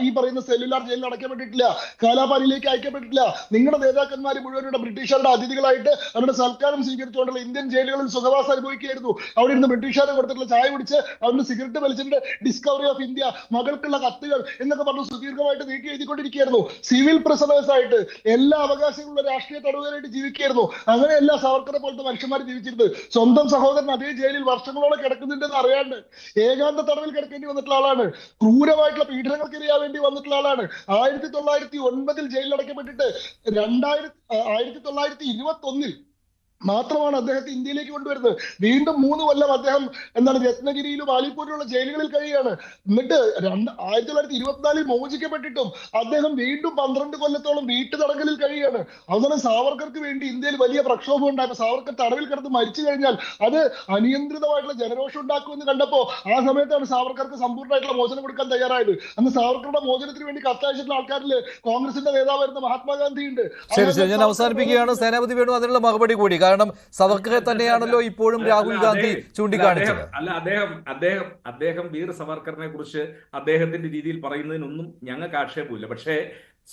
ഈ പറയുന്ന സെല്ലുലാർ ജയിലിൽ അടയ്ക്കപ്പെട്ടിട്ടില്ല, കാലാപാനിയിലേക്ക് അയക്കപ്പെട്ടിട്ടില്ല. നിങ്ങളുടെ നേതാക്കന്മാർ മുഴുവൻ ബ്രിട്ടീഷുകാരുടെ അതിഥികളായിട്ട് അവരുടെ സൽക്കാരം സ്വീകരിച്ചുകൊണ്ടുള്ള ഇന്ത്യൻ ജയിലുകളിൽ സുഖവാസം അനുഭവിക്കുകയായിരുന്നു. അവിടെ ഇരുന്ന് ബ്രിട്ടീഷുകാരെ കൊടുത്തിട്ടുള്ള ചായ കുടിച്ച് അവരുടെ സിഗരറ്റ് വലിച്ചിട്ട് ഡിസ്കവറി ഓഫ് ഇന്ത്യ, മകൾക്കുള്ള കത്തുകൾ എന്നൊക്കെ പറഞ്ഞ് സുദീർഘമായിട്ട് നീട്ടി എഴുതിക്കൊണ്ടിരിക്കുകയായിരുന്നു. സിവിൽ പ്രിസണേഴ്സ് ആയിട്ട് എല്ലാ അവകാശങ്ങളുള്ള രാഷ്ട്രീയ തടവുകാരായിട്ട് ജീവിക്കുകയായിരുന്നു. അങ്ങനെയല്ല സാവർക്കറെ പോലത്തെ മനുഷ്യന്മാർ ജീവിച്ചിരുന്നത്. സ്വന്തം സഹോദരൻ അതേ ജയിലിൽ വർഷങ്ങളോളം കിടക്കുന്നുണ്ടെന്ന് അറിയാണ്ട് ഏകാന്ത തടവിൽ കിടക്കേണ്ടി വന്നിട്ടുള്ള ആളാണ്. ക്രൂരമായിട്ടുള്ള പീഡനങ്ങൾക്ക് ഇരയാവേണ്ടി വന്നിട്ടുള്ള ആളാണ്. 1909 ജയിലിൽ അടയ്ക്കപ്പെട്ടിട്ട് 1921 മാത്രമാണ് അദ്ദേഹത്തെ ഇന്ത്യയിലേക്ക് കൊണ്ടുവരുന്നത്. വീണ്ടും 3 കൊല്ലം അദ്ദേഹം രത്നഗിരിയിലും ആലിപ്പൂരിലുള്ള ജയിലുകളിൽ കഴിയുകയാണ്. എന്നിട്ട് 1924 മോചിക്കപ്പെട്ടിട്ടും അദ്ദേഹം വീണ്ടും 12 കൊല്ലത്തോളം വീട്ടുതടങ്കലിൽ കഴിയുകയാണ്. അവസാനം സാവർക്കർക്ക് വേണ്ടി ഇന്ത്യയിൽ വലിയ പ്രക്ഷോഭം ഉണ്ടായപ്പോൾ സാവർക്കർ തടവിൽ കിടന്ന് മരിച്ചു കഴിഞ്ഞാൽ അത് അനിയന്ത്രിതമായിട്ടുള്ള ജനരോഷം ഉണ്ടാക്കുമെന്ന് കണ്ടപ്പോൾ ആ സമയത്താണ് സാവർക്കർക്ക് സമ്പൂർണ്ണമായിട്ടുള്ള മോചനം കൊടുക്കാൻ തയ്യാറായത്. അന്ന് സാവർക്കറുടെ മോചനത്തിന് വേണ്ടി കത്തയച്ചിട്ടുള്ള ആൾക്കാരിൽ കോൺഗ്രസിന്റെ നേതാവായിരുന്ന മഹാത്മാഗാന്ധി ഉണ്ട്. ശരി, ഞാൻ അവസാനിപ്പിക്കുകയാണ്. സേനാപതി വേണു അതിനുള്ള മറുപടി കൂടി. കാരണം സവർക്കറെ തന്നെയാണല്ലോ ഇപ്പോഴും രാഹുൽ ഗാന്ധി ചൂണ്ടിക്കാണിച്ചത്. അദ്ദേഹം വീർ സവർക്കറിനെ കുറിച്ച് അദ്ദേഹത്തിന്റെ രീതിയിൽ പറയുന്നതിനൊന്നും ഞങ്ങൾക്ക് ആക്ഷേപമില്ല. പക്ഷേ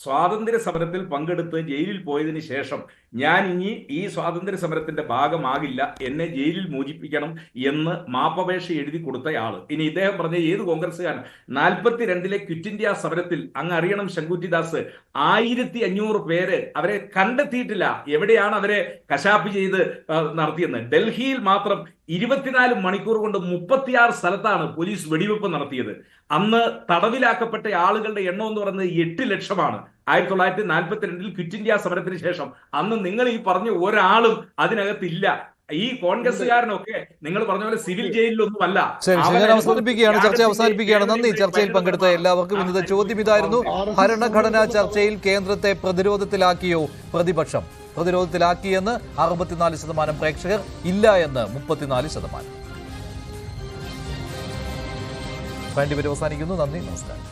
സ്വാതന്ത്ര്യ സമരത്തിൽ പങ്കെടുത്ത് ജയിലിൽ പോയതിനു ശേഷം ഞാൻ ഇനി ഈ സ്വാതന്ത്ര്യ സമരത്തിന്റെ ഭാഗമാകില്ല, എന്നെ ജയിലിൽ മോചിപ്പിക്കണം എന്ന് മാപ്പപേക്ഷ എഴുതി കൊടുത്തയാള്. ഇനി ഇദ്ദേഹം പറഞ്ഞ ഏത് കോൺഗ്രസ്സുകാരൻ 42 ക്വിറ്റ് ഇന്ത്യ സമരത്തിൽ അങ്ങ് അറിയണം ശങ്കുറ്റിദാസ്, 1500 പേര് അവരെ കണ്ടെത്തിയിട്ടില്ല. എവിടെയാണ് അവരെ കശാപ്പ് ചെയ്ത് നടത്തിയെന്ന്? ഡൽഹിയിൽ മാത്രം 24 മണിക്കൂർ കൊണ്ട് 36 സ്ഥലത്താണ് പോലീസ് വെടിവെപ്പ് നടത്തിയത്. അന്ന് തടവിലാക്കപ്പെട്ട ആളുകളുടെ എണ്ണം എന്ന് പറയുന്നത് 8 ലക്ഷമാണ്. 1942 ക്വിറ്റ് ഇന്ത്യ സമരത്തിന് ശേഷം അന്ന് നിങ്ങൾ ഈ പറഞ്ഞ ഒരാളും അതിനകത്തില്ല. ഈ കോൺഗ്രസ്സുകാരനൊക്കെ നിങ്ങൾ പറഞ്ഞ പോലെ സിവിൽ ജയിലിലൊന്നും അല്ല. ചർച്ച അവസാനിപ്പിക്കുകയാണ്. നന്ദി. ചർച്ചയിൽ പങ്കെടുത്ത എല്ലാവർക്കും. ഇന്നത്തെ ചോദ്യം ഇതായിരുന്നു: ഭരണഘടനാ ചർച്ചയിൽ കേന്ദ്രത്തെ പ്രതിരോധത്തിലാക്കിയോ പ്രതിപക്ഷം? പ്രതിരോധത്തിലാക്കിയെന്ന് 64% പ്രേക്ഷകർ, ഇല്ല എന്ന് 34%. വേണ്ടിവരും അവസാനിക്കുന്നു. നന്ദി, നമസ്കാരം.